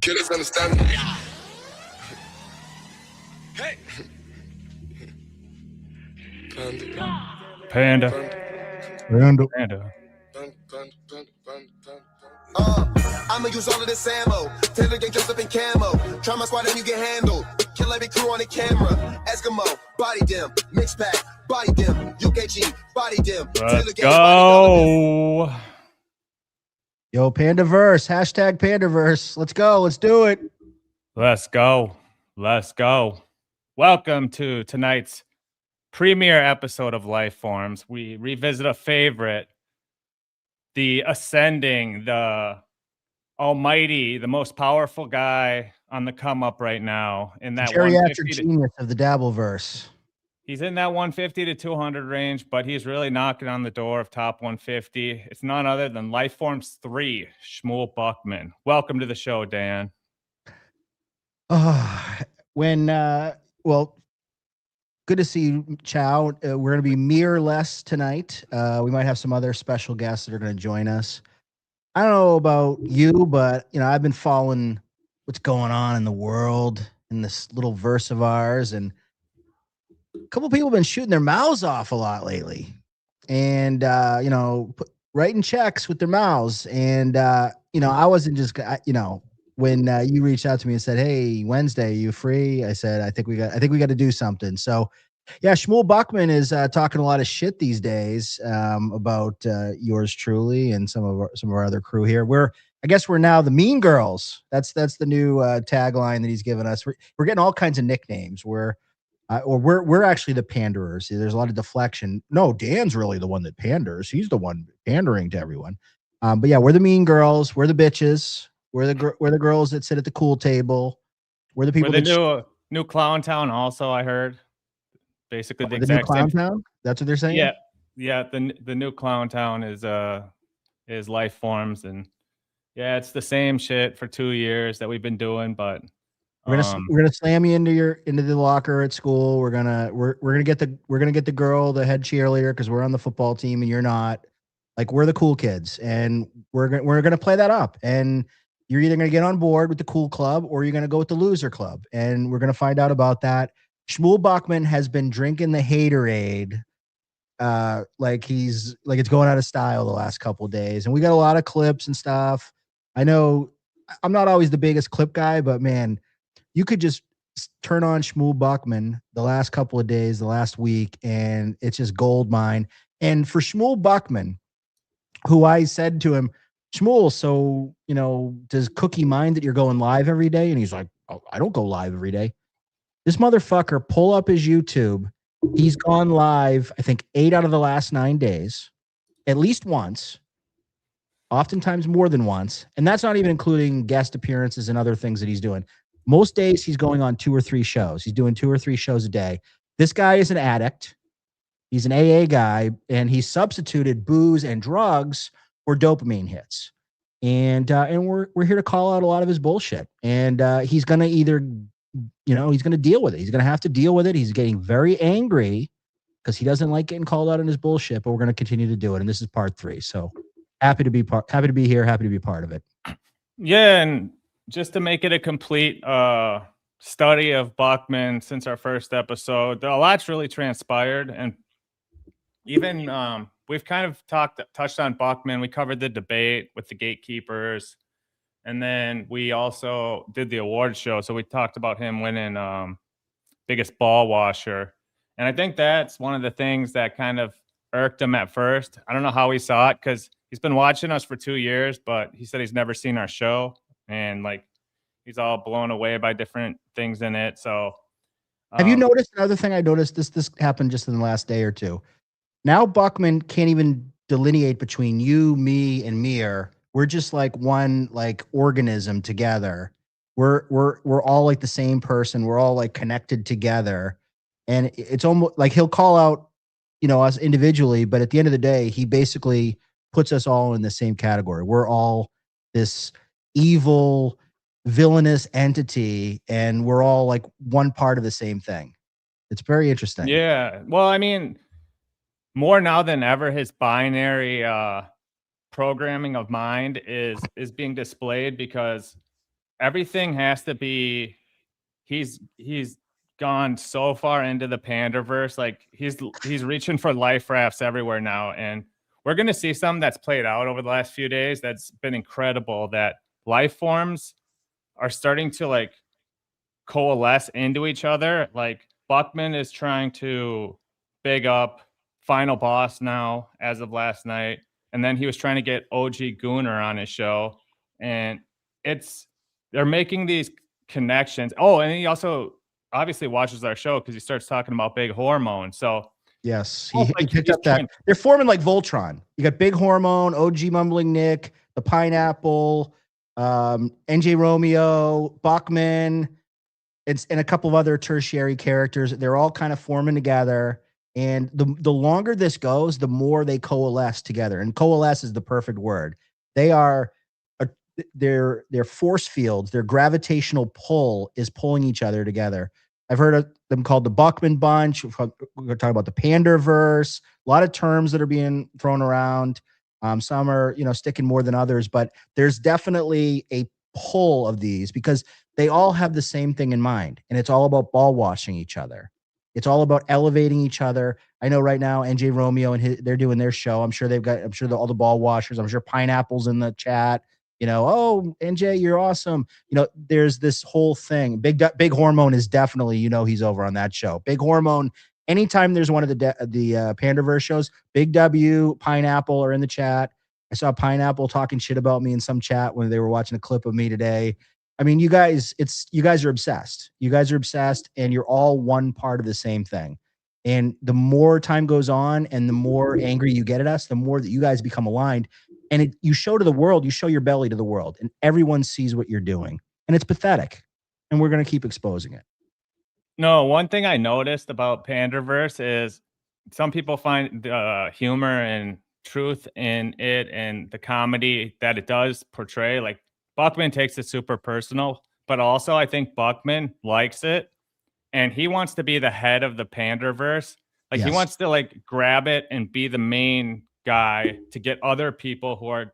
killers understand me. Hey. Panda. I'ma use all of this ammo. Taylor get dressed up in camo. Try my squad and you get handled. Kill every crew on the camera. Eskimo, body dim. Mix pack, body dim. UKG, body dim. Let's go. Yo, Pandaverse. Hashtag Pandaverse. Let's go. Let's do it. Let's go. Let's go. Welcome to tonight's premiere episode of Lifeforms. We revisit a favorite, the ascending, the almighty, the most powerful guy on the come up right now in that geriatric genius of the Dabbleverse. He's in that 150 to 200 range, but he's really knocking on the door of top 150. It's none other than Lifeforms 3, Schmuel Buckman. Welcome to the show, Dan. Well, good to see you, Chow. We're going to be mirrorless tonight. We might have some other special guests that are going to join us. I don't know about you, but I've been following what's going on in the world in this little verse of ours, and a couple of people have been shooting their mouths off a lot lately, and writing checks with their mouths. And I wasn't just when you reached out to me and said, "Hey, Wednesday, you free?" I said, "I think we got to do something." So, yeah, Schmuel Buckman is talking a lot of shit these days about yours truly and some of our other crew here. I guess we're now the Mean Girls. That's the new tagline that he's given us. We're getting all kinds of nicknames. We're actually the panderers. There's a lot of deflection. No, Dan's really the one that panders. He's the one pandering to everyone. But yeah, we're the Mean Girls. We're the bitches. We're the girls that sit at the cool table. We're the people. We're the new Clown Town. Also, I heard basically the new Clown Town. That's what they're saying. Yeah. The new Clown Town is Lifeforms, and yeah, it's the same shit for 2 years that we've been doing. But we're gonna slam you into the locker at school. We're gonna get the girl, the head cheerleader, because we're on the football team and you're not. Like, we're the cool kids, and we're gonna play that up. And you're either going to get on board with the cool club or you're going to go with the loser club. And we're going to find out about that. Schmuel Buckman has been drinking the haterade like it's going out of style the last couple of days. And we got a lot of clips and stuff. I know I'm not always the biggest clip guy, but man, you could just turn on Schmuel Buckman the last couple of days, the last week, and it's just gold mine. And for Schmuel Buckman, who I said to him, "Schmuel, so, does Cookie mind that you're going live every day?" And he's like, "Oh, I don't go live every day." This motherfucker, pull up his YouTube. He's gone live, I think, 8 out of the last 9 days, at least once, oftentimes more than once. And that's not even including guest appearances and other things that he's doing. Most days he's going on 2 or 3 shows. He's doing 2 or 3 shows a day. This guy is an addict. He's an AA guy, and he substituted booze and drugs or dopamine hits. And we're here to call out a lot of his bullshit. And he's going to either, he's going to deal with it. He's going to have to deal with it. He's getting very angry because he doesn't like getting called out on his bullshit, but we're going to continue to do it. And this is part 3. So happy to be here. Happy to be part of it. Yeah. And just to make it a complete study of Buckman since our first episode, a lot's really transpired. And even we've kind of touched on Buckman. We covered the debate with the gatekeepers, and then we also did the award show. So we talked about him winning biggest ball washer. And I think that's one of the things that kind of irked him at first. I don't know how he saw it, because he's been watching us for 2 years, but he said he's never seen our show, and he's all blown away by different things in it. So have you noticed another thing? I noticed this happened just in the last day or two. Now Buckman can't even delineate between you, me, and Mir. We're just like one organism together. We're all like the same person. We're all like connected together. And it's almost like he'll call out, us individually, but at the end of the day, he basically puts us all in the same category. We're all this evil, villainous entity, and we're all like one part of the same thing. It's very interesting. Yeah. Well, I mean, more now than ever, his binary programming of mind is being displayed, because everything has to be. He's gone so far into the Panderverse. Like he's reaching for life rafts everywhere now, and we're gonna see something that's played out over the last few days that's been incredible. That life forms are starting to like coalesce into each other. Like Buckman is trying to big up Final Boss now as of last night, and then he was trying to get OG Gooner on his show, and they're making these connections. Oh, and he also obviously watches our show because he starts talking about Big Hormone. So yes, oh, he like picked up that they're forming like Voltron. You got Big Hormone, OG Mumbling Nick, the Pineapple, NJ Romeo, Buckman, and a couple of other tertiary characters. They're all kind of forming together. And the longer this goes, the more they coalesce together. And coalesce is the perfect word. They are their force fields, their gravitational pull is pulling each other together. I've heard of them called the Buckman Bunch. We're going to talk about the Panderverse. A lot of terms that are being thrown around. Some are, sticking more than others, but there's definitely a pull of these because they all have the same thing in mind, and it's all about ball washing each other. It's all about elevating each other. I know right now NJ Romeo and they're doing their show. I'm sure all the ball washers. I'm sure Pineapple's in the chat. Oh, NJ, you're awesome. There's this whole thing. Big Hormone is definitely, he's over on that show. Big Hormone. Anytime there's one of the Panderverse shows, Big W, Pineapple are in the chat. I saw Pineapple talking shit about me in some chat when they were watching a clip of me today. I mean, you guys are obsessed. You guys are obsessed, and you're all one part of the same thing. And the more time goes on and the more angry you get at us, the more that you guys become aligned. And you show to the world, you show your belly to the world, and everyone sees what you're doing. And it's pathetic. And we're going to keep exposing it. No, one thing I noticed about Panderverse is some people find humor and truth in it and the comedy that it does portray. Like Buckman takes it super personal, but also I think Buckman likes it and he wants to be the head of the Panderverse. Like he wants to like grab it and be the main guy to get other people who are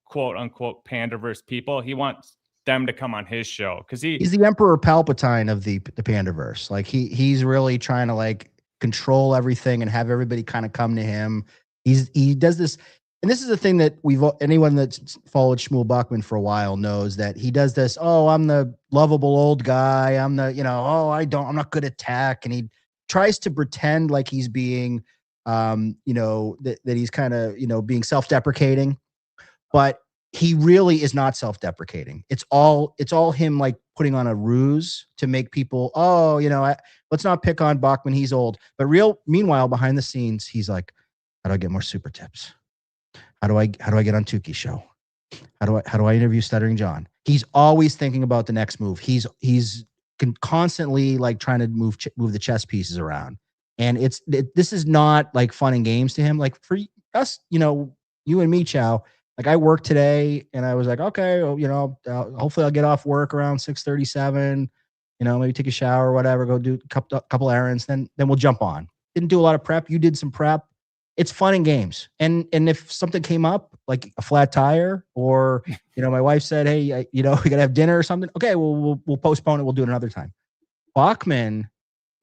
quote unquote Panderverse people. He wants them to come on his show because he's the Emperor Palpatine of the Panderverse. Like he's really trying to like control everything and have everybody kind of come to him. He does this, and this is the thing that anyone that's followed Schmuel Buckman for a while knows that he does this. Oh, I'm the lovable old guy. I'm the I'm not good at tech, and he tries to pretend like he's being, that he's kind of being self-deprecating, but he really is not self-deprecating. It's all him like putting on a ruse to make people, let's not pick on Buckman. He's old. But meanwhile, behind the scenes, he's like, how do I get more super tips? How do I get on Tuki's show? How do I interview Stuttering John? He's always thinking about the next move. He's constantly like trying to move the chess pieces around. And this is not like fun and games to him. Like for us, you and me, Chow, like I worked today and I was like, okay, well, hopefully I'll get off work around 6:37, maybe take a shower or whatever, go do a couple errands. Then we'll jump on. Didn't do a lot of prep. You did some prep. It's fun and games. And if something came up like a flat tire or, my wife said, hey, we got to have dinner or something. Okay, we'll postpone it. We'll do it another time. Bachman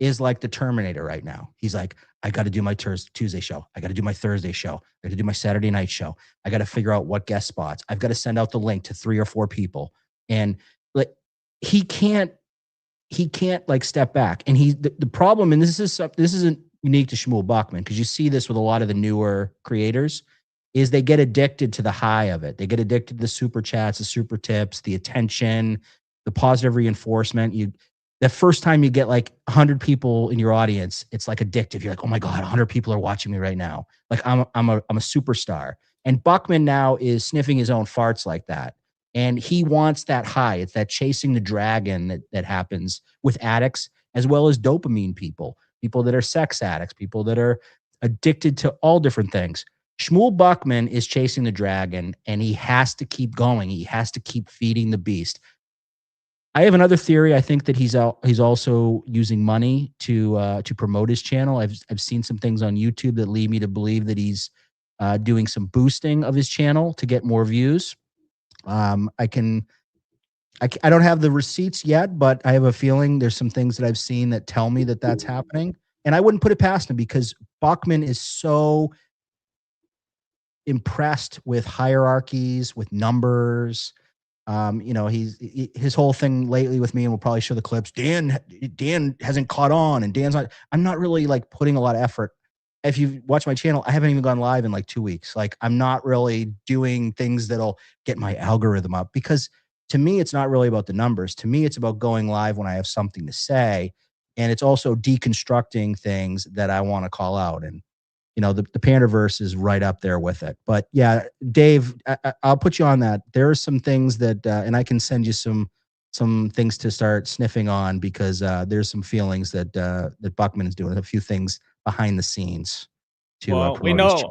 is like the Terminator right now. He's like, I got to do my Tuesday show. I got to do my Thursday show. I got to do my Saturday night show. I got to figure out what guest spots. I've got to send out the link to 3 or 4 people. And like, he can't like step back. And the problem, and this isn't unique to Schmuel Buckman, because you see this with a lot of the newer creators, is they get addicted to the high of it. They get addicted to the super chats, the super tips, the attention, the positive reinforcement. The first time you get like 100 people in your audience, it's like addictive. You're like, oh my God, 100 people are watching me right now. Like I'm a superstar. And Buckman now is sniffing his own farts like that. And he wants that high. It's that chasing the dragon that happens with addicts, as well as dopamine people that are sex addicts, people that are addicted to all different things. Schmuel Buckman is chasing the dragon, and he has to keep going. He has to keep feeding the beast. I have another theory. I think that he's also using money to promote his channel. I've seen some things on YouTube that lead me to believe that he's doing some boosting of his channel to get more views. I can I don't have the receipts yet, but I have a feeling there's some things that I've seen that tell me that that's happening. And I wouldn't put it past him because Buckman is so impressed with hierarchies, with numbers. You know, his whole thing lately with me, and we'll probably show the clips. Dan hasn't caught on, and Dan's not. I'm not really like putting a lot of effort. If you watch my channel, I haven't even gone live in like 2 weeks. Like I'm not really doing things that'll get my algorithm up, because to me, it's not really about the numbers. To me, it's about going live when I have something to say. And it's also deconstructing things that I want to call out. And, you know, the Pandaverse is right up there with it. But yeah, Dave, I'll put you on that. There are some things that, and I can send you some things to start sniffing on, because there's some feelings that that Buckman is doing, a few things behind the scenes to Well, promote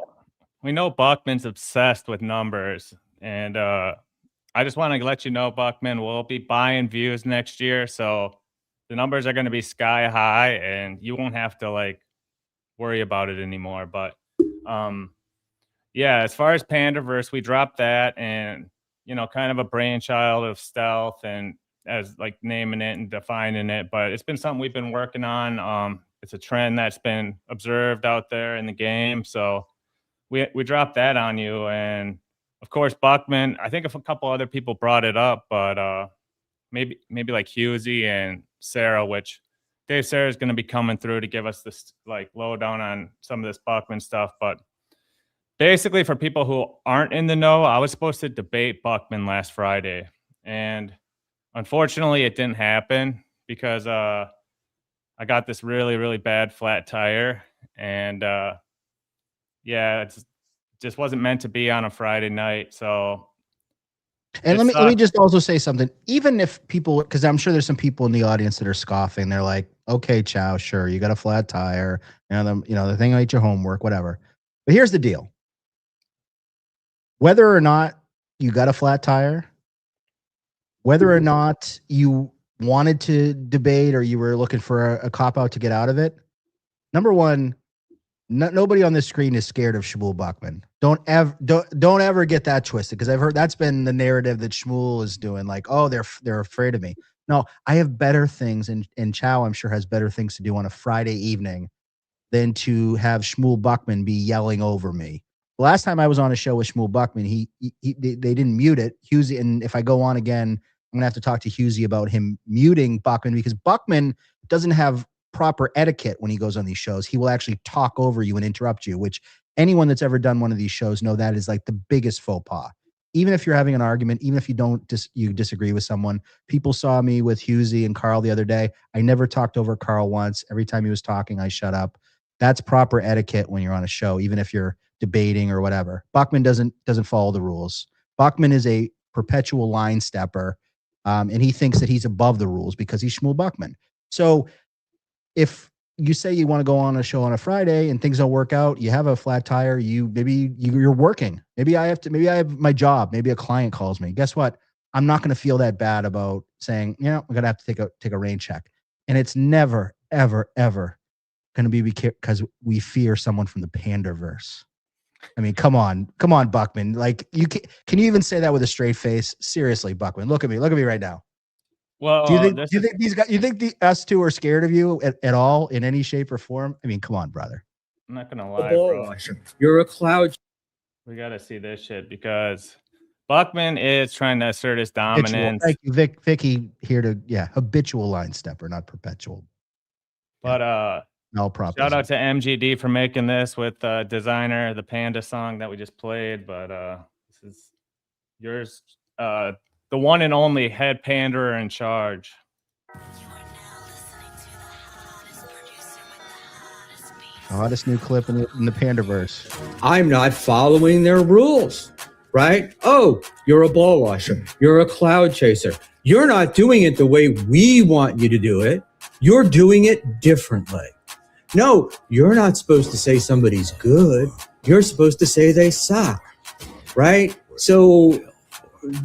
we know Buckman's obsessed with numbers, and I just want to let you know, Buckman, we'll be buying views next year, so the numbers are going to be sky high, and you won't have to like worry about it anymore. But yeah, as far as Pandaverse, we dropped that, and you know, kind of a brainchild of Stealth, and as like naming it and defining it. But it's been something we've been working on. It's a trend that's been observed out there in the game, so we dropped that on you. And of course, Buckman, I think if a couple other people brought it up, but maybe like Husey and Sarah, which Dave Sarah is going to be coming through to give us this like lowdown on some of this Buckman stuff. But basically, for people who aren't in the know, I was supposed to debate Buckman last Friday, and unfortunately, it didn't happen because I got this really bad flat tire, and yeah, it just wasn't meant to be on a Friday night. So, and let me just also say something. Even if people, because I'm sure there's some people in the audience that are scoffing, they're like, "Okay, Chow, sure, you got a flat tire, and the thing ate your homework, whatever." But here's the deal: whether or not you got a flat tire, whether or not you wanted to debate or you were looking for a cop out to get out of it, number one, nobody on this screen is scared of Schmuel Buckman. Don't ever get that twisted, because I've heard that's been the narrative that Schmuel is doing. Like, oh, they're afraid of me. No, I have better things, and Chow, I'm sure, has better things to do on a Friday evening than to have Schmuel Buckman be yelling over me. The last time I was on a show with Schmuel Buckman, they didn't mute it. Husey, and if I go on again, I'm gonna have to talk to Husey about him muting Buckman, because Buckman doesn't have proper etiquette when he goes on these shows. He will actually talk over you and interrupt you, which anyone that's ever done one of these shows know that is like the biggest faux pas. Even if you're having an argument, even if you disagree with someone. People saw me with Husey and Carl the other day. I never talked over Carl once. Every time he was talking, I shut up. That's proper etiquette when you're on a show, even if you're debating or whatever. Buckman doesn't follow the rules. Buckman is a perpetual line stepper, and he thinks that he's above the rules because he's Schmuel Buckman. So if you say you want to go on a show on a Friday and things don't work out, you have a flat tire, you're working. Maybe I have my job. Maybe a client calls me. Guess what? I'm not going to feel that bad about saying, I'm going to have to take a rain check. And it's never, ever, ever going to be because we fear someone from the Pandaverse. I mean, come on, Buckman. Like, can you even say that with a straight face? Seriously, Buckman, look at me right now. Well, do you think these guys? You think us two are scared of you at all in any shape or form? I mean, come on, brother. I'm not gonna lie, bro. You're a cloud. We gotta see this shit, because Buckman is trying to assert his dominance. Thank you, Vicky, here to habitual line stepper, not perpetual. But no problem. Shout out to MGD for making this with Designer, the Panda song that we just played. But this is yours, the one and only head panderer in charge. The hottest new clip in the Pandaverse. I'm not following their rules, right? Oh, you're a ball washer. You're a cloud chaser. You're not doing it the way we want you to do it. You're doing it differently. No, you're not supposed to say somebody's good. You're supposed to say they suck, right? So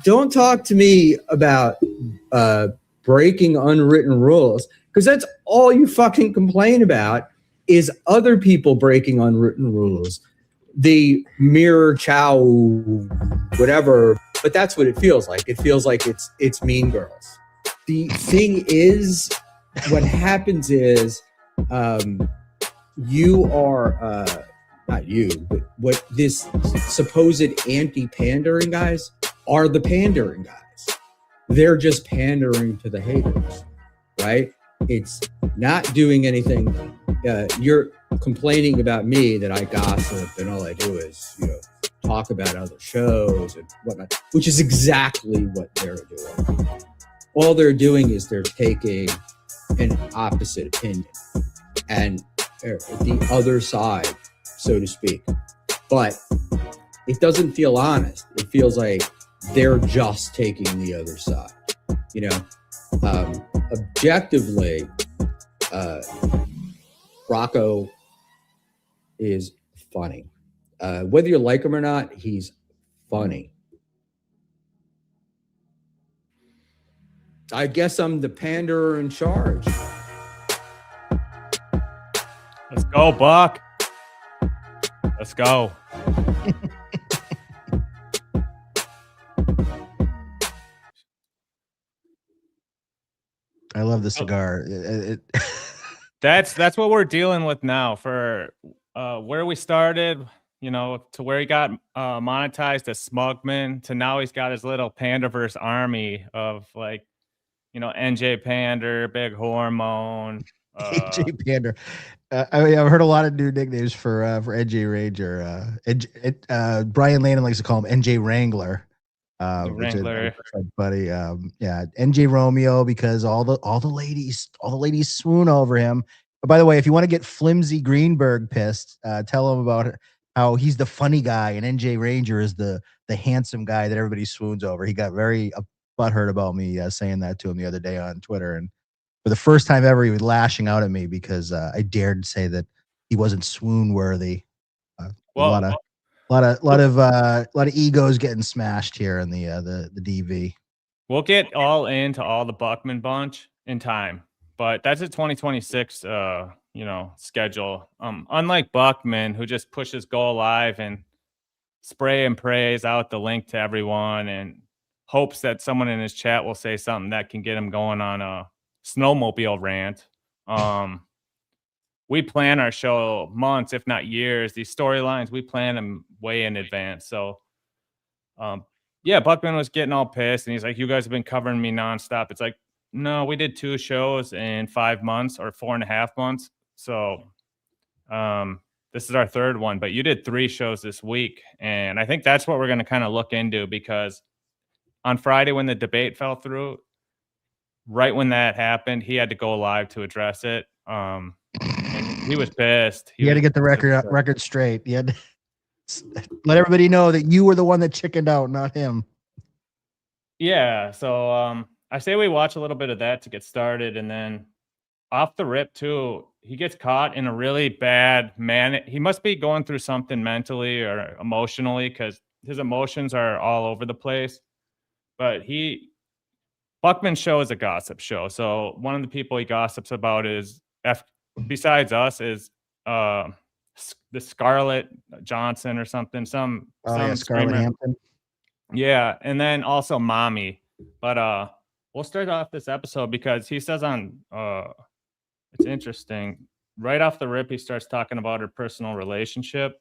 don't talk to me about breaking unwritten rules, because that's all you fucking complain about is other people breaking unwritten rules. The mirror chow, whatever but that's what it feels like. It feels like it's Mean Girls. The thing is, what happens is, you are not you, but what this supposed anti-pandering guys are the pandering guys. They're just pandering to the haters, right? It's not doing anything. You're complaining about me that I gossip and all I do is, talk about other shows and whatnot, which is exactly what they're doing. All they're doing is they're taking an opposite opinion and the other side, so to speak. But it doesn't feel honest. It feels like they're just taking the other side. Objectively, Rocco is funny. Whether you like him or not, he's funny. I guess I'm the panderer in charge. Let's go, Buck. Let's go. I love the cigar. That's what we're dealing with now. For where we started, to where he got monetized as Smugman, to now he's got his little Pandaverse army of NJ Pander, Big Hormone, AJ Pander. I've heard a lot of new nicknames for NJ Ranger. Brian Landon likes to call him NJ Wrangler. Wrangler, buddy. NJ Romeo, because all the ladies swoon over him. But by the way, if you want to get Flimsy Greenberg pissed, tell him about how he's the funny guy and NJ Ranger is the handsome guy that everybody swoons over. He got very butthurt about me saying that to him the other day on Twitter, and for the first time ever, he was lashing out at me because I dared say that he wasn't swoon worthy. A lot of egos getting smashed here in the DV. We'll get all into all the Buckman bunch in time, but that's a 2026 schedule. Unlike Buckman, who just pushes go live and spray and praise out the link to everyone and hopes that someone in his chat will say something that can get him going on a snowmobile rant. We plan our show months, if not years. These storylines, we plan them way in advance. So, Buckman was getting all pissed, and he's like, "You guys have been covering me nonstop." It's like, no, we did 2 shows in 5 months or 4.5 months. So, this is our 3rd one, but you did 3 shows this week, and I think that's what we're going to kind of look into, because on Friday when the debate fell through, right when that happened, he had to go live to address it. And he was pissed. He had to get the record straight. He had to let everybody know that you were the one that chickened out, not him. Yeah. So I say we watch a little bit of that to get started, and then off the rip too, he gets caught in a really bad he must be going through something mentally or emotionally, because his emotions are all over the place. But Buckman's show is a gossip show. So one of the people he gossips about is besides us is the Scarlett Johnson or something. Some Scarlett Hampton. Yeah, and then also Mommy. But we'll start off this episode because he says on it's interesting. Right off the rip, he starts talking about her personal relationship.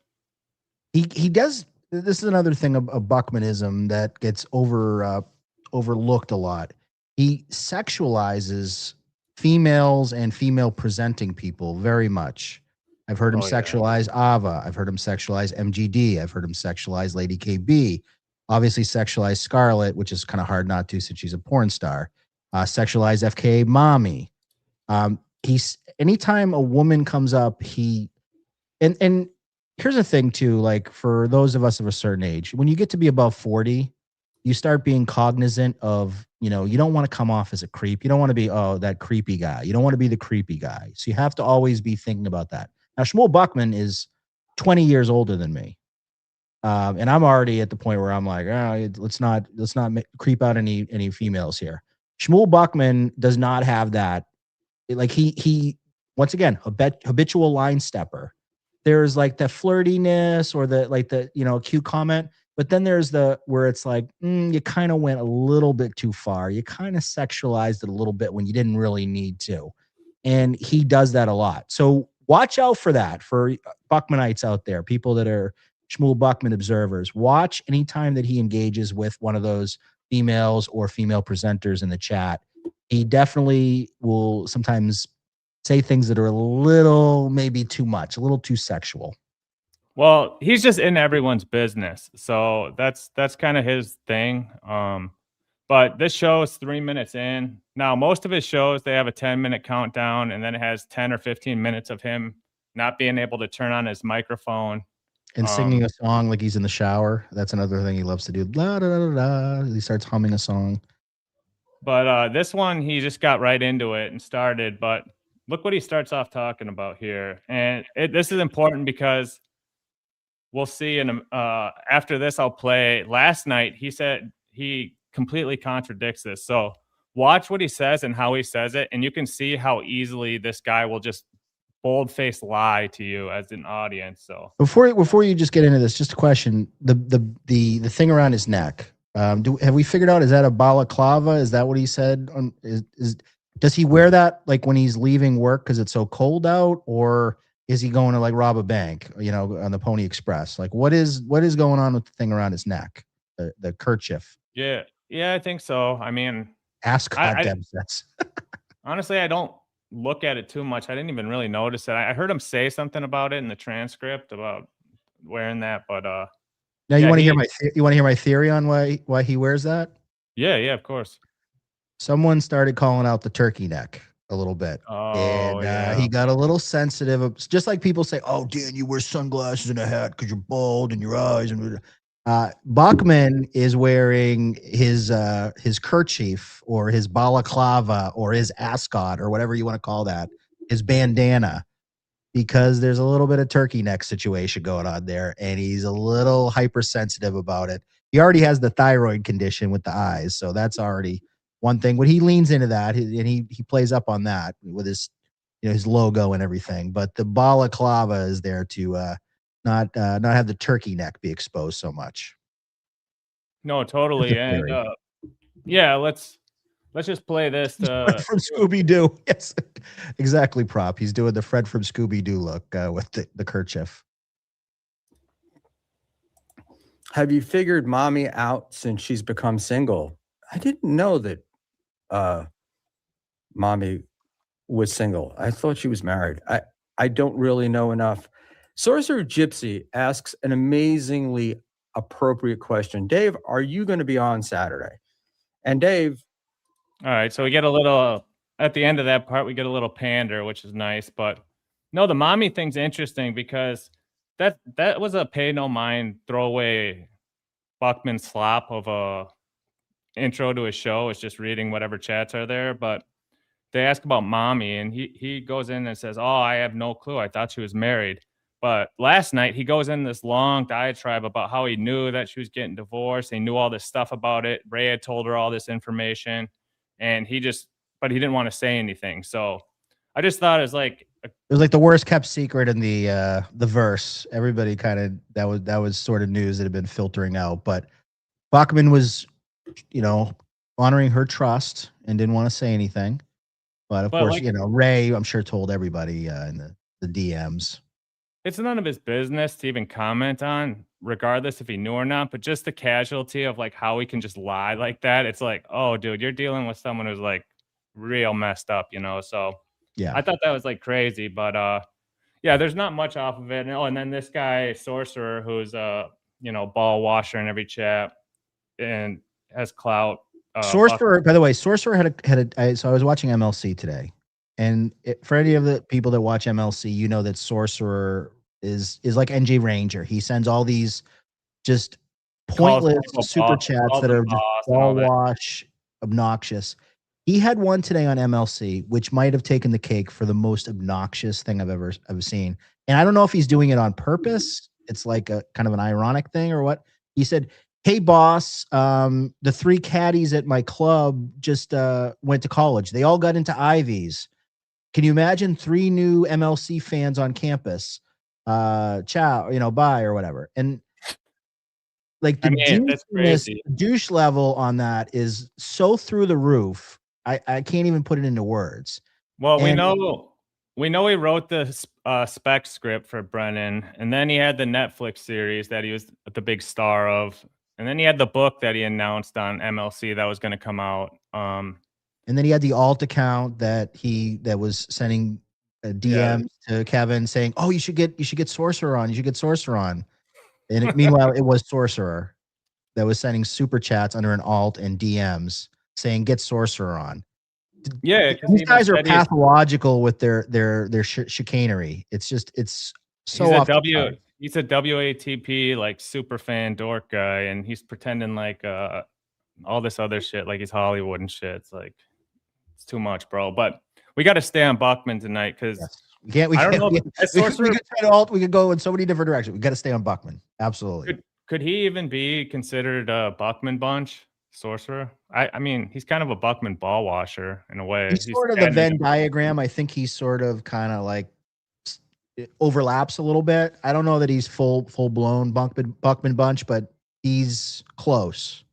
He does. This is another thing of Buckmanism that gets overlooked a lot. He sexualizes females and female presenting people very much. I've heard him sexualize Ava. I've heard him sexualize MGD. I've heard him sexualize Lady KB. Obviously sexualize Scarlett, which is kind of hard not to since she's a porn star. Sexualize FKA Mommy. Anytime a woman comes up, and here's the thing too, like for those of us of a certain age, when you get to be above 40, you start being cognizant of, you don't want to come off as a creep. You don't want to be, that creepy guy. You don't want to be the creepy guy. So you have to always be thinking about that. Now, Schmuel Buckman is 20 years older than me. And I'm already at the point where I'm like, let's not creep out any females here. Schmuel Buckman does not have that. Like he once again, habitual line stepper. There's like the flirtiness or the cute comment. But then there's the where it's like, you kind of went a little bit too far. You kind of sexualized it a little bit when you didn't really need to. And he does that a lot. So watch out for that, for Buckmanites out there, people that are Schmuel Buckman observers. Watch anytime that he engages with one of those females or female presenters in the chat. He definitely will sometimes say things that are a little, maybe too much, a little too sexual. Well, he's just in everyone's business, so that's kind of his thing. But this show is 3 minutes in. Now, most of his shows, they have a 10-minute countdown, and then it has 10 or 15 minutes of him not being able to turn on his microphone. And singing a song like he's in the shower. That's another thing he loves to do. La, da, da, da, da. He starts humming a song. But this one, he just got right into it and started. But look what he starts off talking about here. And this is important because we'll see after this, I'll play. Last night, he said he completely contradicts this. So watch what he says and how he says it, and you can see how easily this guy will just bold-faced lie to you as an audience. So before you just get into this, just a question: the thing around his neck. Have we figured out, is that a balaclava? Is that what he said? Does he wear that like when he's leaving work because it's so cold out, or is he going to like rob a bank, on the Pony Express? Like what is going on with the thing around his neck, the kerchief? Yeah, I think so. I mean, ascot Deb says. Honestly, I don't look at it too much. I didn't even really notice it. I heard him say something about it in the transcript about wearing that, but now you want to hear my theory on why he wears that? Yeah, of course. Someone started calling out the turkey neck a little bit. Oh, and he got a little sensitive. Just like people say, "Oh, Dan, you wear sunglasses and a hat because you're bald and your eyes." And Buckman is wearing his kerchief or his balaclava or his ascot or whatever you want to call that, his bandana, because there's a little bit of turkey neck situation going on there, and he's a little hypersensitive about it. He already has the thyroid condition with the eyes, so that's already one thing. But he leans into that, and he plays up on that with his his logo and everything. But the balaclava is there to not have the turkey neck be exposed so much. No, totally. And let's just play this from Scooby-Doo. Yes, exactly. Prop. He's doing the Fred from Scooby-Doo look with the kerchief. Have you figured mommy out since she's become single? I didn't know that mommy was single. I thought she was married. I don't really know enough. Sorcerer Gypsy asks an amazingly appropriate question. Dave, are you going to be on Saturday? And Dave. All right. So we get a little, at the end of that part, we get a little pander, which is nice. But no, the mommy thing's interesting because that was a pay no mind throwaway Buckman slop of a intro to his show. It's just reading whatever chats are there. But they ask about mommy, and he goes in and says, "Oh, I have no clue. I thought she was married." But last night he goes in this long diatribe about how he knew that she was getting divorced. He knew all this stuff about it. Ray had told her all this information, and but he didn't want to say anything. So I just thought it was like the worst kept secret in the verse. Everybody kind of that was sort of news that had been filtering out. But Buckman was, honoring her trust and didn't want to say anything. But of course, Ray, I'm sure, told everybody in the DMs. It's none of his business to even comment on, regardless if he knew or not. But just the casualty of like how he can just lie like that. It's like, oh, dude, you're dealing with someone who's like real messed up, So yeah, I thought that was like crazy. But there's not much off of it. And then this guy Sorcerer, who's ball washer in every chat and has clout. Sorcerer, by the way, Sorcerer so I was watching MLC today, and for any of the people that watch MLC, that Sorcerer is like NJ Ranger. He sends all these just pointless super chats that are just ball wash, obnoxious. He had one today on MLC, which might have taken the cake for the most obnoxious thing I've ever seen. And I don't know if he's doing it on purpose. It's like a kind of an ironic thing or what. He said, "Hey boss, the 3 caddies at my club just went to college. They all got into Ivies. Can you imagine 3 new MLC fans on campus? Ciao, bye or whatever." And like the that's douchiness, crazy. douche level on that is so through the roof. I can't even put it into words. Well, And we know he wrote the spec script for Brennan, and then he had the Netflix series that he was the big star of, and then he had the book that he announced on MLC that was going to come out. and then he had the alt account that was sending DMs to Kevin saying, "Oh, you should get Sorcerer on. You should get Sorcerer on." And meanwhile, it was Sorcerer that was sending super chats under an alt and DMs saying, "Get Sorcerer on." Yeah, These guys are pathological with their chicanery. It's so off. He's a WATP like super fan dork guy, and he's pretending like all this other shit, like he's Hollywood and shit. It's like it's too much, bro. But we got to stay on Buckman tonight because we could go in so many different directions. We got to stay on Buckman. Absolutely. Could he even be considered a Buckman bunch sorcerer? I mean, he's kind of a Buckman ball washer in a way. He's sort of the Venn diagram. I think he's sort of kind of like it overlaps a little bit. I don't know that he's full blown Buckman bunch, but he's close.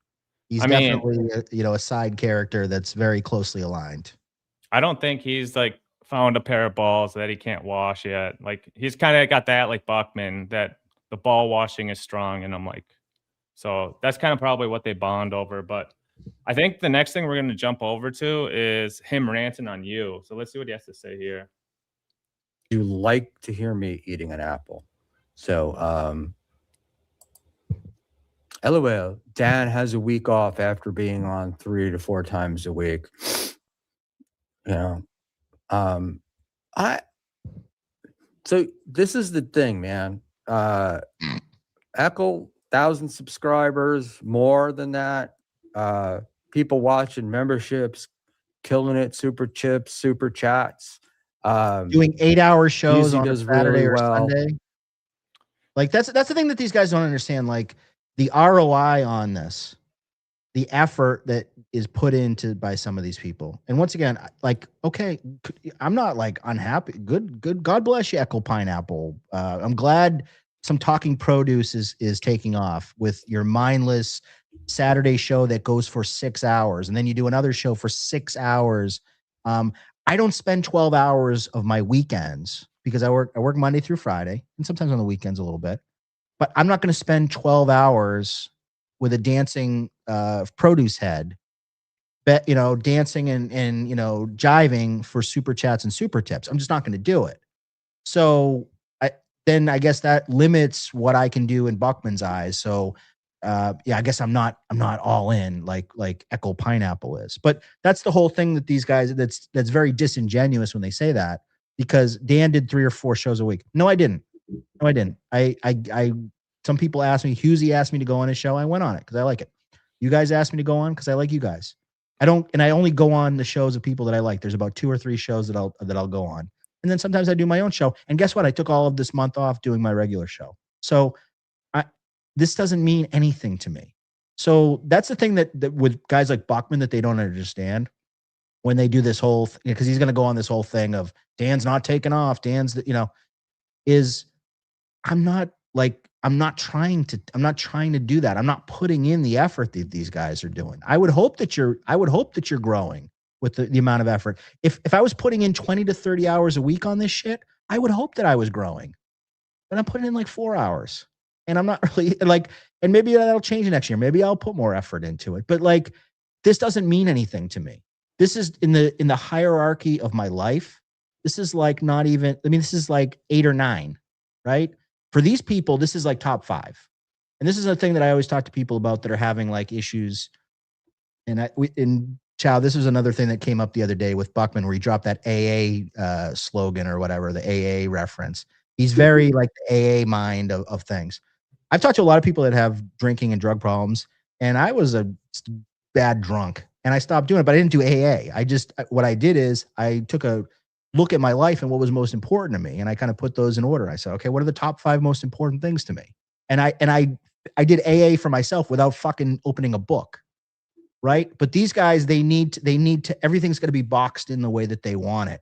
He's definitely a side character that's very closely aligned. I don't think he's like found a pair of balls that he can't wash yet. Like he's kind of got that like Buckman, that the ball washing is strong, and I'm like, so that's kind of probably what they bond over. But I think the next thing we're going to jump over to is him ranting on you. So let's see what he has to say here. You like to hear me eating an apple. So, LOL, Dan has a week off after being on 3 to 4 times a week. So this is the thing, man. Echo 1,000 subscribers, more than that. People watching, memberships, killing it, super chips, super chats. Doing 8-hour shows on Saturday really or Sunday. Like that's the thing that these guys don't understand. Like the ROI on this, the effort that is put into by some of these people. And once again, like, okay, I'm not like unhappy. Good. God bless you, Echo Pineapple. I'm glad some talking produce is taking off with your mindless Saturday show that goes for 6 hours, and then you do another show for 6 hours. I don't spend 12 hours of my weekends because I work Monday through Friday, and sometimes on the weekends a little bit. But I'm not going to spend 12 hours with a dancing produce head, dancing and jiving for super chats and super tips. I'm just not going to do it. So I guess that limits what I can do in Buckman's eyes. So I guess I'm not all in like Echo Pineapple is. But that's the whole thing that these guys, that's very disingenuous when they say that, because Dan did 3 or 4 shows a week. No, I didn't. Some people asked me, Husey asked me to go on his show. I went on it because I like it. You guys asked me to go on because I like you guys. I only go on the shows of people that I like. There's about 2 or 3 shows that I'll go on. And then sometimes I do my own show. And guess what? I took all of this month off doing my regular show. So this doesn't mean anything to me. So that's the thing that with guys like Buckman that they don't understand when they do this whole thing, because he's going to go on this whole thing of Dan's not taking off. Dan's, is I'm not trying to do that. I'm not putting in the effort that these guys are doing. I would hope that you're growing with the amount of effort. If I was putting in 20 to 30 hours a week on this shit, I would hope that I was growing. But I'm putting in like 4 hours. And I'm not really and maybe that'll change next year. Maybe I'll put more effort into it. But this doesn't mean anything to me. This is in the hierarchy of my life. This is like not even, this is like 8 or 9, right? For these people, this is like top 5. And this is a thing that I always talk to people about that are having like issues. And Chow, this was another thing that came up the other day with Buckman, where he dropped that AA slogan or whatever, the AA reference. He's very like the AA mind of things. I've talked to a lot of people that have drinking and drug problems, and I was a bad drunk, and I stopped doing it, but I didn't do AA. What I did is I took a look at my life and what was most important to me, and I kind of put those in order. I said, okay, what are the top 5 most important things to me? And I did AA for myself without fucking opening a book, right? But these guys, they need to everything's going to be boxed in the way that they want it.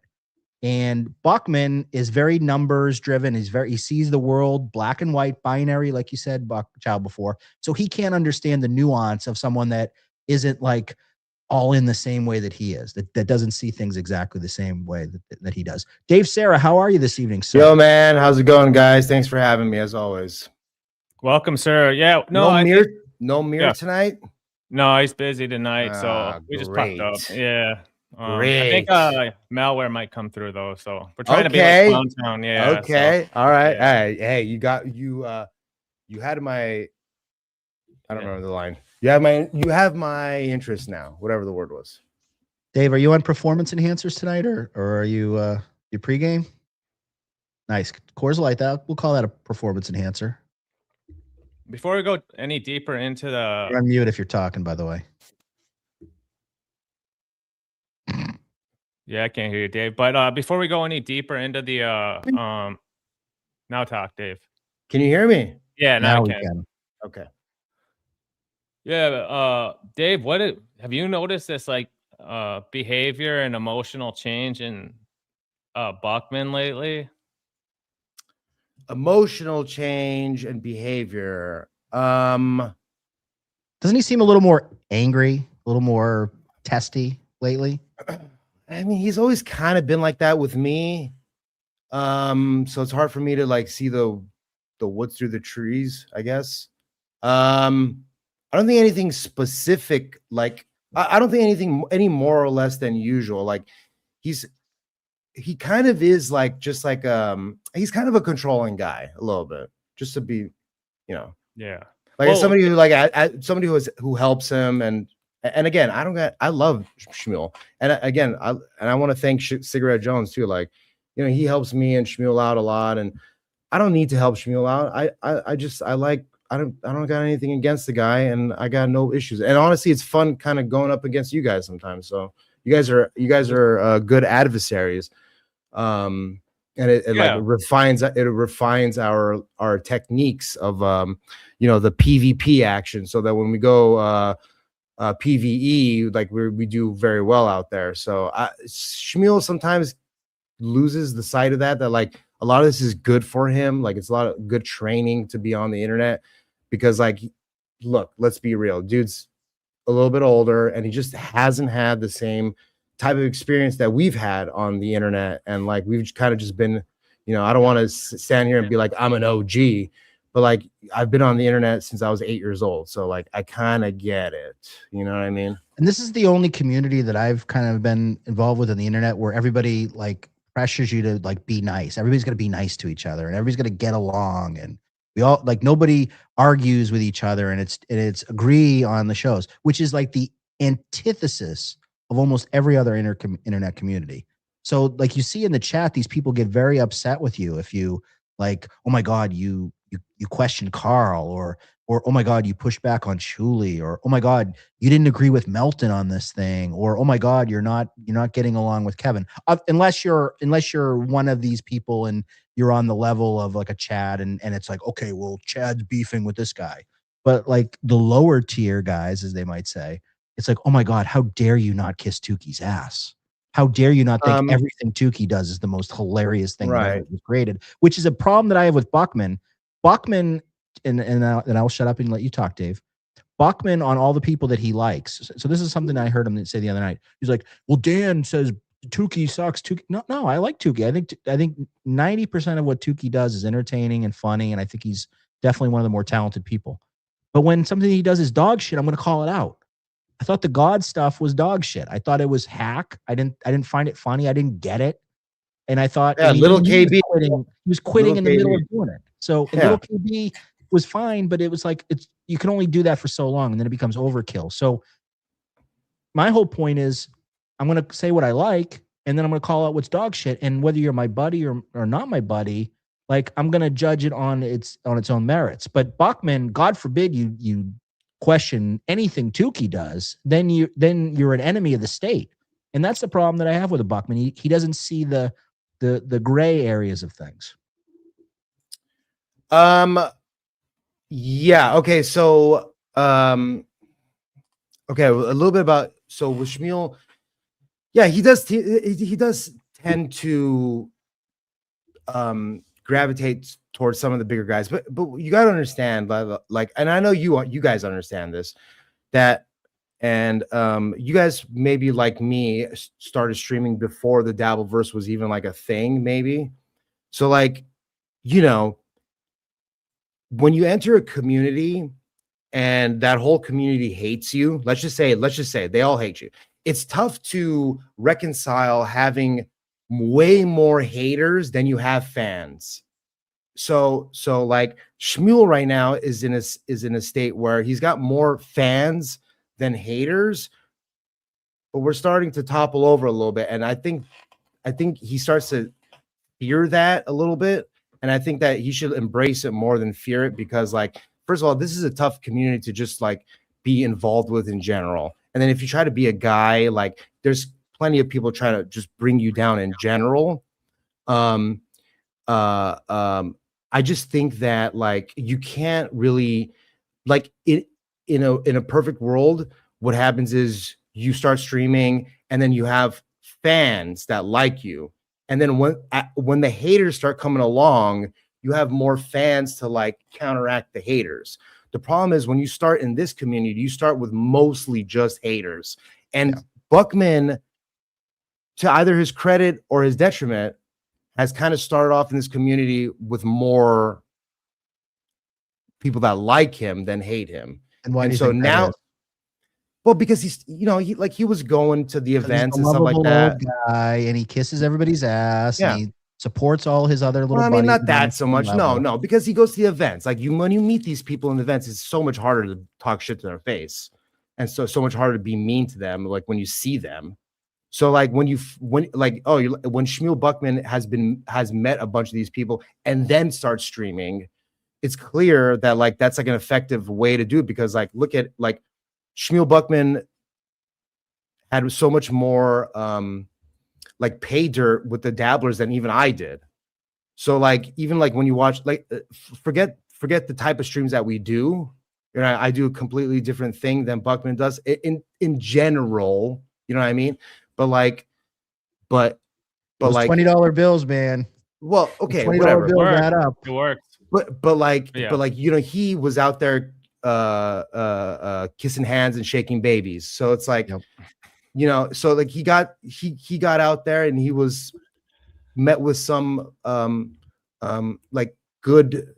And Buckman is very numbers driven. He sees the world black and white, binary, like you said, Child, before. So he can't understand the nuance of someone that isn't like all in the same way that he is, that doesn't see things exactly the same way that he does. Dave, Sarah, how are you this evening, sir? Yo, man, how's it going, guys? Thanks for having me, as always. Welcome, sir. Yeah, No mirror tonight. No, he's busy tonight, so we just popped up. Yeah. I think malware might come through though, so we're trying to be like Clown Town. Yeah. Okay. So, all right. Yeah. Hey, you had my, I don't remember the line. You have my interest now, whatever the word was. Dave, are you on performance enhancers tonight, or are you your pregame? Nice. Coors Light, that we'll call that a performance enhancer. Before we go any deeper into the, you're on mute if you're talking, by the way. Yeah, I can't hear you, Dave. But before we go any deeper into the now talk, Dave. Can you hear me? Yeah, now I can. Okay. Yeah, Dave, have you noticed this like behavior and emotional change in Buckman lately? Emotional change and behavior. Doesn't he seem a little more angry, a little more testy lately? I mean, he's always kind of been like that with me. So it's hard for me to like see the woods through the trees, I guess. I don't think anything specific, like I don't think anything any more or less than usual. Like he kind of is like just like he's kind of a controlling guy a little bit, just to be, Yeah. Like somebody who like somebody who helps him and again, I love Schmuel. And again, I want to thank Cigarette Jones too. Like, he helps me and Schmuel out a lot. And I don't need to help Schmuel out. I don't got anything against the guy, and I got no issues. And honestly, it's fun kind of going up against you guys sometimes. So you guys are good adversaries. And it like refines our techniques of the PvP action, so that when we go PvE, like we do very well out there. So Schmuel sometimes loses the sight of that like a lot of this is good for him. Like it's a lot of good training to be on the internet, because like, look, let's be real, dude's a little bit older and he just hasn't had the same type of experience that we've had on the internet. And like we've kind of just been, I don't want to stand here and be like I'm an OG, but like I've been on the internet since I was 8 years old. So like I kind of get it. You know what I mean? And this is the only community that I've kind of been involved with on the internet where everybody like pressures you to like be nice. Everybody's going to be nice to each other and everybody's going to get along, and we all like nobody argues with each other, and it's agree on the shows, which is like the antithesis of almost every other internet community. So like you see in the chat, these people get very upset with you if you like, oh my God, you question Carl, or oh my God, you push back on Shuli, or oh my God, you didn't agree with Melton on this thing, or oh my God, you're not getting along with Kevin, unless you're one of these people and you're on the level of like a Chad, and it's like, okay, well, Chad's beefing with this guy. But like the lower tier guys, as they might say, it's like, oh my God, how dare you not kiss Tuki's ass? How dare you not think everything Tuki does is the most hilarious thing that ever was created, which is a problem that I have with Buckman. Buckman, and I'll shut up and let you talk, Dave. Buckman, on all the people that he likes. So this is something I heard him say the other night. He's like, well, Dan says Tuki sucks. Tuki. No, I like Tuki. I think 90% of what Tuki does is entertaining and funny, and I think he's definitely one of the more talented people. But when something he does is dog shit, I'm going to call it out. I thought the God stuff was dog shit. I thought it was hack. I didn't find it funny. I didn't get it. And I thought little KB he was quitting in the middle of doing it. So little KB was fine, but it was like you can only do that for so long, and then it becomes overkill. So my whole point is I'm going to say what I like, and then I'm going to call out what's dog shit. And whether you're my buddy or not my buddy, like I'm going to judge it on its own merits. But Buckman, God forbid you question anything Tuki does, then you're an enemy of the state. And that's the problem that I have with a Buckman. He doesn't see the gray areas of things. Yeah. Okay. So, okay. A little bit about, so with Schmuel, yeah, he does tend to gravitate towards some of the bigger guys, but you got to understand, like, and I know you guys understand this, that, and you guys maybe like me started streaming before the Dabbleverse was even like a thing, maybe. So like, you know, when you enter a community and that whole community hates you, let's just say they all hate you. It's tough to reconcile having way more haters than you have fans. So like Schmuel right now is in a state where he's got more fans than haters, but we're starting to topple over a little bit. And I think he starts to fear that a little bit. And I think that he should embrace it more than fear it, because like, first of all, this is a tough community to just like be involved with in general. And then if you try to be a guy, like there's plenty of people trying to just bring you down in general. I just think that like you can't really, like, in a perfect world, what happens is you start streaming and then you have fans that like you, and then when the haters start coming along, you have more fans to like counteract the haters. The problem is when you start in this community, you start with mostly just haters. And Buckman, to either his credit or his detriment, has kind of started off in this community with more people that like him than hate him. And why? And do you so think that now, is? well, because he's, you know, he was going to the 'Cause he's events a and stuff like lovable that. old guy, and he kisses everybody's ass. Yeah. And he supports all his other little. Well, I mean, buddies not on that the so same much. level. No, because he goes to the events. Like when you meet these people in the events, it's so much harder to talk shit to their face, and so much harder to be mean to them. Like when you see them. So like when Schmuel Buckman has met a bunch of these people and then starts streaming, it's clear that like that's like an effective way to do it, because like look at like Schmuel Buckman had so much more like pay dirt with the dabblers than even I did. So like even like when you watch, like forget the type of streams that we do. You know, I do a completely different thing than Buckman does in general. You know what I mean? But like, but Those like $20 bills, man. well, okay, $20 whatever. bills add up. It works. But like, Yeah. but like, you know, he was out there kissing hands and shaking babies. So it's like, Yep. you know, so like he got out there and he was met with some like good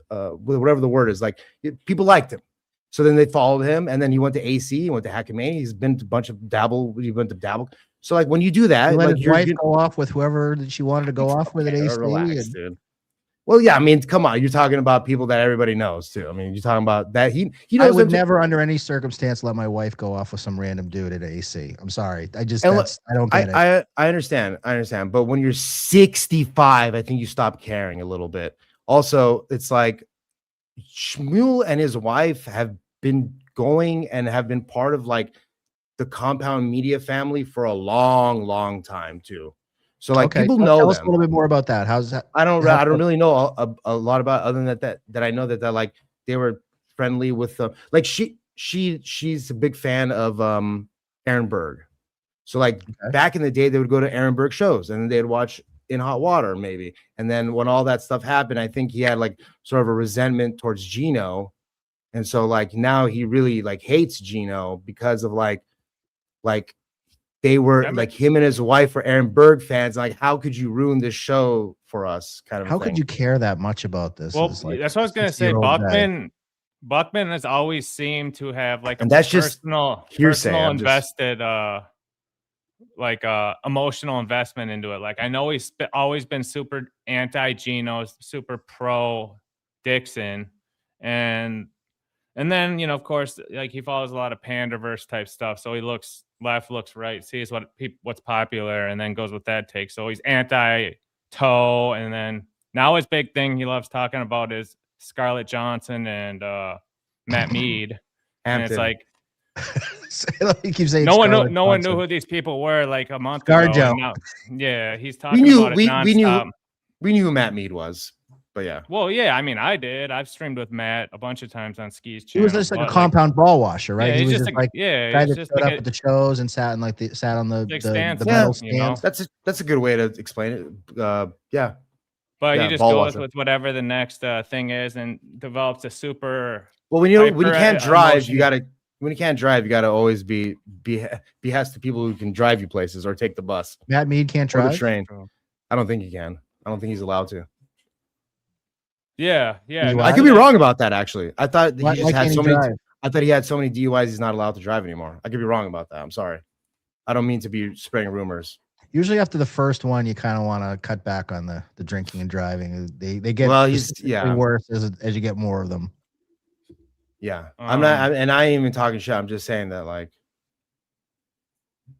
whatever the word is, like people liked him. So then they followed him, and then he went to AC, he went to Hackmania, he's been to a bunch of Dabble, he went to Dabble. So like when you do that, He let like his wife go off with whoever that she wanted to go off with at AC. relax, dude. Well, yeah, I mean, come on, you're talking about people that everybody knows too. I mean, you're talking about that he knows. I would them never, under any circumstance, let my wife go off with some random dude at AC. I'm sorry. I just And I don't get it. I understand. But when you're 65, I think you stop caring a little bit. Also, it's like Schmuel and his wife have been going and have been part of like the Compound Media family for a long time too. So like people know tell us a them. little bit more about that. How's that? I don't really know a lot about, other than that I know that like they were friendly with like she's a big fan of Aaron Berg. So like back in the day, they would go to Aaron Berg shows and they'd watch In Hot Water maybe. And then when all that stuff happened, I think he had like sort of a resentment towards Gino. And so like now he really like hates Gino because of like they were like him and his wife were Aaron Berg fans. Like, how could you ruin this show for us? Kind of. How could you care that much about this? Well, Like that's what I was gonna say. Buckman has always seemed to have like and that's just personal invested like emotional investment into it. Like I know he's always been super anti-Gino, super pro Dixon, and then, you know, of course, like he follows a lot of Panderverse type stuff. So he looks left, looks right, sees what's popular, and then goes with that take. So he's anti-Toe, and then now his big thing he loves talking about is Scarlett Johansson and Matt Mead. And it's like he keeps saying no one knew who these people were like a month ago. Now, yeah, he's talking about it nonstop. We knew who Matt Mead was. But yeah, Well, yeah, I mean, I did. I've streamed with Matt a bunch of times on Ski's He channel. was just like a but, compound ball washer, right? Yeah, He he's was just just like like yeah, guy he's that just showed like up at the shows and sat on the Like stands, metal you know? stands. that's a good way to explain it. Yeah, but yeah, he just ball goes washer. with whatever the next thing is and develops a super Well, when you hyper can't drive, emotion. you gotta always be behest to people who can drive you places or take the bus Matt Mead can't or the drive. train. I don't think he can. I don't think he's allowed to. Yeah. DUI? I could be wrong about that. Actually, I thought he Why just had can't he so many. drive? I thought he had so many DUIs. He's not allowed to drive anymore. I could be wrong about that. I'm sorry. I don't mean to be spreading rumors. Usually after the first one, you kind of want to cut back on the drinking and driving. They get He's worse as you get more of them. Yeah, I'm not, and I ain't even talking shit. I'm just saying that, like,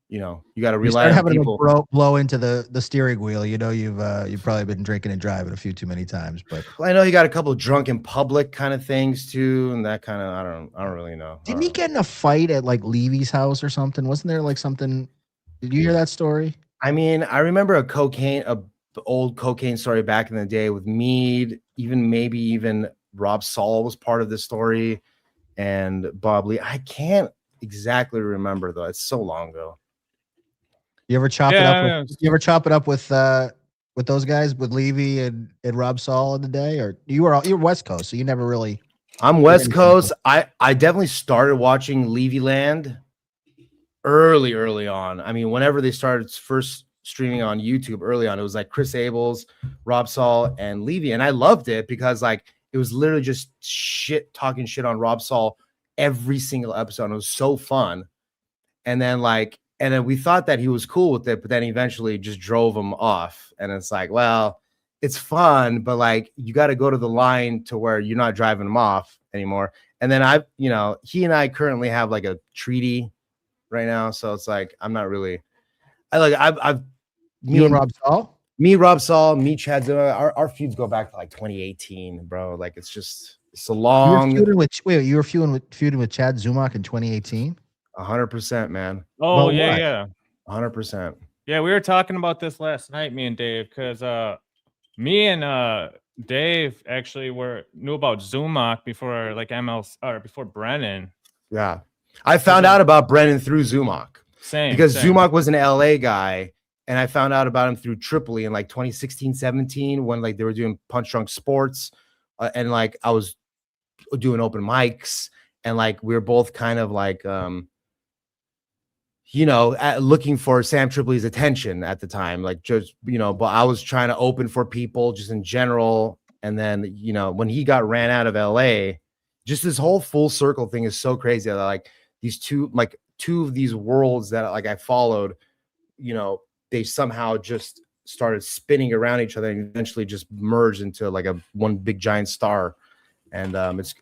you got to You rely start on having people. to blow into the steering wheel. You've probably been drinking and driving a few too many times. But I know he got a couple of drunk in public kind of things too, and that kind of I don't really know. didn't he get in a fight at like Levy's house or something? Wasn't there like something? Did you hear that story? I mean, I remember a old cocaine story back in the day with Mead. Maybe even Rob Saul was part of this story, and Bob Lee. I can't exactly remember though. It's so long ago. You ever chop it up? You ever chop it up with those guys, with Levy and Rob Saul in the day? Or you're West Coast, so you never really. I'm West Coast. I definitely started watching Levy Land early on. I mean, whenever they started first streaming on YouTube early on, it was like Chris Abels, Rob Saul, and Levy, and I loved it because like it was literally just talking shit on Rob Saul every single episode. And it was so fun. And then we thought that he was cool with it, but then eventually just drove him off. And it's like, well, it's fun, but like you got to go to the line to where you're not driving him off anymore. And then he and I currently have like a treaty right now, so it's like I'm not really. Rob Saul, me, Chad Zuma, our feuds go back to like 2018, bro. Like it's a long. You were feuding with Chad Zumach in 2018. 100%, man. Oh, yeah. 100%. Yeah, we were talking about this last night, me and Dave, because me and Dave actually knew about Zumach before like before Brennan. Yeah. I found out about Brennan through Zumach. Because Zumach was an LA guy, and I found out about him through Tripoli in like 2016, 17, when like they were doing Punch Drunk Sports, and like I was doing open mics, and like we were both kind of like looking for Sam Tripoli's attention at the time, like just but I was trying to open for people just in general. And then when he got ran out of LA, just this whole full circle thing is so crazy that like these two of these worlds that like I followed, they somehow just started spinning around each other and eventually just merged into like one big giant star. And it's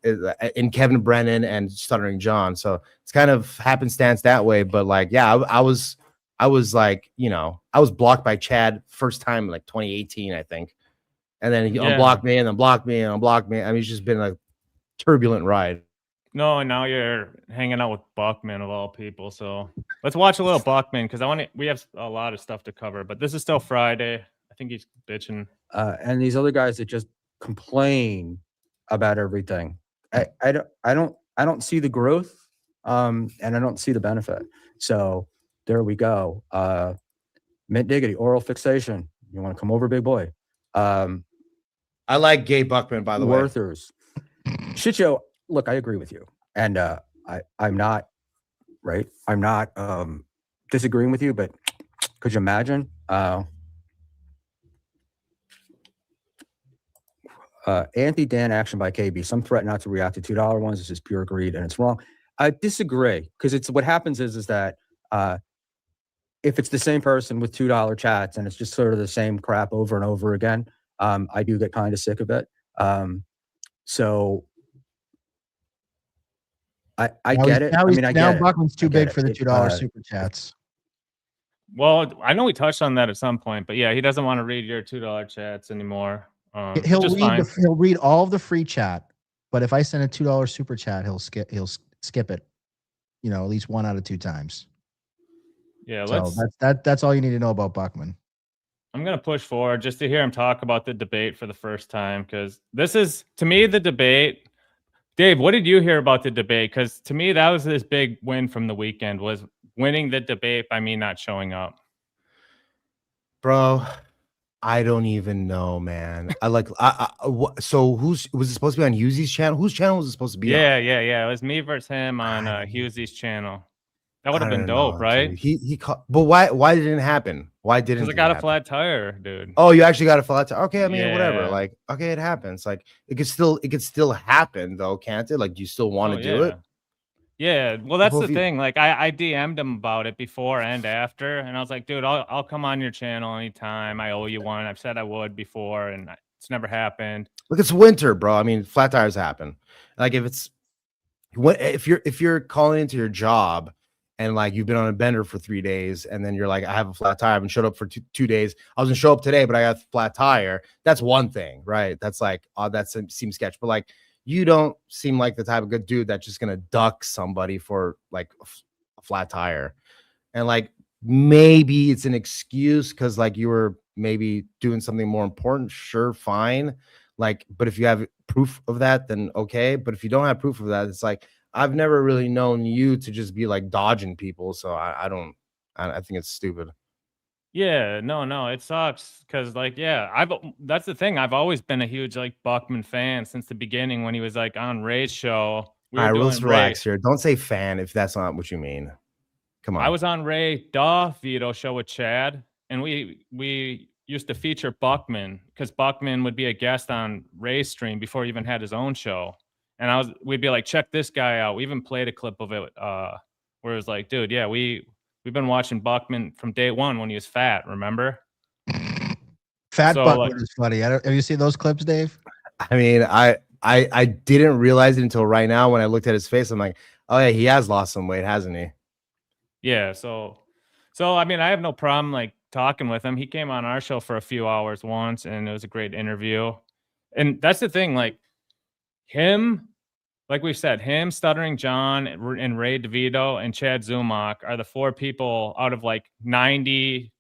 in Kevin Brennan and Stuttering John. So it's kind of happenstance that way. But like, yeah, I was like, I was blocked by Chad first time in like 2018, I think. And then he unblocked me and then blocked me and unblocked me. I mean, it's just been a turbulent ride. No, and now you're hanging out with Buckman of all people. So let's watch a little Buckman because we have a lot of stuff to cover. But this is still Friday. I think he's bitching. And these other guys that just complain about everything. I don't see the growth, and I don't see the benefit. So there we go. Mint diggity, oral fixation. You want to come over, big boy? I like Gay Buckman, by the way. Werthers. Shit show. Look, I agree with you, and I'm not right. I'm not disagreeing with you, but could you imagine? Anti-Dan action by KB. Some threat not to react to $2 ones. This is pure greed, and it's wrong. I disagree because it's what happens is that if it's the same person with $2 chats and it's just sort of the same crap over and over again, I do get kind of sick of it. So I get it. Now Buckman's too big for the $2 super chats. Well, I know we touched on that at some point, but yeah, he doesn't want to read your $2 chats anymore. He'll read all of the free chat, but if I send a $2 super chat, he'll skip it. At least 1 out of 2 times. Yeah, that's all you need to know about Buckman. I'm gonna push forward just to hear him talk about the debate for the first time, because this is, to me, the debate. Dave, what did you hear about the debate? Because to me, that was this big win from the weekend, was winning the debate by me not showing up. Bro, I don't even know, man. So was it supposed to be on Hughesy's channel? Whose channel was it supposed to be on? Yeah. It was me versus him on Hughesy's channel. That would have I been don't dope, know, right? dude. He caught, but why didn't it happen? Why didn't Because I it got a happen? flat tire, dude. Oh, you actually got a flat tire. Okay, I mean, whatever. Yeah. Like, okay, it happens. Like, it could still happen though, can't it? Like, do you still want to do it? Yeah, well, that's Well, the if you- thing. Like, I DM'd him about it before and after, and I was like, dude, I'll come on your channel anytime. I owe you one. I've said I would before, and it's never happened. Look, it's winter, bro. I mean, flat tires happen. Like, if you're calling into your job and like you've been on a bender for 3 days, and then you're like, I have a flat tire. I haven't showed up for 2 days. I was gonna show up today, but I got a flat tire. That's one thing, right? That's like, that seems sketch. But like, you don't seem like the type of good dude that's just gonna duck somebody for like a flat tire. And like, maybe it's an excuse because like you were maybe doing something more important. Sure, fine. Like, but if you have proof of that, then okay. But if you don't have proof of that, it's like, I've never really known you to just be like dodging people. So I think it's stupid. Yeah, no, it sucks because, like, yeah, that's the thing. I've always been a huge like Buckman fan since the beginning when he was like on Ray's show. We were All right, doing let's Ray. relax here. Don't say fan if that's not what you mean. Come on. I was on Ray Vito show with Chad, and we used to feature Buckman because Buckman would be a guest on Ray's stream before he even had his own show. And we'd be like, check this guy out. We even played a clip of it where it was like, dude, yeah, we've been watching Buckman from day one when he was fat, remember? Fat So, Buckman like, is funny. Have you seen those clips, Dave? I mean, I didn't realize it until right now when I looked at his face. I'm like, oh yeah, he has lost some weight, hasn't he? Yeah, so I mean, I have no problem like talking with him. He came on our show for a few hours once, and it was a great interview. And that's the thing, like him, like we've said, him, Stuttering John, and Ray DeVito and Chad Zumach are the 4 people out of like 90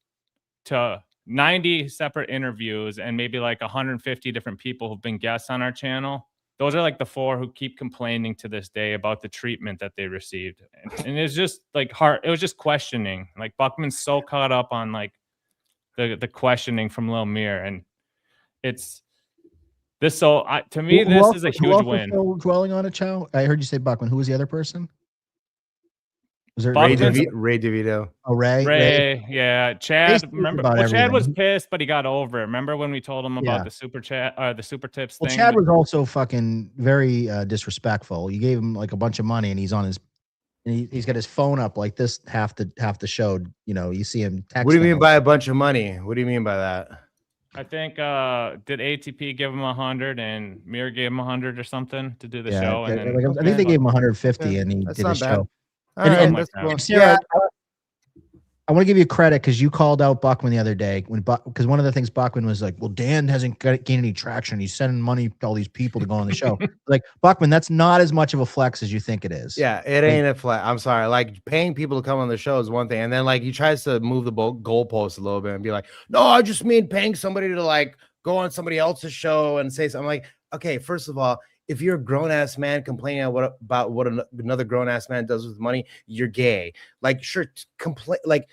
separate interviews and maybe like 150 different people who've been guests on our channel. Those are like the 4 who keep complaining to this day about the treatment that they received. And it's just like hard. It was just questioning. Like Buckman's so caught up on like the questioning from Lil Mir. And it's this. So to me, this is a huge win. Dwelling on it, Chow. I heard you say Buckman. Who was the other person? Was it Ray DeVito? Oh, Ray, yeah. Chad, remember? Well, Chad was everything. pissed, but he got over it. Remember when we told him about the super chat, the super tips Well, thing? Chad was also fucking very disrespectful. You gave him like a bunch of money, and he's on his, and he's got his phone up like this half the show. You know, you see him text. What do you mean by a bunch of money? What do you mean by that? I think did ATP give him 100 and Mir gave him 100 or something to do the show? And then, I think they gave him 150, and he did his show. And Sarah, I want to give you credit because you called out Buckman the other day because one of the things Buckman was like, well, Dan hasn't gained any traction. He's sending money to all these people to go on the show. Like, Buckman, that's not as much of a flex as you think it is. Yeah, it ain't a flex. I'm sorry. Like, paying people to come on the show is one thing, and then like he tries to move the goalpost a little bit and be like, no, I just mean paying somebody to like go on somebody else's show and say something. I'm like, okay, first of all, if you're a grown-ass man complaining about what another grown-ass man does with money, you're gay. Like, sure, complain. Like,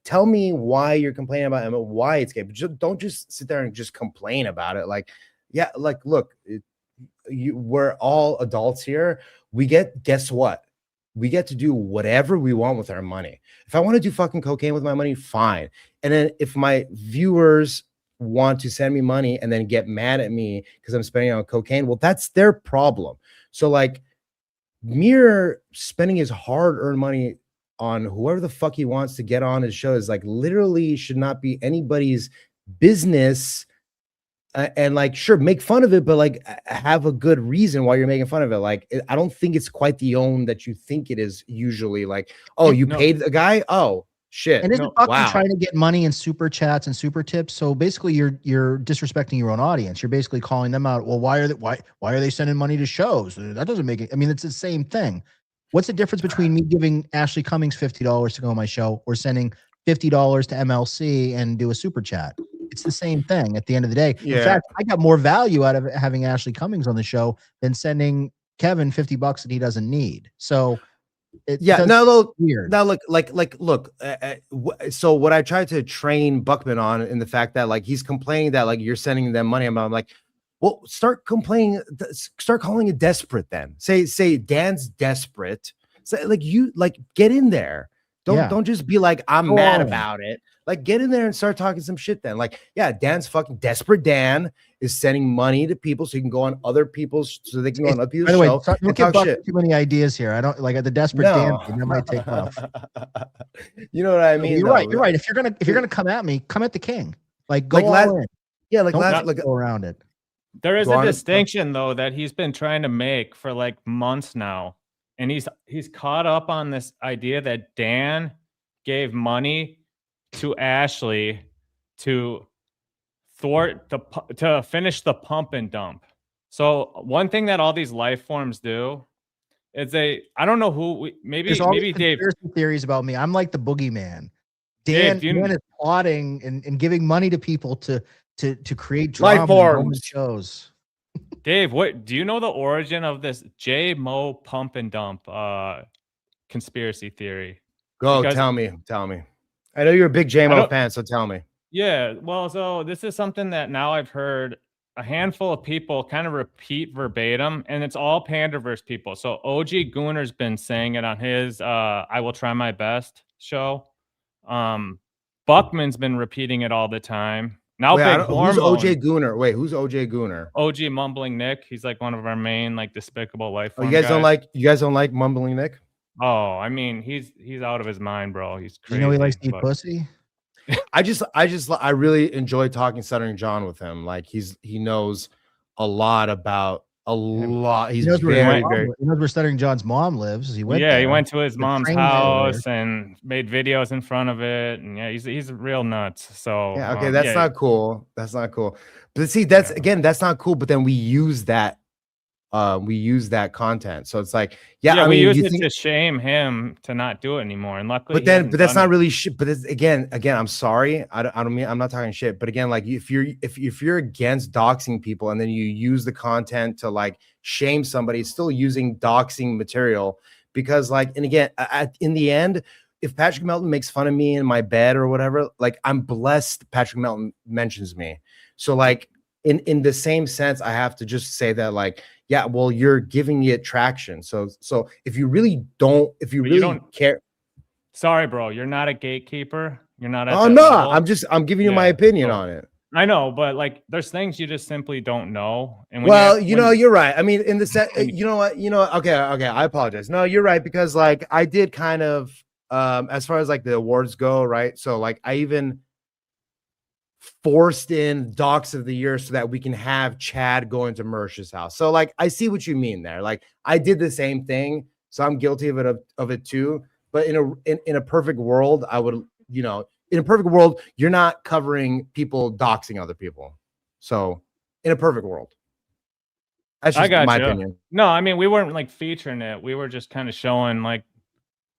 tell me why you're complaining about him and why it's gay. But don't just sit there and just complain about it. Like, yeah, like, look, we're all adults here. Guess what? We get to do whatever we want with our money. If I want to do fucking cocaine with my money, fine. And then if my viewers want to send me money and then get mad at me because I'm spending on cocaine, well, that's their problem. So like, Mir spending his hard-earned money on whoever the fuck he wants to get on his show is like literally should not be anybody's business. And like, sure, make fun of it, but like have a good reason why you're making fun of it. Like, I don't think it's quite the own that you think it is usually. Like, oh, you paid the guy? Oh, shit. And isn't Buckman trying to get money in super chats and super tips? So basically, you're disrespecting your own audience. You're basically calling them out. Well, why are they sending money to shows? That doesn't make it. I mean, it's the same thing. What's the difference between me giving Ashley Cummings $50 to go on my show or sending $50 to MLC and do a super chat? It's the same thing at the end of the day. Yeah. In fact, I got more value out of having Ashley Cummings on the show than sending Kevin $50 that he doesn't need. So weird. Now look. So what I tried to train Buckman on, in the fact that like he's complaining that like you're sending them money. I'm like, well, start complaining. Start calling it desperate. Then say Dan's desperate. So like get in there. Don't just be like, I'm mad about it. Like, get in there and start talking some shit then. Like, yeah, Dan's fucking desperate. Dan is sending money to people so he can go on other people's, so they can go on other people's show and talk shit. Too many ideas here. I don't like the desperate Dan thing. That might take off. You know what I mean? You're right. You're right. If you're gonna come at me, come at the king. Like go all in. Yeah, like go around it. There is a distinction though that he's been trying to make for like months now. And he's caught up on this idea that Dan gave money to Ashley to finish the pump and dump. So one thing that all these life forms do is I don't know who maybe Dave theories about me. I'm like the boogeyman. Dan is plotting and giving money to people to create drama on shows. Dave, what do you know the origin of this J-Mo pump and dump conspiracy theory? Tell me. I know you're a big J-Mo fan, so tell me. Yeah, well, so this is something that now I've heard a handful of people kind of repeat verbatim, and it's all Panderverse people. So OG Gooner's been saying it on his I Will Try My Best show. Buckman's been repeating it all the time. Now, who's OJ Gooner? Wait, who's OJ Gooner? OG Mumbling Nick. He's like one of our main like despicable life. You guys don't like Mumbling Nick? Oh, I mean, he's out of his mind, bro. He's crazy. You know he likes to eat pussy. I really enjoy talking Stuttering John with him. Like he knows a lot about a lot. He's very. He knows where Stuttering John's mom lives. He went to his mom's house and made videos in front of it. And yeah, he's real nuts. So yeah, okay, that's not cool. That's not cool. But see, that's not cool. But then we use that. We use that content. So it's like, I mean, use it to shame him to not do it anymore. And luckily, but that's not really shit. But it's, again, I'm sorry. I don't mean, I'm not talking shit. But again, like if you're against doxing people and then you use the content to like shame somebody, it's still using doxing material, because like, and again, in the end, if Patrick Melton makes fun of me in my bed or whatever, like I'm blessed Patrick Melton mentions me. So like in the same sense, I have to just say that like, yeah, well, you're giving it traction. So if you really don't care. Sorry, bro, you're not a gatekeeper. You're not. Oh no, level. I'm giving you my opinion on it. I know, but like, there's things you just simply don't know. And you're right. I mean, in the set, you know what? Okay. I apologize. No, you're right, because like I did kind of, as far as like the awards go, right? So like I even forced in Docs of the Year so that we can have Chad go into Mersh's house. So like I see what you mean there. Like I did the same thing, so I'm guilty of it too. But in a perfect world, I would, in a perfect world, you're not covering people doxing other people. So in a perfect world, that's just my opinion. No, I mean, we weren't like featuring it. We were just kind of showing like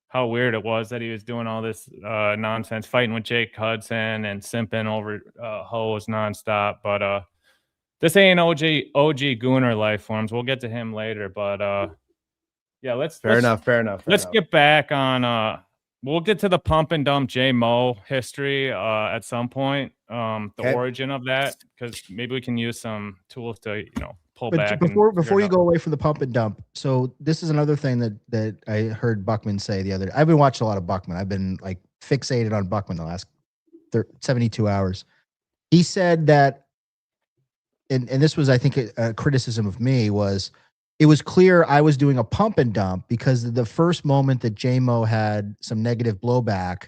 how weird it was that he was doing all this nonsense, fighting with Jake Hudson and simping over hoes nonstop. But this ain't OG Gooner life forms. We'll get to him later. But yeah, let's fair enough. Let's get back on. We'll get to the pump and dump J-Mo history at some point. The origin of that, because maybe we can use some tools to pull back. Before you go away from the pump and dump, so this is another thing that I heard Buckman say the other day. I've been watching a lot of Buckman. I've been like fixated on Buckman the last 72 hours. He said that, and this was, I think, a criticism of me, was it was clear I was doing a pump and dump because the first moment that J-Mo had some negative blowback,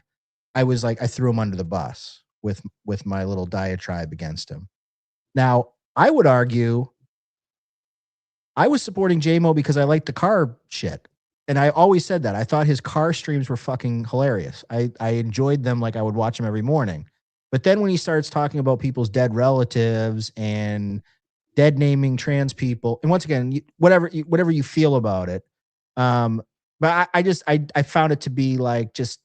I was like, I threw him under the bus with my little diatribe against him. Now, I would argue I was supporting J-Mo because I liked the car shit. And I always said that. I thought his car streams were fucking hilarious. I enjoyed them like I would watch them every morning. But then when he starts talking about people's dead relatives and dead naming trans people, and once again, whatever you feel about it, but I found it to be like just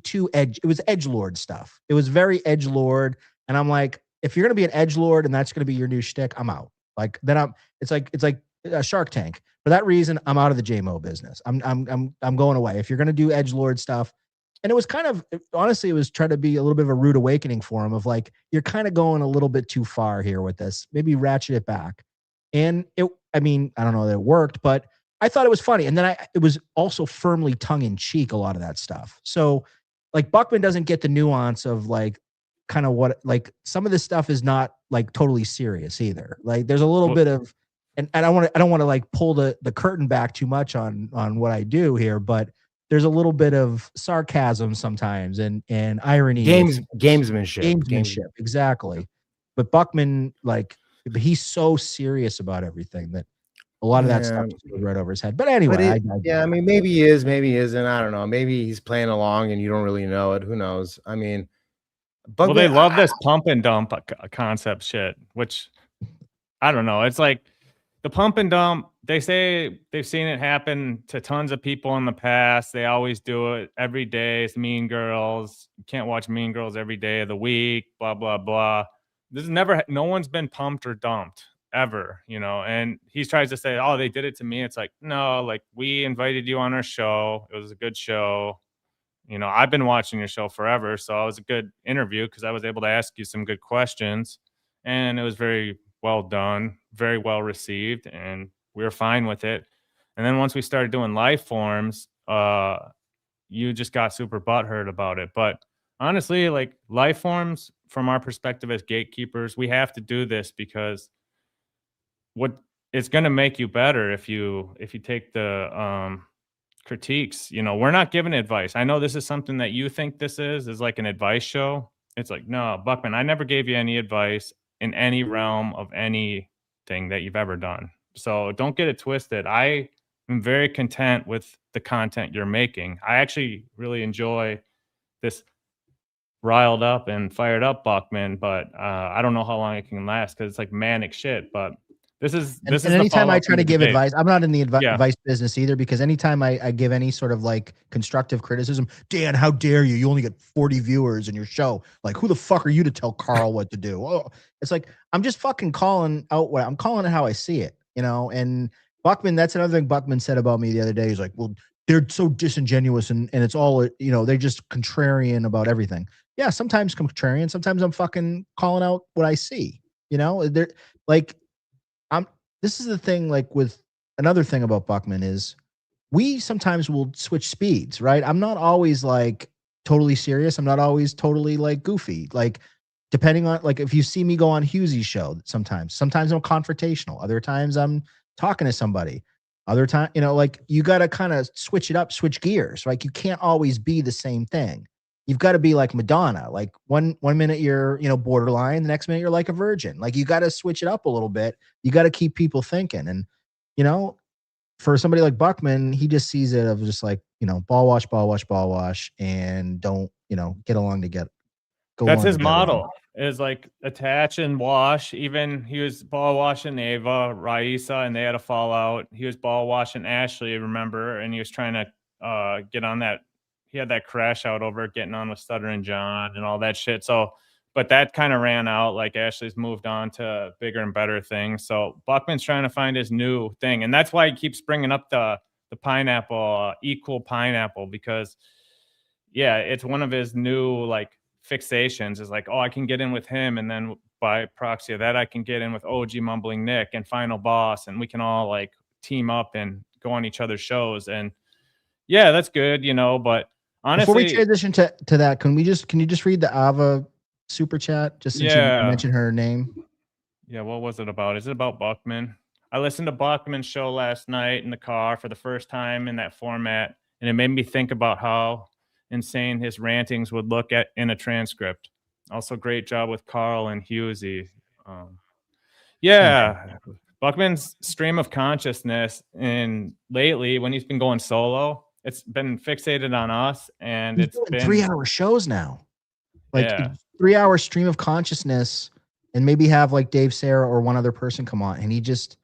too edge. It was edgelord stuff. It was very edgelord. And I'm like, if you're gonna be an edgelord and that's gonna be your new shtick, I'm out. Like then it's like a Shark Tank. For that reason, I'm out of the JMO business. I'm going away. If you're gonna do edgelord stuff, and it was kind of honestly, it was trying to be a little bit of a rude awakening for him of like, you're kind of going a little bit too far here with this. Maybe ratchet it back. And I mean, I don't know that it worked, but I thought it was funny. And then it was also firmly tongue in cheek, a lot of that stuff. So like Buckman doesn't get the nuance of like kind of what, like some of this stuff is not like totally serious either. Like there's a little bit of, and I don't want to like pull the curtain back too much on what I do here, but there's a little bit of sarcasm sometimes and irony. Gamesmanship. Exactly. But Buckman, like, he's so serious about everything that a lot of that stuff just goes right over his head. But anyway, I mean, maybe he is, maybe he isn't. I don't know. Maybe he's playing along and you don't really know it. Who knows? I mean, well, they love this pump and dump concept shit, which I don't know. It's like the pump and dump. They say they've seen it happen to tons of people in the past. They always do it every day. It's Mean Girls. You can't watch Mean Girls every day of the week, blah, blah, blah. This is never, no one's been pumped or dumped ever, you know? And he tries to say, oh, they did it to me. It's like, no, like we invited you on our show. It was a good show. You know, I've been watching your show forever. So it was a good interview because I was able to ask you some good questions and it was very well done, very well received. And we were fine with it. And then once we started doing Lifeforms, you just got super butthurt about it. But honestly, like Lifeforms, from our perspective as gatekeepers, we have to do this because what it's going to make you better if you take the critiques. You know, we're not giving advice. I know this is something that you think this is like an advice show. It's like, no, Buckman, I never gave you any advice in any realm of anything that you've ever done. So don't get it twisted. I am very content with the content you're making. I actually really enjoy this riled up and fired up Buckman, but I don't know how long it can last because it's like manic shit. But this is and anytime I try to give advice, I'm not in the advice business either, because anytime I give any sort of like constructive criticism, Dan, how dare you? You only get 40 viewers in your show. Like, who the fuck are you to tell Carl what to do? Oh, it's like, I'm just fucking calling out what I'm calling it how I see it, you know? And Buckman, that's another thing Buckman said about me the other day. He's like, well, they're so disingenuous and it's all, you know, they're just contrarian about everything. Yeah, sometimes contrarian. Sometimes I'm fucking calling out what I see, you know? They're like, this is the thing, like with another thing about Buckman is we sometimes will switch speeds, right? I'm not always like totally serious. I'm not always totally like goofy. Like depending on, like if you see me go on Hughesy's show, sometimes I'm confrontational. Other times I'm talking to somebody. Other time, you know, like you got to kind of switch it up, switch gears. Like you can't always be the same thing. You've got to be like Madonna. Like one minute you're, you know, borderline, the next minute you're like a virgin. Like you got to switch it up a little bit. You got to keep people thinking. And, you know, for somebody like Buckman, he just sees it of just like, you know, ball wash, and don't, you know, get along to get. That's his model. Is like attach and wash. Even he was ball washing Ava, Raisa, and they had a fallout. He was ball washing Ashley, remember? And he was trying to get on that. He had that crash out over getting on with Stuttering John and all that shit. So, but that kind of ran out. Like Ashley's moved on to bigger and better things. So Buckman's trying to find his new thing. And that's why he keeps bringing up the pineapple, equal pineapple, because yeah, it's one of his new like fixations is like, oh, I can get in with him. And then by proxy of that, I can get in with OG Mumbling Nick and Final Boss. And we can all like team up and go on each other's shows. And yeah, that's good, you know, but honestly, before we transition to that, can you just read the Ava super chat? Just since you mentioned her name. Yeah, what was it about? Is it about Buckman? I listened to Buckman's show last night in the car for the first time in that format, and it made me think about how insane his rantings would look at in a transcript. Also, great job with Carl and Hughesy. Yeah, Buckman's stream of consciousness, and lately when he's been going solo, it's been fixated on us, and he's it's doing been 3-hour shows now. Like 3-hour stream of consciousness, and maybe have like Dave, Sarah, or one other person come on, and he just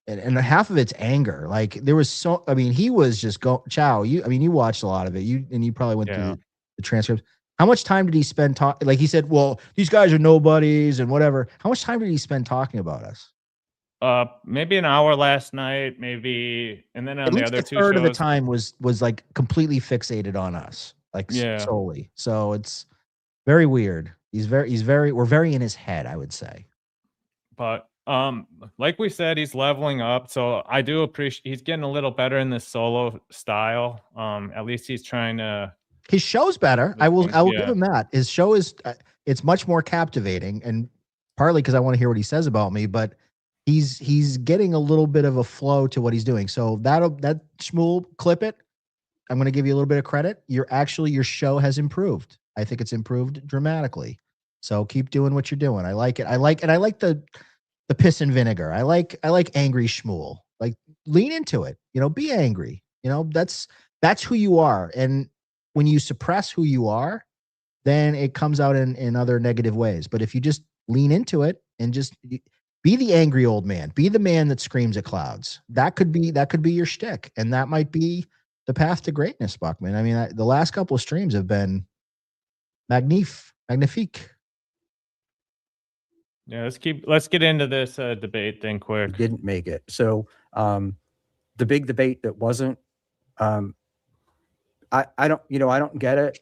and half of it's anger. Like there was he was just you watched a lot of it. You probably went through the transcripts. How much time did he spend talking? Like he said, well, these guys are nobodies and whatever. How much time did he spend talking about us? Maybe an hour last night, maybe, and then on At the least other a two third of the shows, time was like completely fixated on us, like yeah. solely. So it's very weird. We're very in his head, I would say. But like we said, he's leveling up, so I do appreciate he's getting a little better in this solo style. At least he's trying to. His show's better. I will Yeah. give him that. His show is it's much more captivating, and partly because I want to hear what he says about me, but he's getting a little bit of a flow to what he's doing. So that Schmuel, clip it. I'm going to give you a little bit of credit. Your show has improved. I think it's improved dramatically. So keep doing what you're doing. I like it. I like the piss and vinegar. I like angry Schmuel. Like lean into it. You know, be angry. You know, that's who you are. And when you suppress who you are, then it comes out in other negative ways. But if you just lean into it and just be the angry old man, be the man that screams at clouds, that could be your shtick, and that might be the path to greatness, Buckman. I mean, the last couple of streams have been magnifique. Yeah, let's get into this debate thing quick. Didn't make it. So the big debate that wasn't, I don't get it.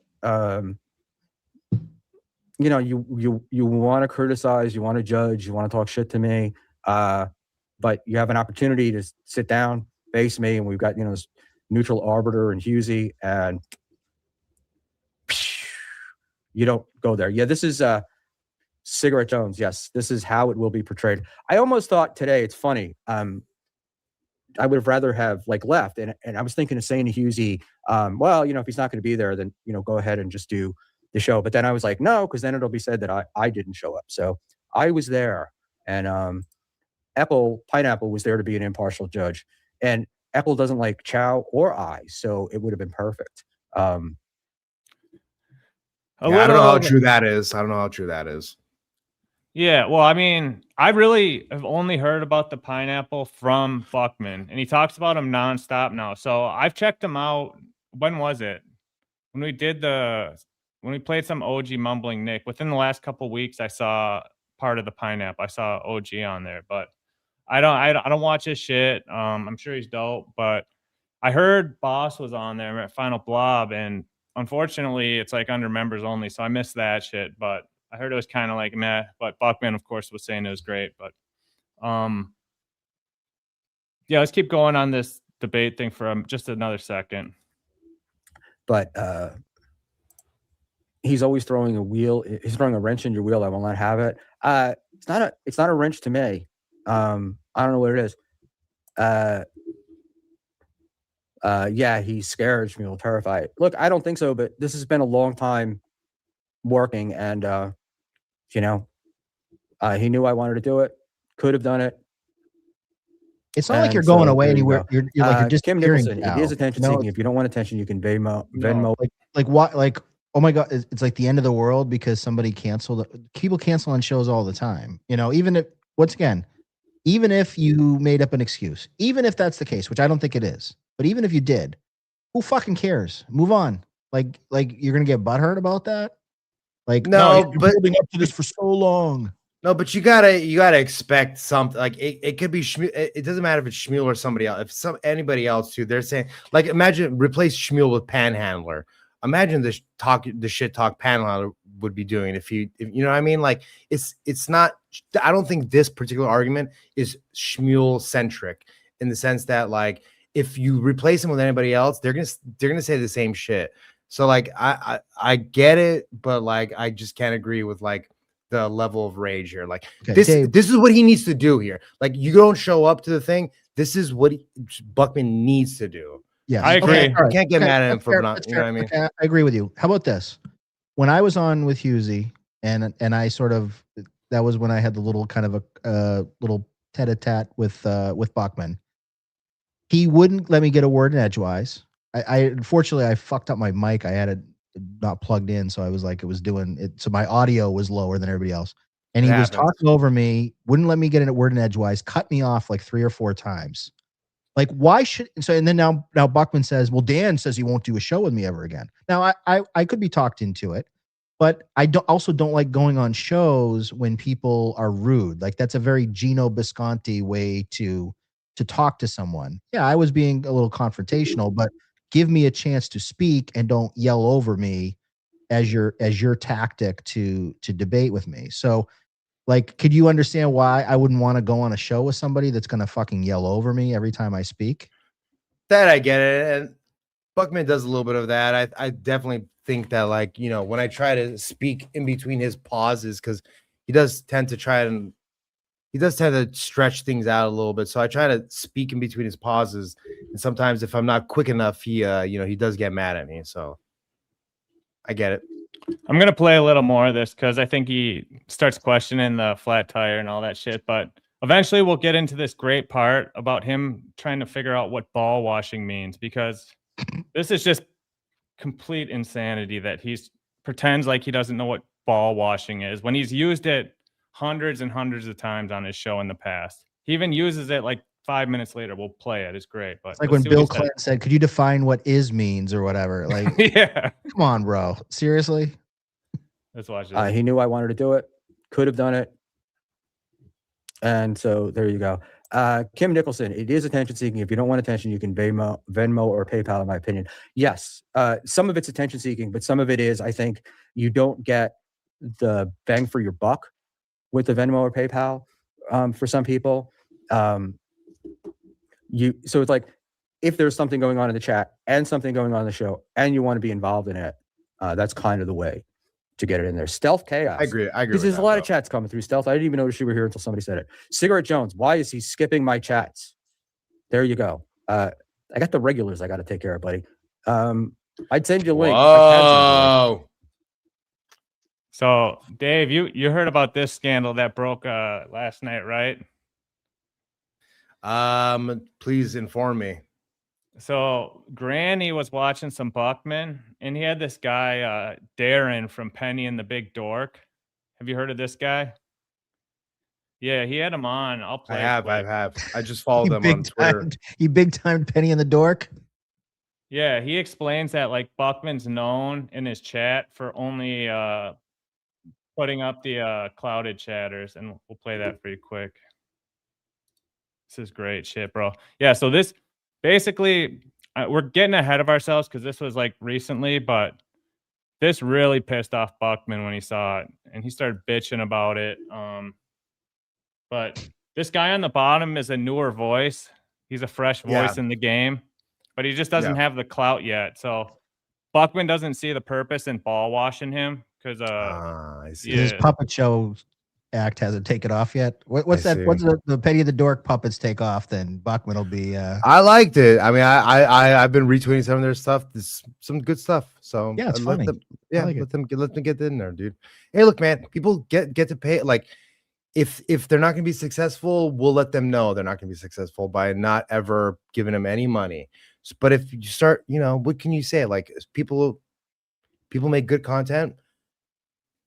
You want to criticize, you want to judge, you want to talk shit to me, but you have an opportunity to sit down, face me, and we've got this neutral arbiter and Husey, and you don't go there. Yeah, this is Cigarette Jones. Yes, this is how it will be portrayed. I almost thought today, it's funny. I would have rather have left, and I was thinking of saying to Husey, well, if he's not going to be there, then go ahead and just do the show. But then I was like, no, because then it'll be said that I didn't show up. So I was there, and Pineapple was there to be an impartial judge, and Apple doesn't like Chow or I, so it would have been perfect. I don't know how true that is. Yeah, well, I mean, I really have only heard about the Pineapple from Buckman, and he talks about him nonstop now. So I've checked him out. When was it? When we played some OG Mumbling Nick. Within the last couple of weeks, I saw part of the Pineapple. I saw OG on there, but I don't watch his shit. I'm sure he's dope, but I heard Boss was on there at Final Blob, and unfortunately, it's under members only, so I missed that shit. But I heard it was kind of meh. But Buckman, of course, was saying it was great. But yeah, let's keep going on this debate thing for just another second. But he's always throwing a wheel. He's throwing a wrench in your wheel. I will not have it. It's not a wrench to me. I don't know what it is. Yeah, he's scared. Schmuel, terrified. Look, I don't think so, but this has been a long time working, and he knew I wanted to do it. Could have done it. It's not like you're going away anywhere. You're just Kim Nicholson. It is attention seeking. If you don't want attention, you can Venmo. Like what? Like, oh my God, it's like the end of the world because somebody canceled. People cancel on shows all the time. Even if, once again, even if you made up an excuse, even if that's the case, which I don't think it is, but even if you did, who fucking cares? Move on. Like you're gonna get butthurt about that? Like, no, you're building up to this for so long. No, but you gotta expect something. Like it could be Schmuel. It doesn't matter if it's Schmuel or somebody else. If anybody else too, they're saying imagine replace Schmuel with Panhandler. Imagine the shit talk Panhandler would be doing if you know what I mean. Like it's not. I don't think this particular argument is Schmuel centric in the sense that if you replace him with anybody else, they're gonna say the same shit. So I get it, but I just can't agree with the level of rage here. This is what he needs to do here. You don't show up to the thing. This is what Buckman needs to do. Yeah, I agree. You can't get mad at him for not. You know what I mean? Okay, I agree with you. How about this? When I was on with Husey, and I sort of, that was when I had the little kind of a little tete-a-tete with Buckman. He wouldn't let me get a word in edgewise. Unfortunately I fucked up my mic. I had it not plugged in, so I was it was doing it. So my audio was lower than everybody else, and he was talking over me. Wouldn't let me get a word in edgewise. Cut me off 3 or 4 times. Why should so? And then now Buckman says, well, Dan says he won't do a show with me ever again. Now I could be talked into it, But I also don't like going on shows when people are rude. Like that's a very Gino Bisconti way to talk to someone. Yeah, I was being a little confrontational, but give me a chance to speak and don't yell over me as your tactic to debate with me. So like, could you understand why I wouldn't want to go on a show with somebody that's going to fucking yell over me every time I speak? That I get it. And Buckman does a little bit of that. I definitely think that, like, you know, when I try to speak in between his pauses, because he does tend to stretch things out a little bit. So I try to speak in between his pauses. And sometimes if I'm not quick enough, he he does get mad at me. So I get it. I'm going to play a little more of this because I think he starts questioning the flat tire and all that shit. But eventually we'll get into this great part about him trying to figure out what ball washing means, because this is just complete insanity that he's pretends like he doesn't know what ball washing is when he's used it hundreds and hundreds of times on his show in the past. He even uses it like 5 minutes later. We'll play it. It's great. But it's like when Bill Clinton said, could you define what is means or whatever? Like, yeah. Come on, bro. Seriously? Let's watch this. He knew I wanted to do it. Could have done it. And so there you go. Kim Nicholson, it is attention seeking. If you don't want attention, you can Venmo or PayPal, in my opinion. Yes. Some of it's attention seeking, but some of it is, I think you don't get the bang for your buck with the Venmo or PayPal for some people. So it's like, if there's something going on in the chat and something going on in the show and you want to be involved in it, that's kind of the way to get it in there. Stealth Chaos. I agree. Because there's a lot of chats coming through. Stealth, I didn't even notice you were here until somebody said it. Cigarette Jones, why is he skipping my chats? There you go. I got the regulars I got to take care of, buddy. I'd send you a link. Oh. So, Dave, you heard about this scandal that broke last night, right? Please inform me. So Granny was watching some Buckman, and he had this guy, Darren from Penny and the Big Dork. Have you heard of this guy? Yeah, he had him on. I'll play. I have. I just followed them on Twitter. You big time Penny and the Dork. Yeah, he explains that like Buckman's known in his chat for only putting up the clouded chatters, and we'll play that for you quick. This is great shit, bro. Yeah, so this basically we're getting ahead of ourselves because this was like recently, but this really pissed off Buckman when he saw it, and he started bitching about it. But this guy on the bottom is a newer voice. He's a fresh voice in the game, but he just doesn't have the clout yet. So Buckman doesn't see the purpose in ball washing him because his puppet show act hasn't taken off yet. What's that? What's the Penny of the Dork puppets take off? Then Buckman will be. I liked it. I mean, I've been retweeting some of their stuff. There's some good stuff. So yeah, it's funny. Let them get in there, dude. Hey, look, man. People get to pay. Like, if they're not going to be successful, we'll let them know they're not going to be successful by not ever giving them any money. But if you start, what can you say? Like, people make good content.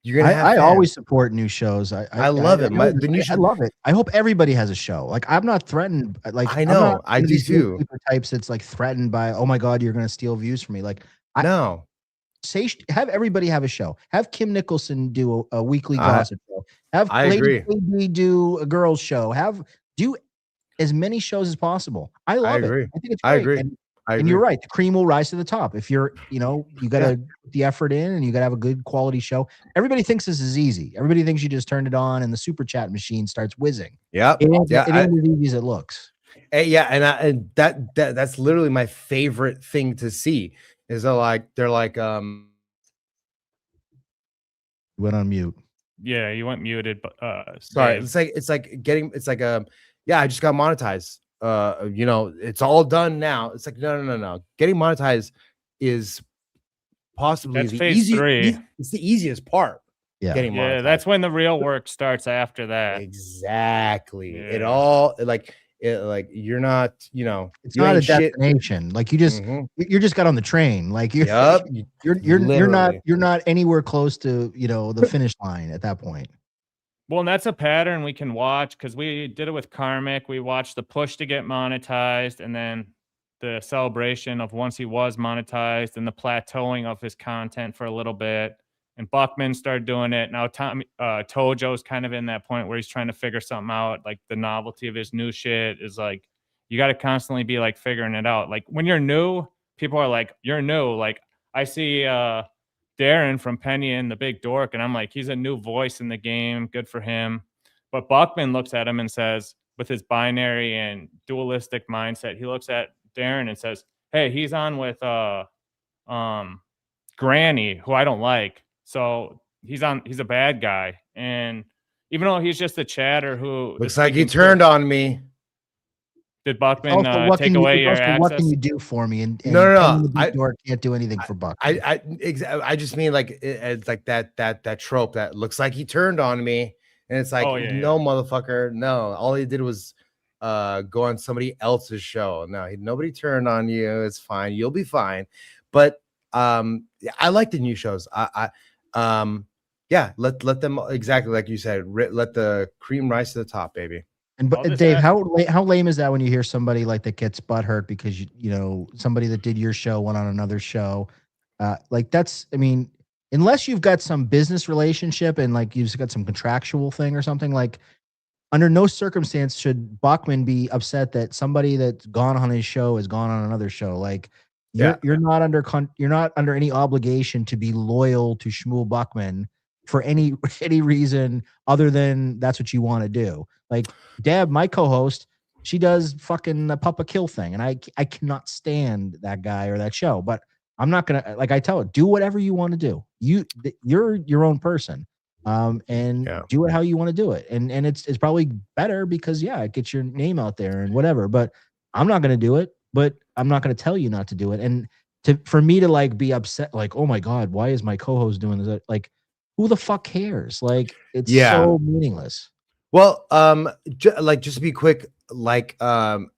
You're gonna. I always support new shows. I love it. I love it. I hope everybody has a show. Like, I'm not threatened. Like, I know. I do too. Types that's like threatened by, oh my god, you're gonna steal views from me. Like, no. Have everybody have a show. Have Kim Nicholson do a weekly gossip show. Have Lady KB do a girls show. Do as many shows as possible. I love it. I think it's great. I agree. And you're right. The cream will rise to the top. If you're, you got to put the effort in and you got to have a good quality show. Everybody thinks this is easy. Everybody thinks you just turned it on and the super chat machine starts whizzing. Yeah. It ain't as easy as it looks. And that's literally my favorite thing to see is they're like you went on mute. Yeah, you went muted, but sorry. It's like I just got monetized. It's all done now. It's like no. Getting monetized is possibly the easiest. It's the easiest part. Yeah, getting monetized. That's when the real work starts after that. Exactly. Yeah. It all you're not. It's not a destination. Like you just got on the train. Like you're not anywhere close to the finish line at that point. Well, and that's a pattern we can watch because we did it with Karmic. We watched the push to get monetized and then the celebration of once he was monetized and the plateauing of his content for a little bit. and Buckman started doing it. Now Tojo's kind of in that point where he's trying to figure something out. Like the novelty of his new shit is like, you got to constantly be like figuring it out. Like when you're new, people are like, you're new. Like I see Darren from Penny and the Big Dork, and I'm like, he's a new voice in the game. Good for him. But Buckman looks at him and says, with his binary and dualistic mindset, he looks at Darren and says, hey, he's on with Granny, who I don't like. So he's a bad guy. And even though he's just a chatter who looks like he turned on me. Did Buckman Also, take away your access? what can you do for me? And No. I can't do anything for Buckman. I just mean like it's like that trope that looks like he turned on me, and it's like, motherfucker, no. All he did was go on somebody else's show. No, nobody turned on you. It's fine. You'll be fine. But I like the new shows. Let them, exactly like you said, let the cream rise to the top, baby. And Dave, how lame is that when you hear somebody like that gets butthurt because you know somebody that did your show went on another show? Like that's, I mean, unless you've got some business relationship and like you've got some contractual thing or something, like under no circumstance should Buckman be upset that somebody that's gone on his show has gone on another show. Like you're not under any obligation to be loyal to Schmuel Buckman for any reason other than that's what you want to do. Like Deb, my co-host, she does fucking the Papa Kill thing, and I cannot stand that guy or that show. But I'm not gonna, like I tell her, do whatever you want to do. You're your own person, and do it how you want to do it. And it's probably better because it gets your name out there and whatever. But I'm not gonna do it. But I'm not gonna tell you not to do it. And for me to like be upset, like, oh my God, why is my co-host doing this? Like, who the fuck cares? Like, it's so meaningless. Well, just to be quick, like when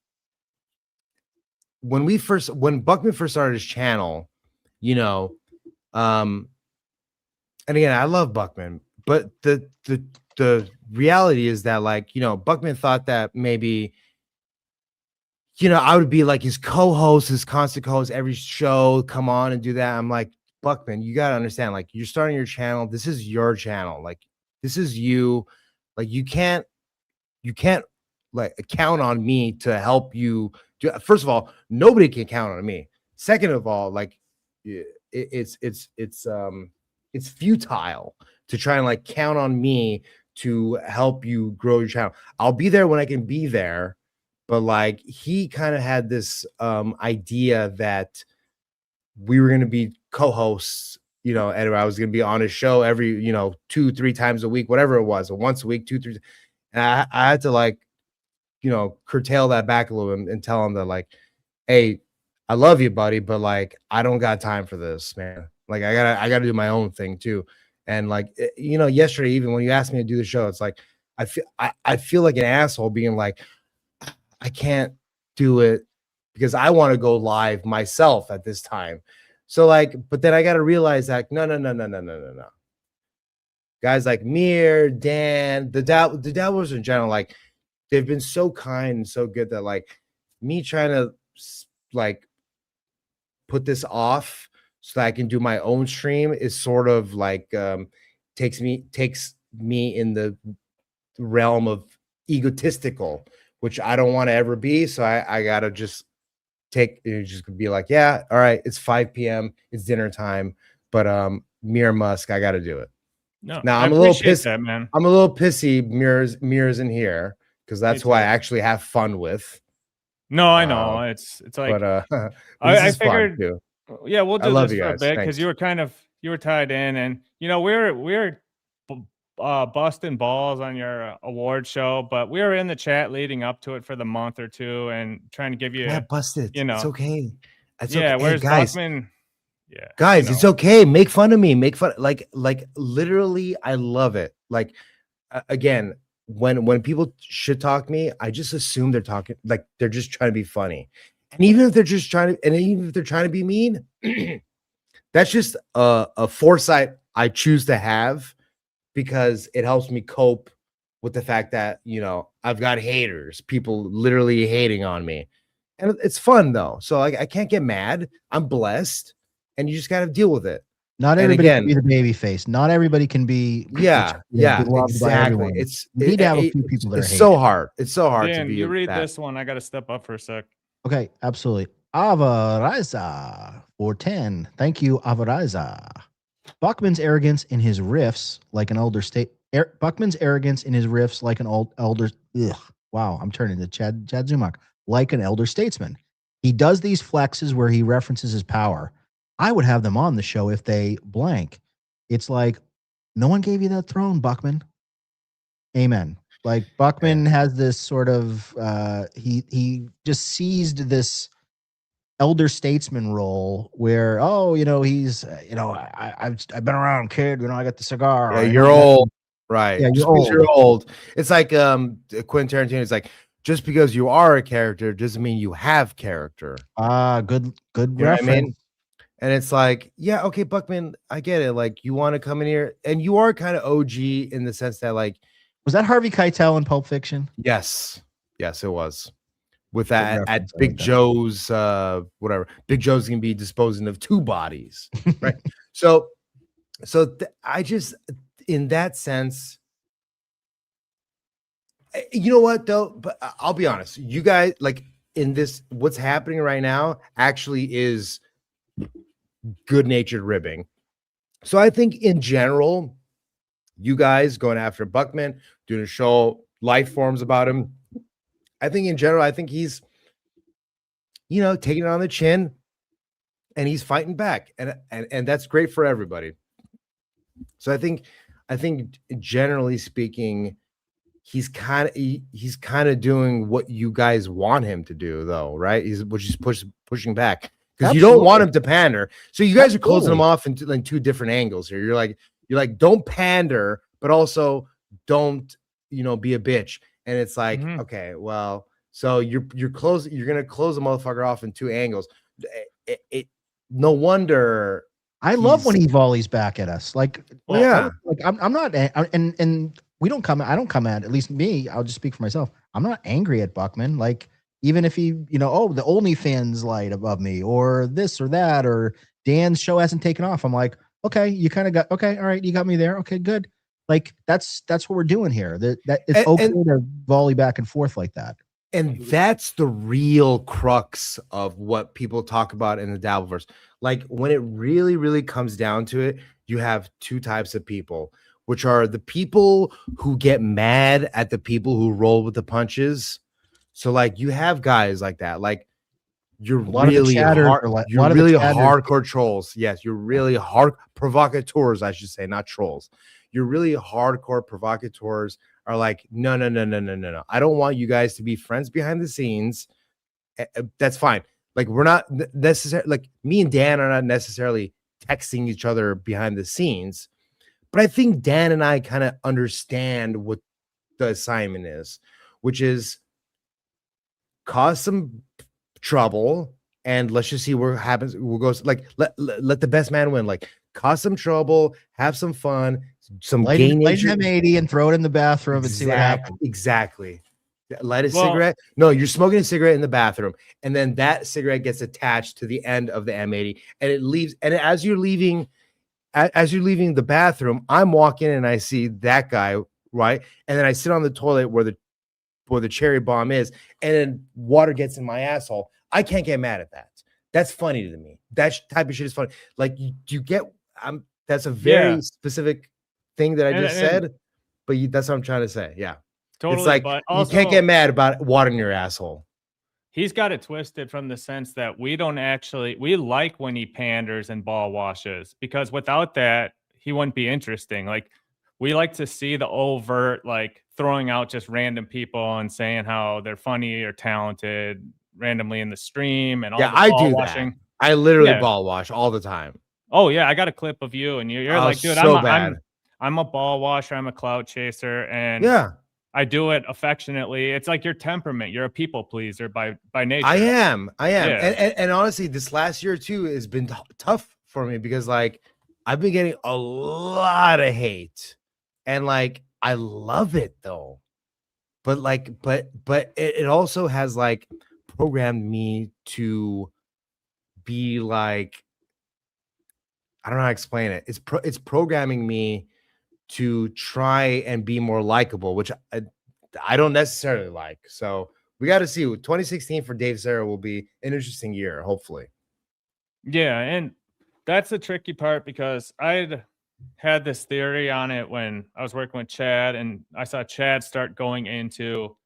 Buckman first started his channel, you know, and again, I love Buckman, but the reality is that, like, you know, Buckman thought that maybe, you know, I would be like his co-host, his constant co-host, every show, come on and do that. I'm like, Buckman, you gotta understand, like, you're starting your channel. This is your channel. Like, this is you. Like, you can't like count on me to help you. First of all, nobody can count on me. Second of all, like, it's futile to try and like count on me to help you grow your channel. I'll be there when I can be there, but like he kind of had this idea that we were going to be co-hosts, you know, and I was going to be on his show every, you know, 2-3 times a week, whatever it was, or once a week, 2-3. And I had to, like, you know, curtail that back a little bit and tell him that, like, hey, I love you, buddy, but like, I don't got time for this, man. Like, I gotta do my own thing too. And like, you know, yesterday, even when you asked me to do the show, it's like, I feel like an asshole being like, I can't do it because I want to go live myself at this time. So like, but then I got to realize that no. Guys like Mir, Dan, the Dabblers in general, like, they've been so kind and so good that, like, me trying to like put this off so that I can do my own stream is sort of like takes me in the realm of egotistical, which I don't want to ever be. So I gotta just be like, yeah, all right, it's 5 p.m. it's dinner time, but Mir Musk, I gotta do it. No, now I'm a little pissed, man. I'm a little pissy. Mirror's in here because that's who I actually have fun with. No, I know it's like, but I figured, yeah, we'll do this for a bit because you were tied in, and you know we're busting balls on your award show, but we were in the chat leading up to it for the month or two and trying to give you busted. You know, it's okay. It's okay. Whereas guys, Buckman, guys, it's okay. Make fun of me. Make fun. Like literally, I love it. Like again, when people shit talk me, I just assume they're talking like they're just trying to be funny. And even if they're trying to be mean, that's just a foresight I choose to have because it helps me cope with the fact that, you know, I've got haters, people literally hating on me. And it's fun though. So like I can't get mad. I'm blessed. And you just got to deal with it. Not And everybody again, can be the baby face. Not everybody can be yeah, beloved by exactly. everyone. It's You need to have a few it's, people that are it's hated. so hard. It's so hard to Dan, be you read that. this one. I got to step up for a sec. Okay, absolutely. Avariza for 10. Thank you, Avariza. Buckman's arrogance in his riffs like an Buckman's arrogance in his riffs like an elder. Ugh, wow, I'm turning to Chad Zumock like an elder statesman. He does these flexes where he references his power. I would have them on the show if they blank. It's like, no one gave you that throne, Buckman. Amen. Like Buckman has this sort of he just seized this elder statesman role where, oh, he's I've been around, kid. I got the cigar. Yeah, I you're know that- old, right? Yeah, Just you're because you're old. old. It's like Quentin Tarantino is like, just because you are a character doesn't mean you have character. Good You know what reference. I mean? And it's like, yeah, okay, Buckman, I get it. Like, you want to come in here, and you are kind of OG in the sense that, like, Was that Harvey Keitel in Pulp Fiction? yes, it was. With Good that at reference, I Big like that. Joe's, whatever. Big Joe's gonna be disposing of 2 bodies, right? So I just, in that sense, you know what though? But I'll be honest, you guys, like, in this, what's happening right now actually is good-natured ribbing. So I think in general, you guys going after Buckman, doing a show, Lifeforms about him. I think in general, I think he's, taking it on the chin, and he's fighting back, and that's great for everybody. So I think generally speaking, he's kind of doing what you guys want him to do, though, right? He's pushing back because you don't want him to pander. So you guys are closing him off into like 2 different angles here. You're like don't pander, but also don't be a bitch. And it's like, okay, well, so you're gonna close the motherfucker off in 2 angles. No wonder. I love when he volleys back at us. Like, well, yeah, like I'm not, and we don't come. I don't come at least me. I'll just speak for myself. I'm not angry at Buckman. Like, even if he, the OnlyFans light above me, or this or that, or Dan's show hasn't taken off. I'm like, okay, you kind of got, okay, all right, you got me there. Okay, good. Like that's what we're doing here. That it's okay to volley back and forth like that. And that's the real crux of what people talk about in the Dabbleverse. Like, when it really, really comes down to it, you have 2 types of people, which are the people who get mad at the people who roll with the punches. So, like, you have guys like that. Like, you're really hardcore trolls. Yes, you're really hard provocateurs, I should say, not trolls. You're really hardcore provocateurs. Are like, no. I don't want you guys to be friends behind the scenes. That's fine. Like, we're not necessarily, like, me and Dan are not necessarily texting each other behind the scenes, but I think Dan and I kind of understand what the assignment is, which is cause some trouble, and let's just see what happens. We'll go, like, let the best man win. Like, cause some trouble, have some fun, some light an M80 and throw it in the bathroom and see what happens. Exactly. Light a cigarette. No, you're smoking a cigarette in the bathroom, and then that cigarette gets attached to the end of the M80, and it leaves. And as you're leaving the bathroom, I'm walking and I see that guy, right? And then I sit on the toilet where the cherry bomb is, and then water gets in my asshole. I can't get mad at that. That's funny to me. That type of shit is funny. Like, you get, that's a very specific thing that I just said, but that's what I'm trying to say. Yeah. Totally. It's like, but also, you can't get mad about water in your asshole. He's got it twisted from the sense that we like when he panders and ball washes, because without that, he wouldn't be interesting. Like, we like to see the overt, like, throwing out just random people and saying how they're funny or talented randomly in the stream, and all the ball washing. That. I literally ball wash all the time. Oh yeah, I got a clip of you, and you're like, dude, so I'm a ball washer, I'm a cloud chaser, and I do it affectionately. It's like your temperament. You're a people pleaser by nature. I am. Yeah. And honestly, this last year too has been tough for me, because, like, I've been getting a lot of hate, and, like, I love it though. But it also has, like, programmed me to be like, I don't know how to explain it. It's programming me to try and be more likable, which I don't necessarily like. So we got to see. 2016 for Dave Serra will be an interesting year, hopefully. Yeah, and that's the tricky part because I'd had this theory on it when I was working with Chad, and I saw Chad start going into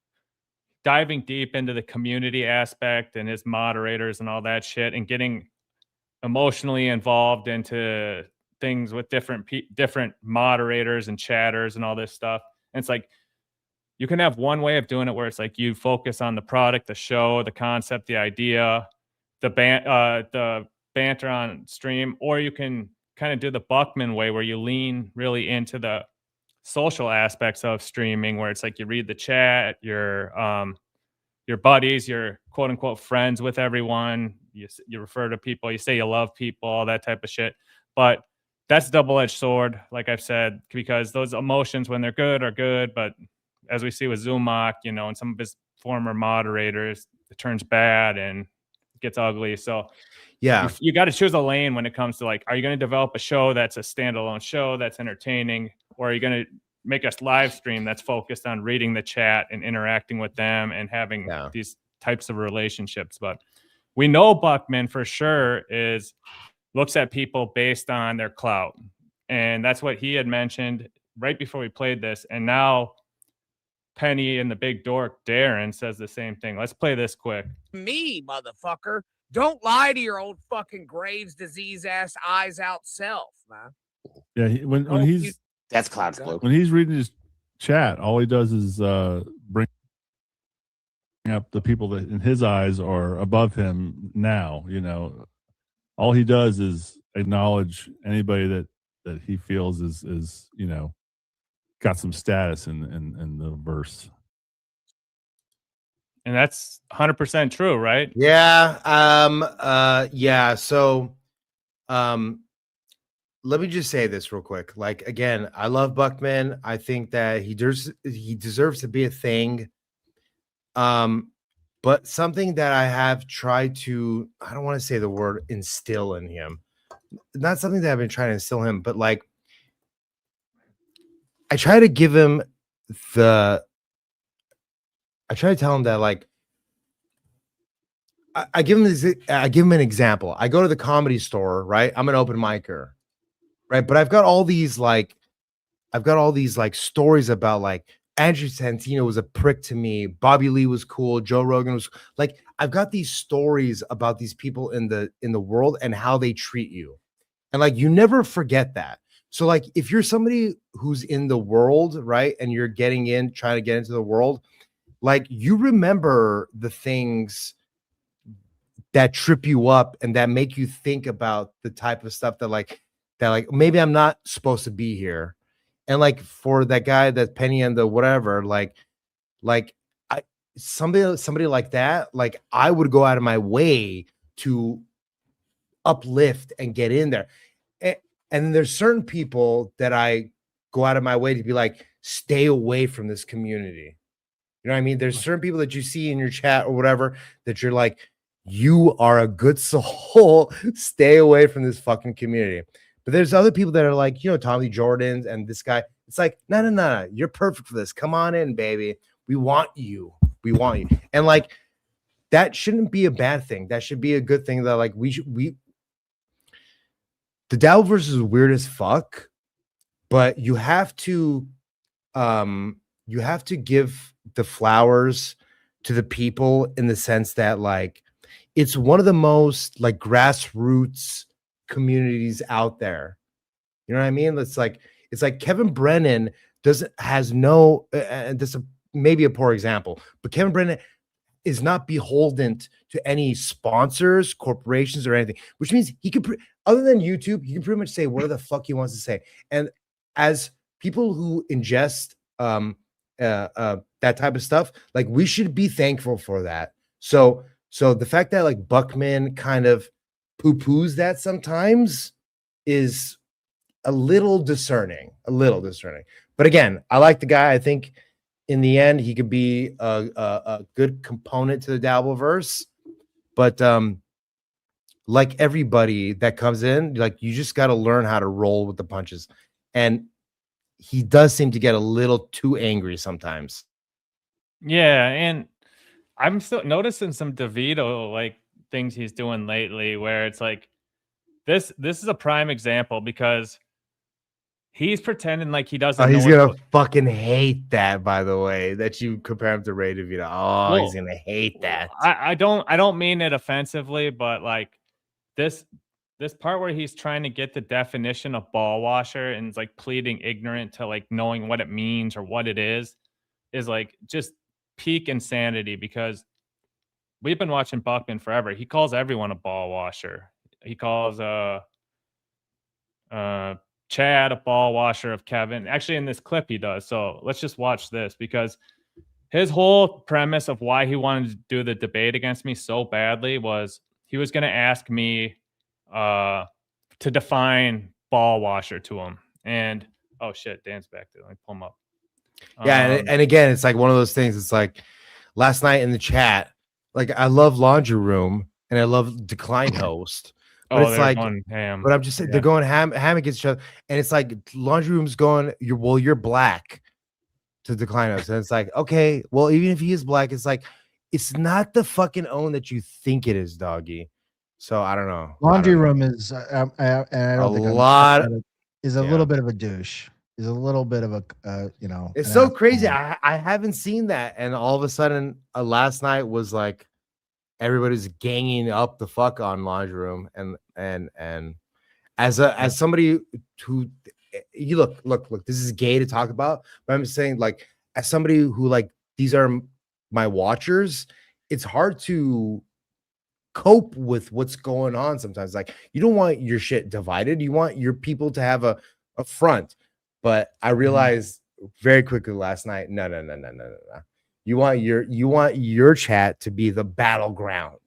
diving deep into the community aspect and his moderators and all that shit, and getting emotionally involved into things with different moderators and chatters and all this stuff. And it's like you can have one way of doing it where it's like you focus on the product, the show, the concept, the idea, the banter on stream, or you can kind of do the Buckman way where you lean really into the social aspects of streaming, where it's like you read the chat, your buddies, your quote unquote friends with everyone. You refer to people, you say you love people, all that type of shit. But that's a double-edged sword, like I've said, because those emotions when they're good are good, but as we see with Zumach, and some of his former moderators, it turns bad and gets ugly. So Yeah. you got to choose a lane when it comes to like, are you going to develop a show that's a standalone show that's entertaining, or are you going to make a live stream that's focused on reading the chat and interacting with them and having these types of relationships? But we know Buckman for sure looks at people based on their clout. And that's what he had mentioned right before we played this. And now Penny and the big dork Darren says the same thing. Let's play this quick. Me, motherfucker. Don't lie to your old fucking Graves disease ass eyes out self, man. Yeah, when he's that's Cloud's bloke. When he's reading his chat, all he does is bring up the people that in his eyes are above him now. All he does is acknowledge anybody that he feels is got some status in the verse. And that's 100% true, right? Yeah. Yeah. So, let me just say this real quick. Like, again, I love Buckman. I think that he deserves to be a thing. But something that I have tried to, I don't want to say the word instill in him. Not something that I've been trying to instill in him, but like, I try to give him I try to tell him that, like, I give him an example. I go to the Comedy Store, right? I'm an open micer, right? But I've got all these stories about like Andrew Santino was a prick to me. Bobby Lee was cool. Joe Rogan was like, I've got these stories about these people in the world and how they treat you. And like, you never forget that. So like, if you're somebody who's in the world, right? And you're trying to get into the world, like, you remember the things that trip you up and that make you think about the type of stuff that maybe I'm not supposed to be here. And like, for that guy, that Penny and the whatever, somebody like that, like, I would go out of my way to uplift and get in there. And there's certain people that I go out of my way to be like, stay away from this community. You know what I mean? There's certain people that you see in your chat or whatever that you're like, you are a good soul. Stay away from this fucking community. But there's other people that are like, Tommy Jordan and this guy. It's like, no. You're perfect for this. Come on in, baby. We want you. And like, that shouldn't be a bad thing. That should be a good thing. That like, the Dabbleverse is weird as fuck, but you have to give the flowers to the people in the sense that like, it's one of the most like grassroots communities out there. You know what I mean? It's like Kevin Brennan has no, and this is maybe a poor example, but Kevin Brennan is not beholden to any sponsors, corporations, or anything, which means he could, other than YouTube, he can pretty much say whatever the fuck he wants to say. And as people who ingest that type of stuff, like, we should be thankful for that. So the fact that like Buckman kind of poo-poos that sometimes is a little discerning. But again, I like the guy. I think in the end he could be a good component to the Dabbleverse. But like everybody that comes in, like you just got to learn how to roll with the punches. And he does seem to get a little too angry sometimes. Yeah, and I'm still noticing some DeVito like things he's doing lately where it's like this is a prime example because he's pretending like he doesn't know He's what's gonna fucking hate that, by the way, that you compare him to Ray DeVito. Oh, he's Well, gonna hate that. I don't mean it offensively, but like this part where he's trying to get the definition of ball washer and is like pleading ignorant to like knowing what it means or what it is like just peak insanity because we've been watching Buckman forever. He calls everyone a ball washer. He calls Chad a ball washer of Kevin. Actually, in this clip he does. So let's just watch this because his whole premise of why he wanted to do the debate against me so badly was he was going to ask me to define ball washer to him. And oh shit, Dan's back there. Let me pull him up. Yeah, and again, it's like one of those things. It's like last night in the chat, like I love Laundry Room and I love Decline Host, but it's like, but I'm just saying they're going ham against each other, and it's like Laundry Room's going, you're black to Decline Host, and it's like, okay, well, even if he is black, it's like it's not the fucking own that you think it is, doggy. So I don't know. Laundry Room is, and I don't think is a little bit of a douche. Is a little bit of a, you know. It's so crazy. I haven't seen that, and all of a sudden, last night was like everybody's ganging up the fuck on Laundry Room, and as somebody who you look, this is gay to talk about, but I'm just saying, like, as somebody who like these are my watchers, it's hard to cope with what's going on sometimes. Like, you don't want your shit divided. You want your people to have a front. But I realized very quickly last night, no. You want your chat to be the battleground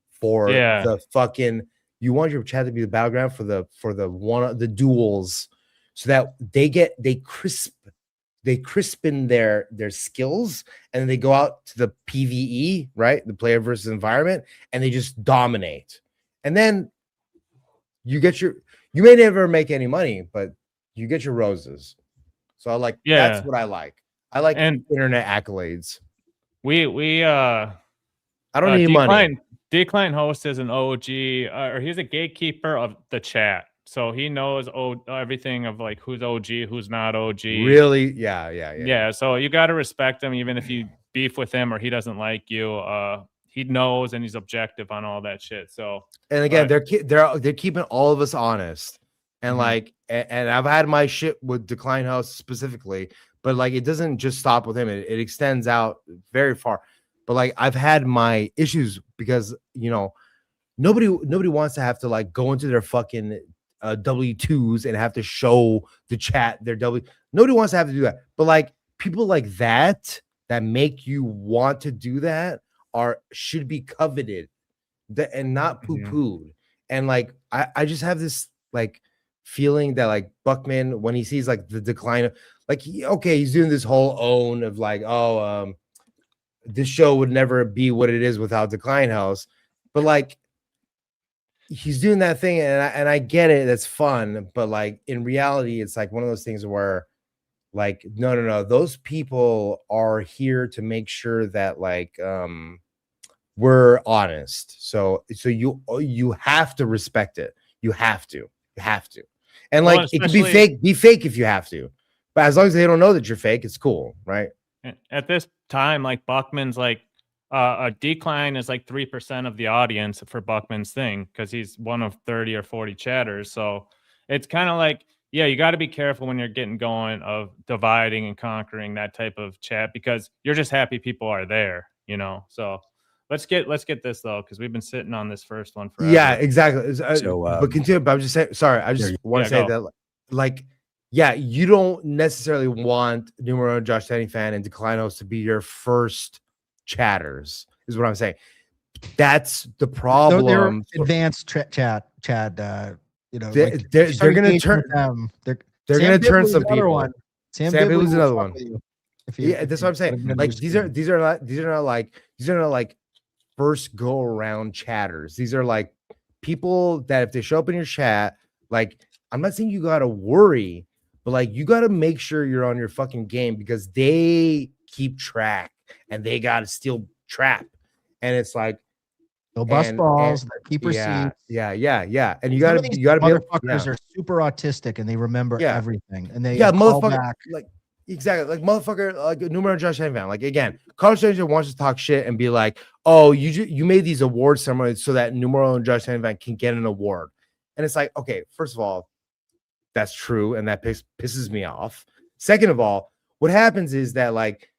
for the fucking. You want your chat to be the battleground for the duels, so that they crispen their skills, and then they go out to the PvE, right, the player versus environment, and they just dominate. And then you may never make any money, but you get your roses. So that's what I like. I like internet accolades. I don't need money. Decline Host is an OG, or he's a gatekeeper of the chat. So he knows everything of like who's OG, who's not OG. Really? Yeah. So you got to respect him, even if you beef with him or he doesn't like you. He knows and he's objective on all that shit. So, and again, they're keeping all of us honest. And like, and I've had my shit with Decline House specifically, but like, it doesn't just stop with him. It extends out very far. But like, I've had my issues because, you know, nobody wants to have to like go into their fucking W2s and have to show the chat their W. Nobody wants to have to do that. But like, people like that make you want to do that should be coveted and not poo-pooed. And like, I just have this like feeling that like Buckman, when he sees like the decline, like he's doing this whole own of like, this show would never be what it is without Decline House, but like he's doing that thing, and I get it, that's fun, but like in reality, it's like one of those things where like no, those people are here to make sure that like we're honest. So you have to respect it. You have to. And like, it can be fake if you have to, but as long as they don't know that you're fake, it's cool, right? At this time, like Buckman's like a Decline is like 3% of the audience for Buckman's thing because he's one of 30 or 40 chatters. So it's kind of like, you got to be careful when you're getting going of dividing and conquering that type of chat because you're just happy people are there, you know. So let's get this though, because we've been sitting on this first one forever. Yeah, exactly. But continue. But I'm just saying. Sorry, I just want to say that, like, you don't necessarily want numero one Josh Tanny fan and Decline Host to be your first chatters. Is what I'm saying. That's the problem. They're advanced chat. You know, they're going to turn. They're going to turn some people. Sam Bibley's another one. That's what I'm saying. Like these are not like first go around chatters. These are like people that if they show up in your chat, like I'm not saying you gotta worry, but like you gotta make sure you're on your fucking game because they keep track and they gotta still trap. And it's like They'll bust balls, they'll keep yeah, receipts. yeah. And you Some gotta of these be able, motherfuckers are super autistic and they remember Yeah. everything. And they yeah, call motherfucker, back. like exactly, like motherfucker, like numero Josh Van. Like again, Carlos Stranger wants to talk shit and be like, "Oh, you made these award ceremonies so that numero and Josh Van can get an award," and it's like, okay, first of all, that's true, and that pisses me off. Second of all, what happens is that like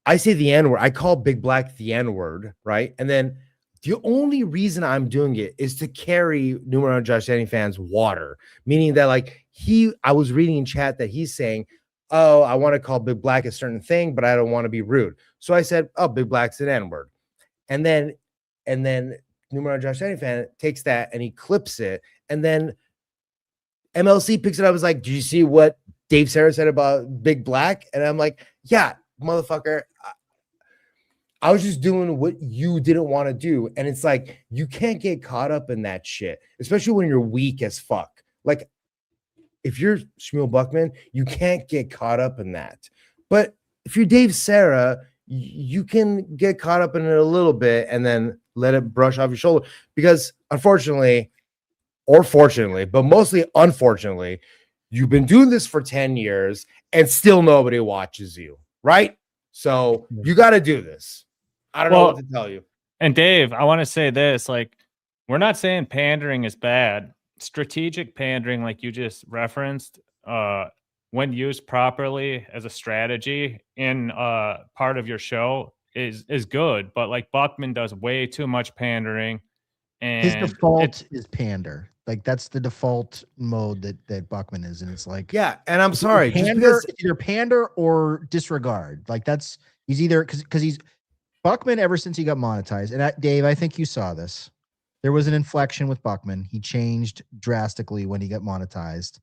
I say the N word, I call Big Black the N word, right, and then. The only reason I'm doing it is to carry numero and Josh Danny fans water, meaning that like I was reading in chat that he's saying, "Oh, I want to call Big Black a certain thing, but I don't want to be rude." So I said, "Oh, Big Black's an N-word," and then numero and Josh Danny fan takes that and he clips it, and then MLC picks it up. Was like, "Do you see what Dave Sarah said about Big Black?" And I'm like, "Yeah, motherfucker." I was just doing what you didn't want to do. And it's like, you can't get caught up in that shit, especially when you're weak as fuck. Like, if you're Schmuel Buckman, you can't get caught up in that. But if you're Dave Sarah, you can get caught up in it a little bit and then let it brush off your shoulder. Because unfortunately, or fortunately, but mostly unfortunately, you've been doing this for 10 years and still nobody watches you, right? So you got to do this. I don't know what to tell you. And Dave, I want to say this, like, we're not saying pandering is bad. Strategic pandering, like you just referenced, when used properly as a strategy in part of your show is good. But like Buckman does way too much pandering. And his default is pander. Like that's the default mode that Buckman is. And it's like, yeah. And I'm sorry, it's either pander or disregard. Like he's either because he's Buckman ever since he got monetized. And Dave, I think you saw this. There was an inflection with Buckman. He changed drastically when he got monetized.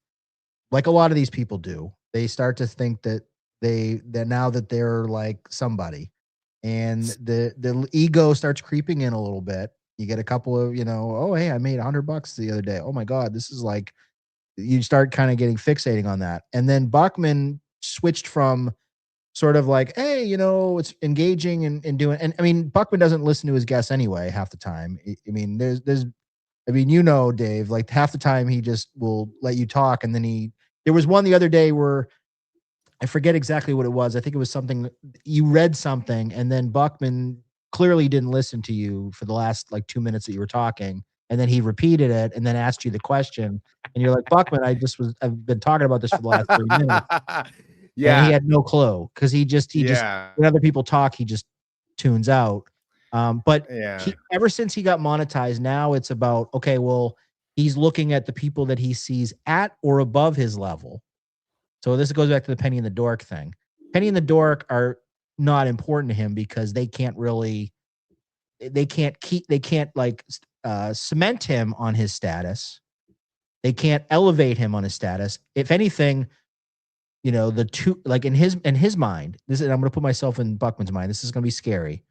Like a lot of these people do. They start to think that now that they're like somebody, and the ego starts creeping in a little bit. You get a couple of, oh, hey, I made $100 the other day. Oh my God, this is like, you start kind of getting fixating on that. And then Buckman switched from sort of like, hey, it's engaging and doing, and I mean, Buckman doesn't listen to his guests anyway half the time. I mean, Dave, like half the time he just will let you talk. And then there was one the other day where I forget exactly what it was. I think it was something, you read something and then Buckman clearly didn't listen to you for the last like 2 minutes that you were talking. And then he repeated it and then asked you the question. And you're like, Buckman, I've been talking about this for the last 30 minutes. Yeah. And he had no clue because he just, when other people talk, he just tunes out. But ever since he got monetized, now it's about, okay, well, he's looking at the people that he sees at or above his level. So this goes back to the penny and the dork thing. Penny and the dork are not important to him because they can't cement him on his status. They can't elevate him on his status. If anything, the two, like in his mind, I'm going to put myself in Buckman's mind. This is going to be scary.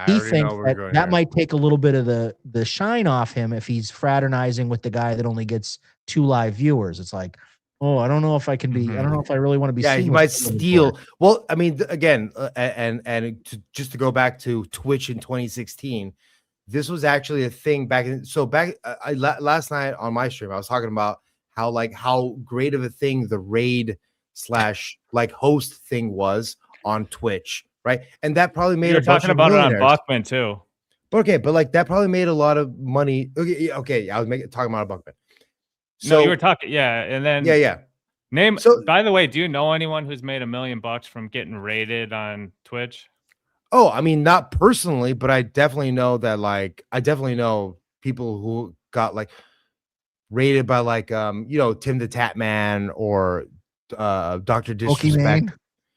He thinks that might take a little bit of the shine off him if he's fraternizing with the guy that only gets 2 live viewers. It's like, oh, I don't know if I can be. I don't know if I really want to be. Yeah, seen he might steal. Well, I mean, again, just to go back to Twitch in 2016, this was actually a thing back in. So last night on my stream, I was talking about how great of a thing the raid / like host thing was on Twitch, right? And that probably made. You're talking about it on Buckman too. Okay, but like that probably made a lot of money. Okay, I was talking about Buckman. So you were talking, and then name. So, by the way, do you know anyone who's made $1 million from getting raided on Twitch? Oh, I mean, not personally, but I definitely know that. Like, I definitely know people who got like raided by like Tim the Tat Man or Dr. Disrespect.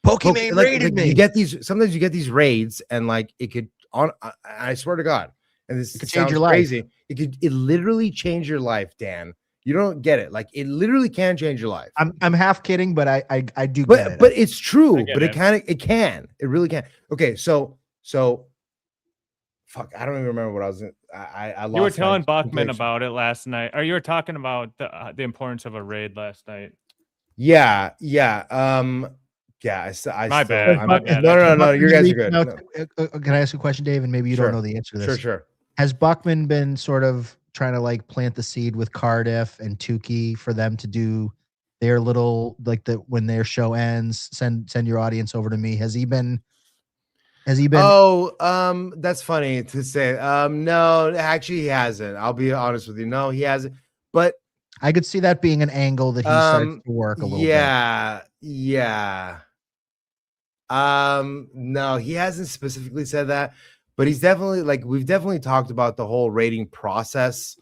Pokemon raided me. You get sometimes you get these raids, and like it could I swear to God, and this could sounds change your crazy. life. It literally change your life, Dan. You don't get it. Like it literally can change your life. I'm half kidding, but I do but, get it. But it's true. But it can. It really can. Okay, so fuck, I don't even remember what I was. I lost. You were telling my Buckman conviction. about it last night, or you were talking about the importance of a raid last night. Yeah. My still, bad. I'm, My bad. no. You guys are good. Now, No. can I ask a question, Dave? And maybe you Sure. don't know the answer to this. Sure. Has Buckman been sort of trying to like plant the seed with Cardiff and Tukey for them to do their little like when their show ends, send your audience over to me? Has he been? Oh, that's funny to say. No, actually he hasn't. I'll be honest with you. No, he hasn't. But I could see that being an angle that he starts to work a little bit. Yeah. No, he hasn't specifically said that, but he's definitely like we've definitely talked about the whole rating process.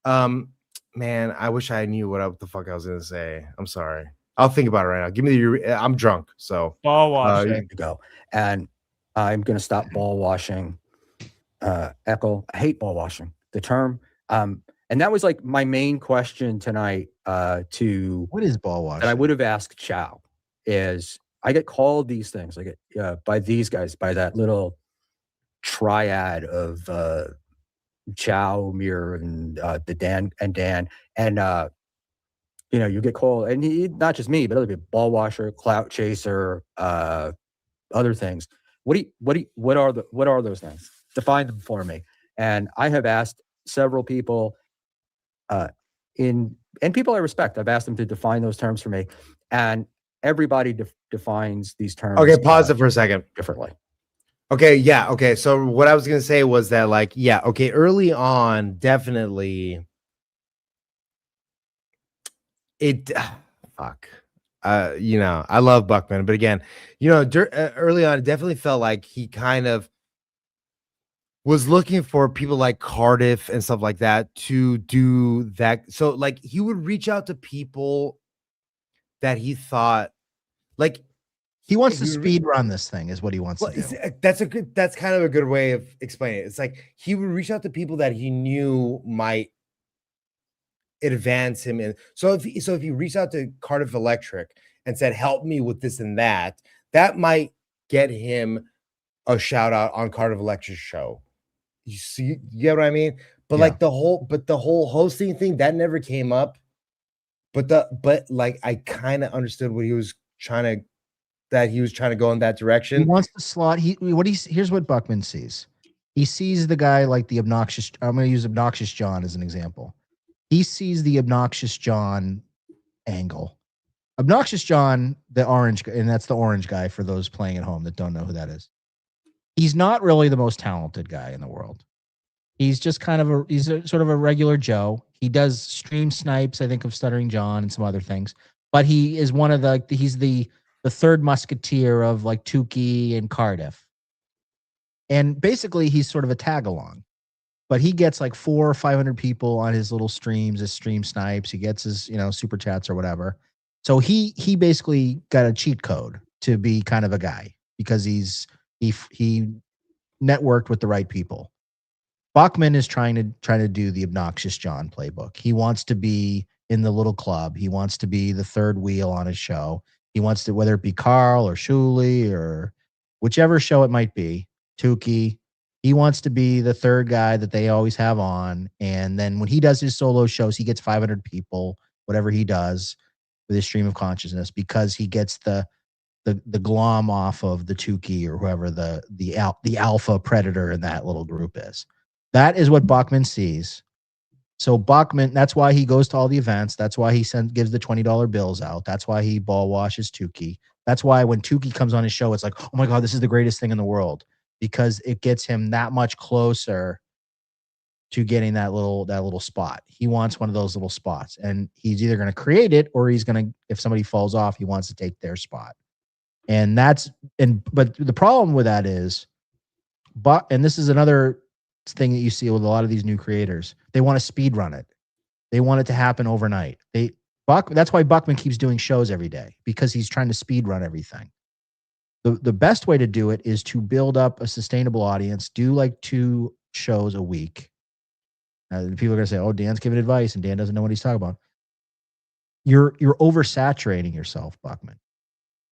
Man, I wish I knew what the fuck I was gonna say. I'm sorry. I'll think about it right now. Give me I'm drunk, so Ball wash. To go. And I'm going to stop ball washing. Echo, I hate ball washing, the term. And that was like my main question tonight to what is ball washing? that I would have asked Chow is I get called these things. I get by these guys, by that little triad of Chow, Mir, and the Dan. And you know, you get called, and not just me, but other people, ball washer, clout chaser, other things. What are those things? Define them for me. And I have asked several people and people I respect, I've asked them to define those terms for me, and everybody defines these terms. Okay, pause it for a second. Differently. Okay, yeah, okay. So what I was gonna say was that, like, yeah, okay, early on, definitely it fuck. You know, I love Buckman, but again, you know, early on, it definitely felt like he kind of was looking for people like Cardiff and stuff like that to do that. So, like, he would reach out to people that he thought, like, he wants to speed run this thing, is what he wants to do. That's kind of a good way of explaining it. It's like he would reach out to people that he knew might advance him in. So if he reached out to Cardiff Electric and said, help me with this and that, that might get him a shout out on Cardiff Electric's show. You see, you get what I mean? But Yeah. like the whole hosting thing, that never came up. But like I kind of understood what he was trying to go in that direction. He wants to slot. Here's what Buckman sees. He sees the guy like the obnoxious. I'm going to use Obnoxious John as an example. He sees the Obnoxious John angle. Obnoxious John, the orange, and that's the orange guy for those playing at home that don't know who that is. He's not really the most talented guy in the world. He's just kind of sort of a regular Joe. He does stream snipes, I think, of Stuttering John and some other things. But he is one of he's the third musketeer of like Tukey and Cardiff. And basically he's sort of a tag along. But he gets like 400 or 500 people on his little streams, his stream snipes. He gets his, super chats or whatever. So he basically got a cheat code to be kind of a guy because he networked with the right people. Buckman is trying to do the Obnoxious John playbook. He wants to be in the little club. He wants to be the third wheel on his show. He wants to, whether it be Carl or Shuli or whichever show it might be, Tukey. He wants to be the third guy that they always have on. And then when he does his solo shows, he gets 500 people, whatever he does with his stream of consciousness, because he gets the glom off of the Tukey or whoever the alpha predator in that little group is. That is what Buckman sees. So Buckman, that's why he goes to all the events. That's why he gives the $20 bills out. That's why he ball washes Tukey. That's why when Tukey comes on his show, it's like, oh my God, this is the greatest thing in the world, because it gets him that much closer to getting that little spot. He wants one of those little spots, and he's either going to create it or he's going to, if somebody falls off, he wants to take their spot. And but the problem with that is, and this is another thing that you see with a lot of these new creators, they want to speed run it. They want it to happen overnight. That's why Buckman keeps doing shows every day, because he's trying to speed run everything. The best way to do it is to build up a sustainable audience. Do like 2 shows a week. People are going to say, oh, Dan's giving advice and Dan doesn't know what he's talking about. You're oversaturating yourself, Buckman.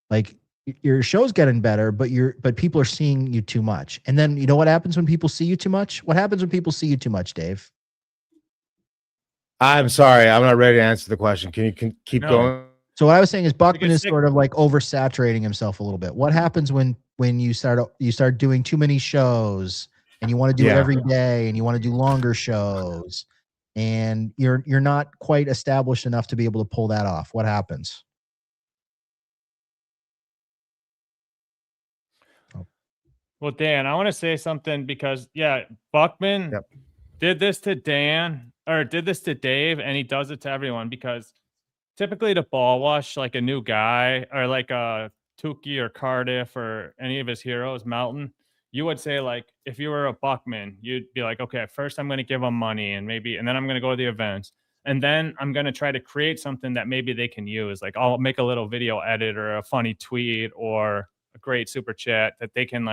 Like, your show's getting better, but people are seeing you too much. And then you know what happens when people see you too much? What happens when people see you too much, Dave? I'm sorry, I'm not ready to answer the question. Can you keep No. going? So what I was saying is Buckman get is sick. sort of like oversaturating himself a little bit. What happens when you start doing too many shows and you want to do it Yeah. every day and you want to do longer shows and you're not quite established enough to be able to pull that off? What happens? Well, Dan, I want to say something because Buckman Yep. did this to Dan or did this to Dave, and he does it to everyone because typically to ball wash like a new guy or like a Tukey or Cardiff or any of his heroes, Melton, you would say like if you were a Buckman, you'd be like, okay, first I'm going to give them money and then I'm going to go to the events. And then I'm going to try to create something that maybe they can use. Like I'll make a little video edit or a funny tweet or a great super chat that they can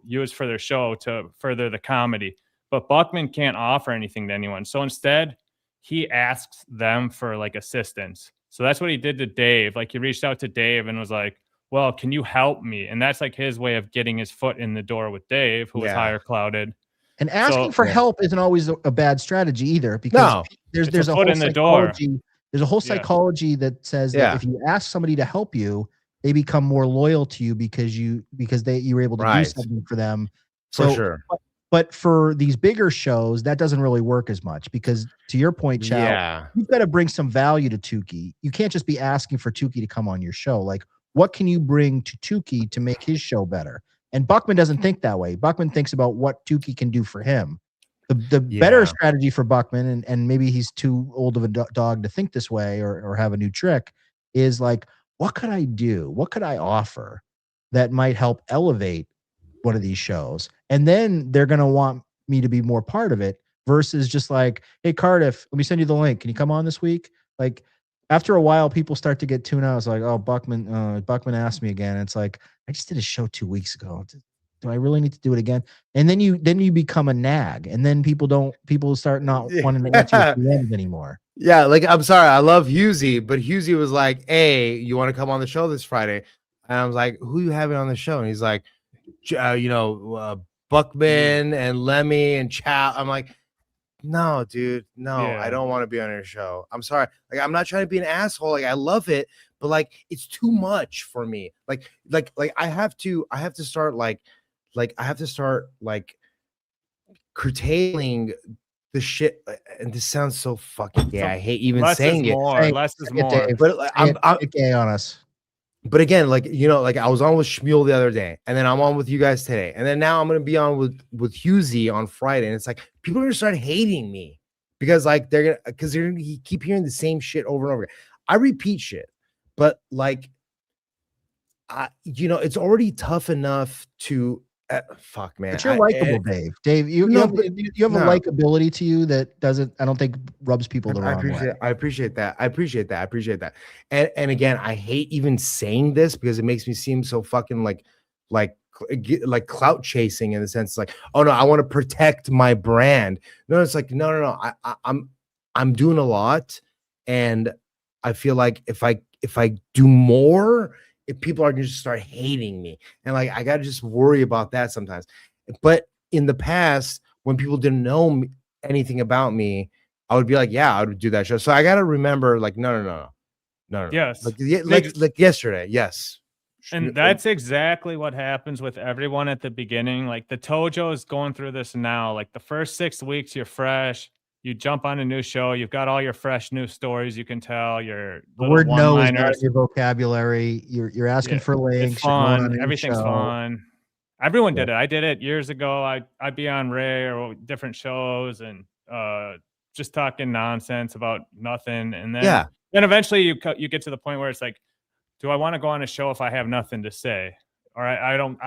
use for their show to further the comedy. But Buckman can't offer anything to anyone. So instead, he asks them for like assistance. So that's what he did to Dave. Like he reached out to Dave and was like, well, can you help me? And that's like his way of getting his foot in the door with Dave, who was higher clouded. And asking for help isn't always a bad strategy either, because there's a whole psychology. There's a whole psychology that says that if you ask somebody to help you, they become more loyal to you because you were able to do something for them. For sure. But for these bigger shows, that doesn't really work as much because, to your point, Chow, you've got to bring some value to Tukey. You can't just be asking for Tukey to come on your show. Like, what can you bring to Tukey to make his show better? And Buckman doesn't think that way. Buckman thinks about what Tukey can do for him. The better strategy for Buckman, and maybe he's too old of a dog to think this way or have a new trick, is like, what could I do? What could I offer that might help elevate one of these shows? And then they're going to want me to be more part of it versus just like, hey, Cardiff, let me send you the link. Can you come on this week? Like, after a while, people start to get tuned out. It's like, oh, Buckman asked me again. It's like, I just did a show 2 weeks ago. Do I really need to do it again? And then you become a nag, and then people start not wanting to answer at the end anymore. Yeah, like, I'm sorry, I love Husey, but Husey was like, hey, you want to come on the show this Friday? And I was like, who you having on the show? And he's like, Buckman and Lemmy and Chow. I'm like, no, dude, no, I don't want to be on your show. I'm sorry. Like, I'm not trying to be an asshole. Like, I love it, but like, it's too much for me. Like I have to start curtailing the shit. And this sounds so fucking gay. I hate even saying it. Less is more. But like, I'm gay on us. But again, like, like I was on with Schmuel the other day, and then I'm on with you guys today, and then now I'm gonna be on with Husey on Friday, and it's like people are gonna start hating me because like they're gonna keep hearing the same shit over and over again. I repeat shit, but like, it's already tough enough to fuck, man. But you're likable, Dave. Dave, you have a likability to you that I don't think rubs people the wrong way. I appreciate that. And again, I hate even saying this because it makes me seem so fucking like clout chasing, in the sense like, oh no, I want to protect my brand. No, it's like, no. I'm doing a lot, and I feel like if I do more, if people are going to just start hating me, and like, I got to just worry about that sometimes. But in the past, when people didn't know anything about me, I would be like, yeah, I would do that show. So I got to remember, like, no. Yes. Like yesterday. Yes. And that's exactly what happens with everyone at the beginning. Like the Tojo is going through this now. Like the first 6 weeks, you're fresh. You jump on a new show. You've got all your fresh new stories you can tell. Your the word no is not in your vocabulary. You're asking for links. It's fun. Everything's fun. Everyone did it. I did it years ago. I'd be on Ray or different shows and just talking nonsense about nothing. And then eventually you get to the point where it's like, do I want to go on a show if I have nothing to say? Or I don't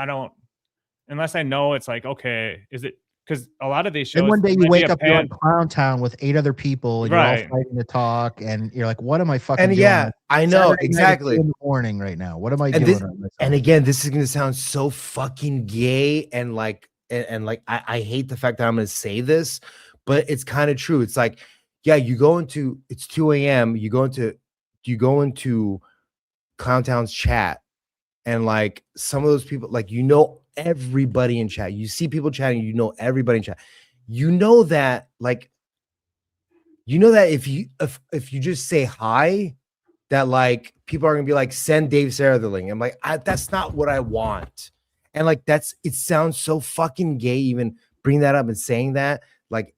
unless I know it's like, okay, is it? Because a lot of these shows. And one day you wake up, you're in Clown Town with 8 other people, and you're all fighting to talk, and you're like, "What am I fucking doing?" Yeah, I know exactly. In the morning right now, what am I doing? And again, this is gonna sound so fucking gay, and like, I hate the fact that I'm gonna say this, but it's kind of true. It's like, yeah, it's 2 a.m. You go into Clown Town's chat, And like some of those people, like, you know, everybody in chat, you see people chatting, you know, everybody in chat, you know, that like, you know, that if you just say hi, that like people are gonna be like, send Dave Sarah the link. I'm like, that's not what I want. And like, it sounds so fucking gay, even bringing that up and saying that. Like,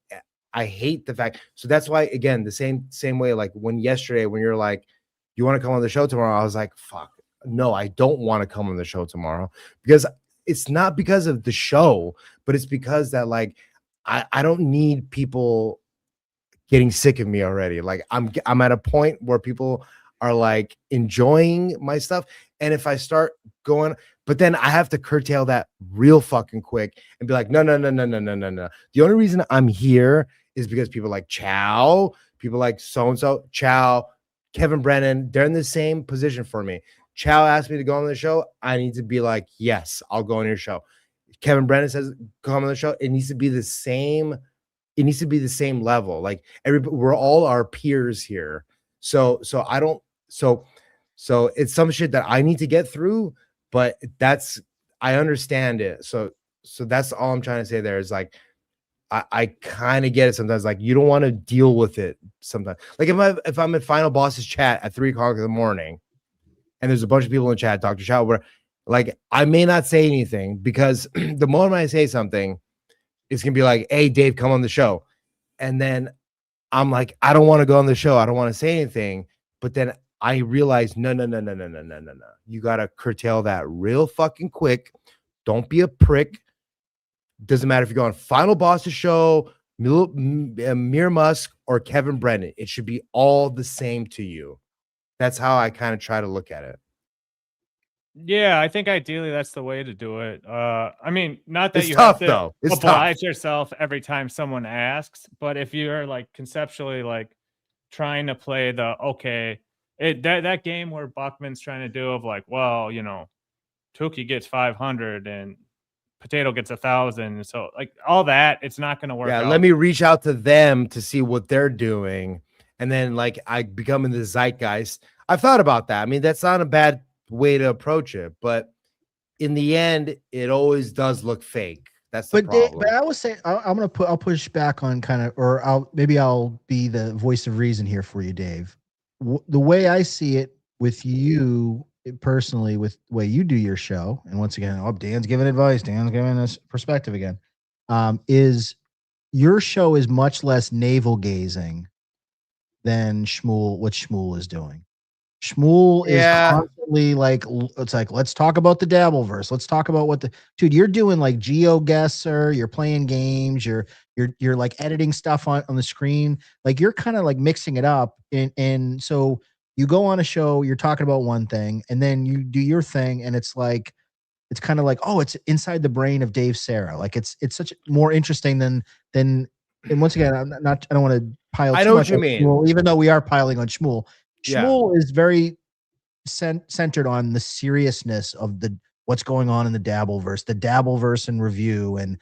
I hate the fact. So that's why, again, the same way, like when you're like, you want to come on the show tomorrow, I was like, fuck, no, I don't want to come on the show tomorrow, because it's not because of the show, but it's because that like, I don't need people getting sick of me already. Like I'm at a point where people are like enjoying my stuff. And if I start going, but then I have to curtail that real fucking quick and be like, no. The only reason I'm here is because people like Chow, people like so-and-so, Chow, Kevin Brennan, they're in the same position for me. Chow asked me to go on the show. I need to be like, yes, I'll go on your show. Kevin Brennan says, come on the show. It needs to be the same. It needs to be the same level. Like we're all our peers here. So it's some shit that I need to get through, but I understand it. So that's all I'm trying to say there is like, I kind of get it sometimes. Like you don't want to deal with it sometimes. Like if I'm at Final Boss's chat at 3:00 in the morning and there's a bunch of people in chat, Dr. Chow, where like I may not say anything because the moment I say something, it's gonna be like, hey, Dave, come on the show. And then I'm like, I don't want to go on the show. I don't want to say anything. But then I realize, no. You gotta curtail that real fucking quick. Don't be a prick. Doesn't matter if you go on Final Boss's show, Mir Musk, or Kevin Brennan. It should be all the same to you. That's how I kind of try to look at it. Yeah, I think ideally that's the way to do it. I mean, not that It's you tough, have to though. It's oblige tough. yourself every time someone asks, but if you're like conceptually like trying to play that game where Buckman's trying to do of like, well, you know, Tukey gets 500 and Potato gets 1,000, so like all that, it's not going to work. Yeah, out. let me reach out to them to see what they're doing, and then like I become in the zeitgeist. I've thought about that. I mean, that's not a bad way to approach it, but in the end, it always does look fake. That's the problem. But I would say I'll push back on kind of, or I'll be the voice of reason here for you, Dave. The way I see it with you personally, with the way you do your show, and once again, Dan's giving advice. Dan's giving us perspective again. Is your show is much less navel gazing than what Schmuel is doing. Schmuel is constantly like, it's like, let's talk about the Dabbleverse. Let's talk about dude, you're doing like GeoGuessr, you're playing games, you're like editing stuff on the screen. Like you're kind of like mixing it up. And so you go on a show, you're talking about one thing, and then you do your thing. And it's like, it's kind of like, oh, it's inside the brain of Dave Sarah. Like it's such more interesting than, and once again, I don't want to pile I too know much what you on mean. Schmuel, even though we are piling on Schmuel. Yeah. Schmuel is very centered on the seriousness of what's going on in the Dabbleverse in review, and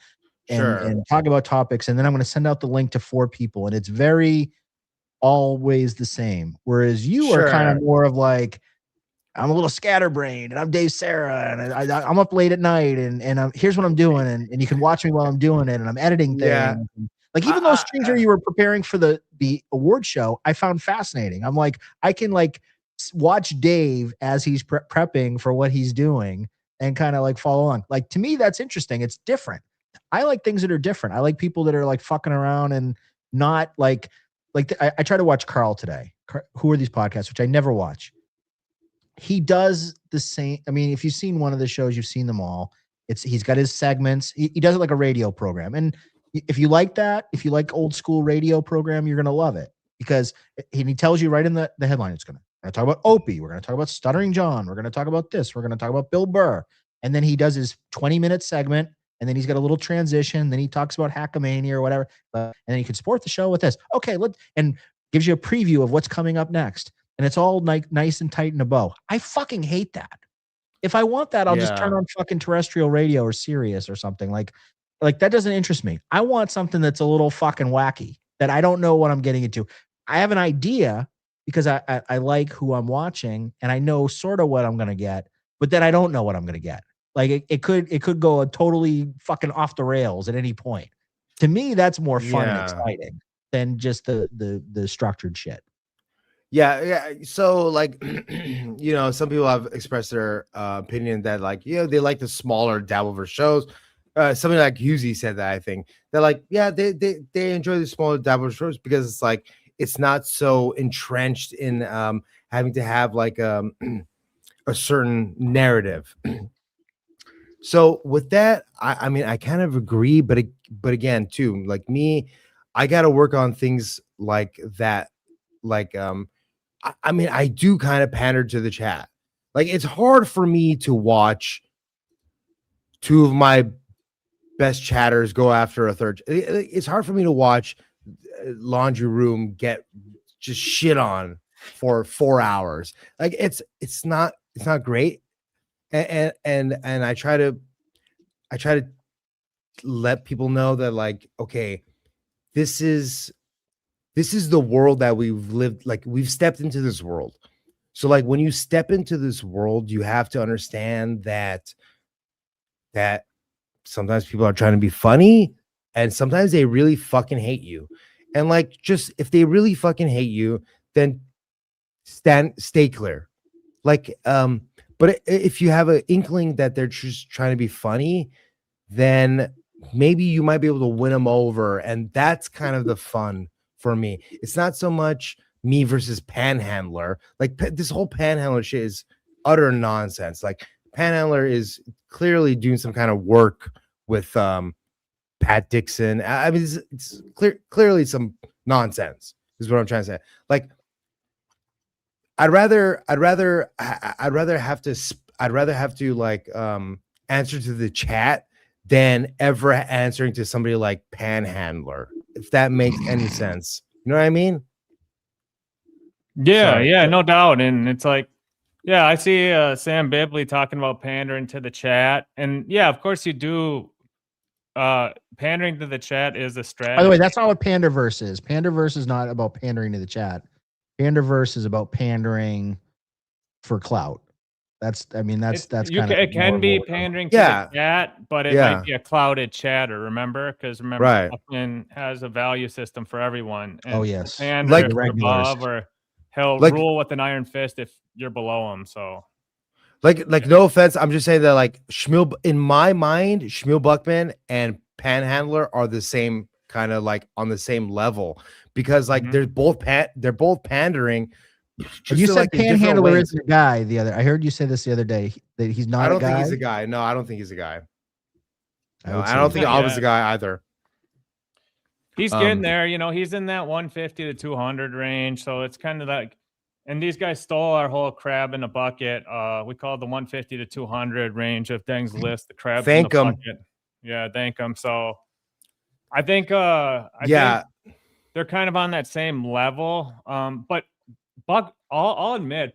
talk about topics. And then I'm going to send out the link to 4 people, and it's very always the same. Whereas you are kind of more of like, I'm a little scatterbrained, and I'm Dave Sarah, and I'm up late at night, and here's what I'm doing, and you can watch me while I'm doing it, and I'm editing things. Like even those streams where you were preparing for the award show, I found fascinating. I'm like, I can like watch Dave as he's prepping for what he's doing and kind of like follow on. Like to me, that's interesting. It's different. I like things that are different. I like people that are like fucking around and not like I try to watch Carl today. Who Are These Podcasts, which I never watch. He does the same. I mean, if you've seen one of the shows, you've seen them all. He's got his segments. He does it like a radio program. And if you like that, if you like old school radio program, you're going to love it, because he tells you right in the headline, we're going to talk about Opie. We're going to talk about Stuttering John. We're going to talk about this. We're going to talk about Bill Burr. And then he does his 20-minute segment, and then he's got a little transition. Then he talks about Hackamania or whatever. And then you can support the show with this. Okay, and gives you a preview of what's coming up next. And it's all nice and tight in a bow. I fucking hate that. If I want that, I'll just turn on fucking terrestrial radio or Sirius or something. Like that doesn't interest me. I want something that's a little fucking wacky, that I don't know what I'm getting into. I have an idea because I like who I'm watching, and I know sort of what I'm going to get, but then I don't know what I'm gonna get. Like it could go totally fucking off the rails at any point. To me, that's more fun and exciting than just the structured shit. Yeah. So like, some people have expressed their opinion that like, they like the smaller Dabbleverse shows. Something like Husey said that, I think they're like, they enjoy the smaller Dabbleverse shows because it's like it's not so entrenched in having to have like a certain narrative. So with that, I mean, I kind of agree, but again, too, like me, I got to work on things like that. Like, I mean, I do kind of pander to the chat. Like, it's hard for me to watch two of my best chatters go after a third. It's hard for me to watch Laundry Room get just shit on for 4 hours. Like, it's not great. And I try to let people know that, like, okay, this is the world that we've lived. Like, we've stepped into this world. So like when you step into this world, you have to understand that sometimes people are trying to be funny and sometimes they really fucking hate you. And like, just if they really fucking hate you, then stay clear. Like, but if you have an inkling that they're just trying to be funny, then maybe you might be able to win them over. And that's kind of the fun for me. It's not so much me versus Panhandler. Like this whole Panhandler shit is utter nonsense. Like Panhandler is clearly doing some kind of work with Pat Dixon. I mean, it's clearly some nonsense is what I'm trying to say. Like, I'd rather have to like answer to the chat than ever answering to somebody like Panhandler, if that makes any sense. You know what I mean? Yeah, Sorry. yeah, no doubt. And it's like, yeah, I see Sam Bibley talking about pandering to the chat. And yeah, of course you do. Pandering to the chat is a strategy. By the way, that's not what Panderverse is. Panderverse is not about pandering to the chat. Panderverse is about pandering for clout. That's kind of it can be pandering to the chat, but it might be a clouded chatter. Remember, right. Buckman has a value system for everyone. And oh yes, like above, or he'll rule with an iron fist if you're below him. So, like no offense, I'm just saying that like Schmuel, in my mind, Schmuel Buckman and Panhandler are the same kind of like on the same level because like they're both pandering. You said like Panhandler isn't a guy. I heard you say this the other day that he's not. I don't think he's a guy. No, I don't think he's a guy. No, I don't think Alva's a guy either. He's getting there. You know, he's in that 150 to 200 range. So it's kind of like, and these guys stole our whole crab in a bucket. We call it the 150 to 200 range of things list. The crabs in the bucket. Yeah, thank them. So I think think they're kind of on that same level. But I'll admit,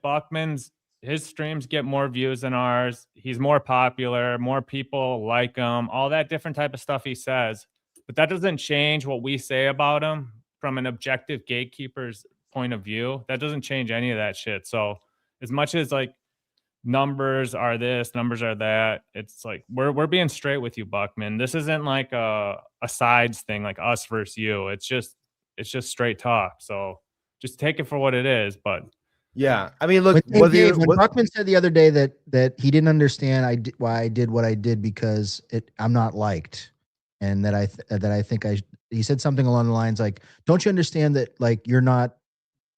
his streams get more views than ours. He's more popular, more people like him, all that different type of stuff he says. But that doesn't change what we say about him from an objective gatekeeper's point of view. That doesn't change any of that shit. So as much as like numbers are this, numbers are that, it's like we're being straight with you, Buckman. This isn't like a sides thing, like us versus you. It's just straight talk. So just take it for what it is. But yeah, I mean, look, when Buckman said the other day that he didn't understand why I did what I did because I'm not liked, and that I think he said something along the lines like, don't you understand that like you're not,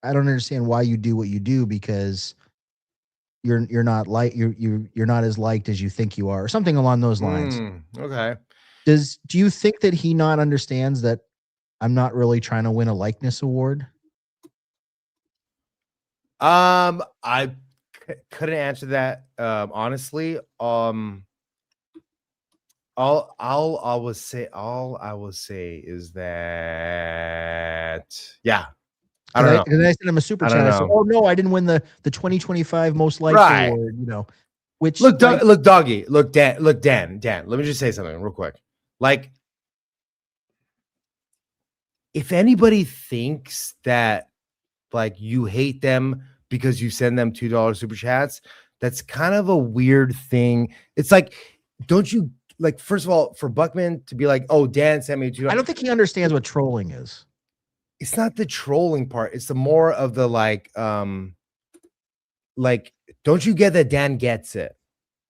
I don't understand why you do what you do because you're not like you're not as liked as you think you are, or something along those lines. Okay. Do you think that he not understands that I'm not really trying to win a likeness award? I couldn't answer that honestly. All I will say is that I don't know. And I sent him a super chat. I said, "Oh no, I didn't win the 2025 most liked award." You know, which look, Doggy, look, Dan. Let me just say something real quick. Like, if anybody thinks that like you hate them because you send them $2 super chats, That's kind of a weird thing. It's like, don't you like, first of all, for Buckman to be like, oh, Dan sent me to, I don't think he understands what trolling is. it's not the trolling part. It's the more of the like, don't you get that Dan gets it?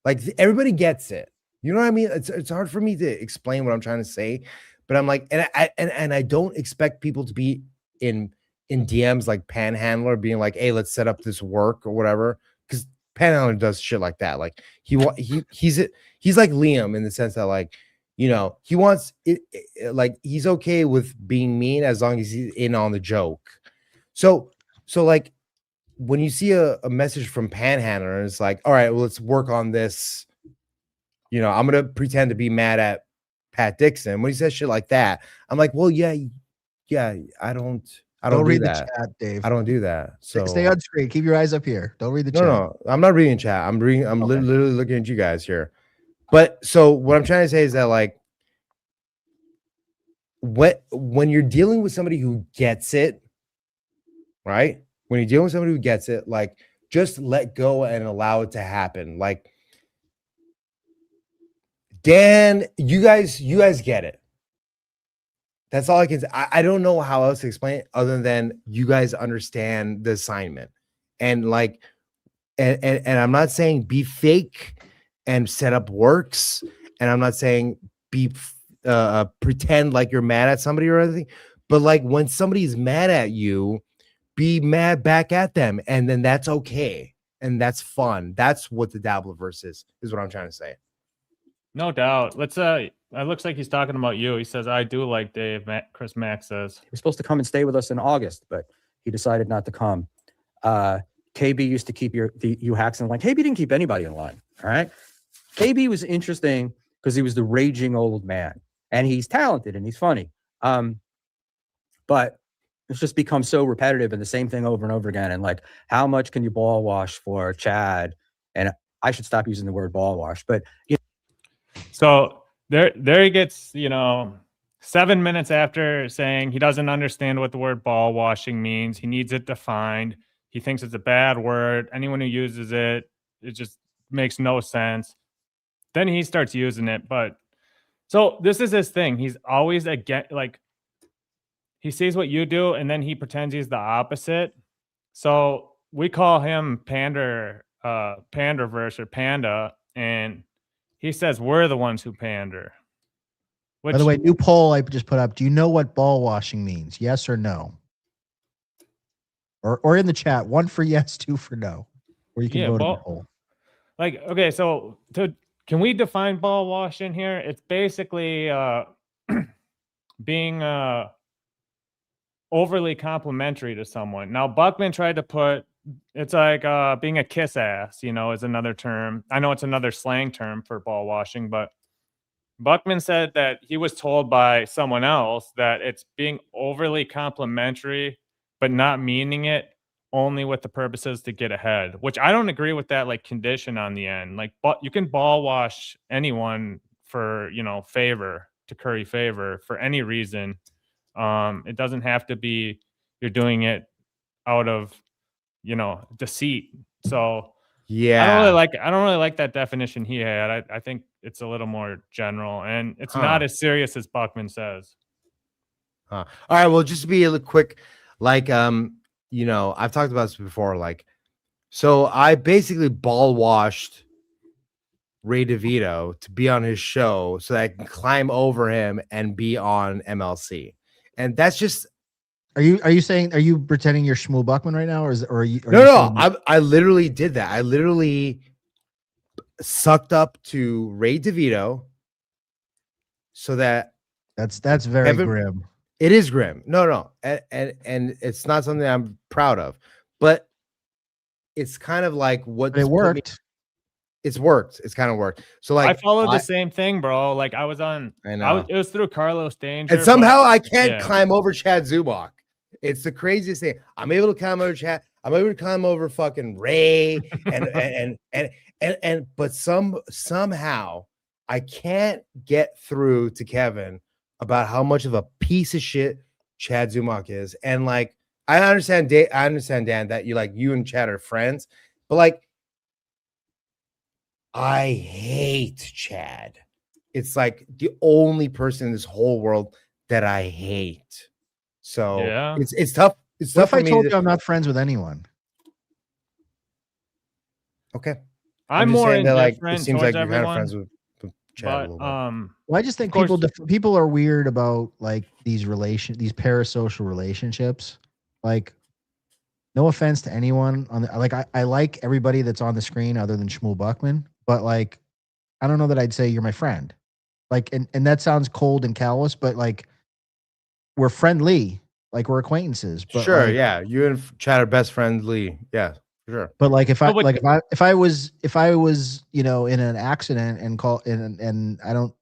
Like everybody gets it. You know what I mean? It's hard for me to explain what I'm trying to say, but I'm like, and I don't expect people to be in DMs like Panhandler being like, hey, let's set up this work or whatever. Because Panhandler does shit like that. Like he's like Liam in the sense that like, you know, he wants it, like he's okay with being mean as long as he's in on the joke. So like when you see a message from Panhandler and it's like, all right, well, let's work on this. You know, I'm gonna pretend to be mad at Pat Dixon when he says shit like that. I'm like, well, yeah, I don't read that. the chat, Dave. I don't do that. So Stay on screen. Keep your eyes up here. Don't read the chat. No, I'm not reading chat. I'm reading. I'm literally looking at you guys here. But so what I'm trying to say is that like, when you're dealing with somebody who gets it, right? When you're dealing with somebody who gets it, like just let go and allow it to happen. Like Dan, you guys get it. That's all I can say. I don't know how else to explain it other than you guys understand the assignment. And like, and I'm not saying be fake and set up works. And I'm not saying be pretend like you're mad at somebody or anything. But like when somebody's mad at you, be mad back at them. And then that's okay. And that's fun. That's what the Dabbleverse is what I'm trying to say. No doubt. Let's it looks like he's talking about you. He says, I do like Dave. Chris Mack says. He was supposed to come and stay with us in August, but he decided not to come. KB used to keep you hacks in line. KB didn't keep anybody in line. All right. KB was interesting because he was the raging old man. And he's talented and he's funny. But it's just become so repetitive and the same thing over and over again. And like, how much can you ball wash for Chad? And I should stop using the word ball wash, but you know. So there he gets, 7 minutes after saying he doesn't understand what the word ball washing means. He needs it defined. He thinks it's a bad word. Anyone who uses it, it just makes no sense. Then he starts using it. But so this is his thing. He's always like he sees what you do and then he pretends he's the opposite. So we call him Panderverse or Panda, and he says we're the ones who pander. By the way, new poll I just put up. Do you know what ball washing means? Yes or no? Or in the chat, 1 for yes, 2 for no. Or you can vote in the poll. Like, okay, so can we define ball washing here? It's basically being overly complimentary to someone. Now, Buckman tried to put it's like being a kiss ass, is another term. I know it's another slang term for ball washing, but Buckman said that he was told by someone else that it's being overly complimentary, but not meaning it, only with the purposes to get ahead, which I don't agree with that like condition on the end. Like, but you can ball wash anyone for, favor, to curry favor for any reason. It doesn't have to be you're doing it out of, deceit. So yeah, I don't really like that definition he had. I think it's a little more general and it's not as serious as Buckman says. All right. Well, just to be a little quick, like, I've talked about this before. Like, so I basically ball washed Ray DeVito to be on his show so that I can climb over him and be on MLC. And that's just. Are you saying? Are you pretending you're Schmuel Buckman right now, or are you? No. I literally did that. I literally sucked up to Ray DeVito so that that's very grim. It is grim. No, and it's not something I'm proud of, but it's kind of like what it worked. It's worked. It's kind of worked. So like I followed the same thing, bro. Like I was on. I know it was through Carlos Danger, and somehow I can't climb over Chad Zubak. It's the craziest thing. I'm able to climb over Chad. I'm able to climb over fucking Ray and but somehow I can't get through to Kevin about how much of a piece of shit Chad Zumach is. And like, I understand Dan, that you and Chad are friends, but like, I hate Chad. It's like the only person in this whole world that I hate. So Yeah. it's tough. It's What tough if for I me told to. you I'm not friends with anyone? Okay. I'm just more saying that, like, it indifferent seems towards like you're kind of everyone, friends with Chad a but little bit. Well, I just think Of course. people are weird about like these parasocial relationships. Like, no offense to anyone on the like, I like everybody that's on the screen other than Schmuel Buckman, but like, I don't know that I'd say you're my friend. Like, and that sounds cold and callous, but like, we're friendly, like we're acquaintances. But Sure, like, yeah. You and Chad are best friends, Lee. Yeah, sure. but like if No, I but- like if I was in an accident and I don't,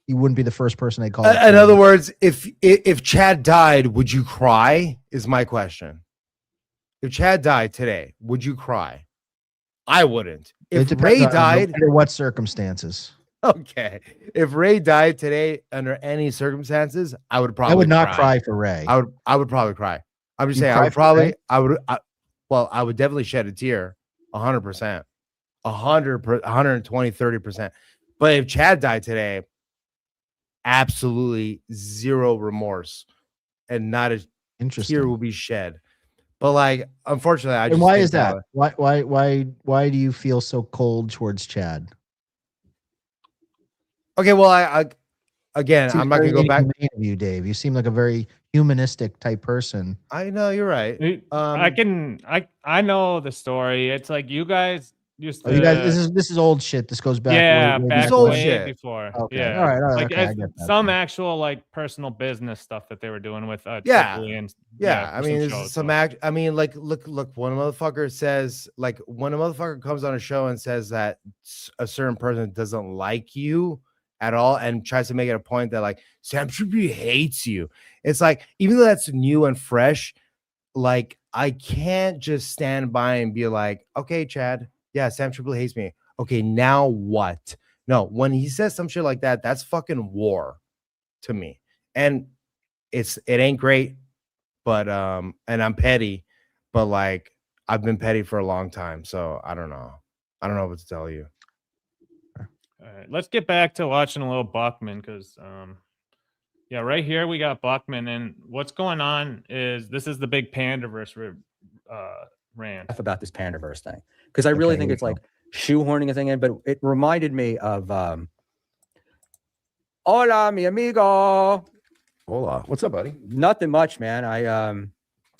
you wouldn't be the first person I'd call. In other words, if Chad died, would you cry? Is my question. If Chad died today, would you cry? I wouldn't. It If depends Ray on died, under what circumstances. okay. If Ray died today under any circumstances, I would probably. I would not cry for Ray. I would probably cry. I'm just You'd saying. I cry would for probably. Ray? I would definitely shed a tear, 100%, 120, 30%. But if Chad died today, absolutely zero remorse, and not a Interesting. tear will be shed. But like, unfortunately, I just And why think is that? Why do you feel so cold towards Chad? Okay, well, I again, Seems I'm not gonna very go back. inhumane of you, Dave. You seem like a very humanistic type person. I know you're right. I know the story. It's like you guys used to. Oh, you guys, this is old shit. This goes back. Yeah, way back It's old way shit. before. Okay. Yeah. All right. Like Okay. I as get that. some actual like personal business stuff that they were doing with Yeah. Tripoli and Yeah, for I some mean, shows, there's some so. act. I mean, like, look. When a motherfucker says, like, when a motherfucker comes on a show and says that a certain person doesn't like you at all, and tries to make it a point that like Sam Tripoli hates you. It's like, even though that's new and fresh, like, I can't just stand by and be like, okay, Chad, yeah, Sam Tripoli hates me. Okay, now what? No, when he says some shit like that, that's fucking war to me, and it ain't great. But and I'm petty, but like, I've been petty for a long time, so I don't know what to tell you. All right, let's get back to watching a little Buckman because yeah, right here we got Buckman, and what's going on is this is the big Pandaverse rant About this Pandaverse thing, because I really think it's like shoehorning a thing in, but it reminded me of hola mi amigo. Hola, what's up, buddy? Nothing much, man. I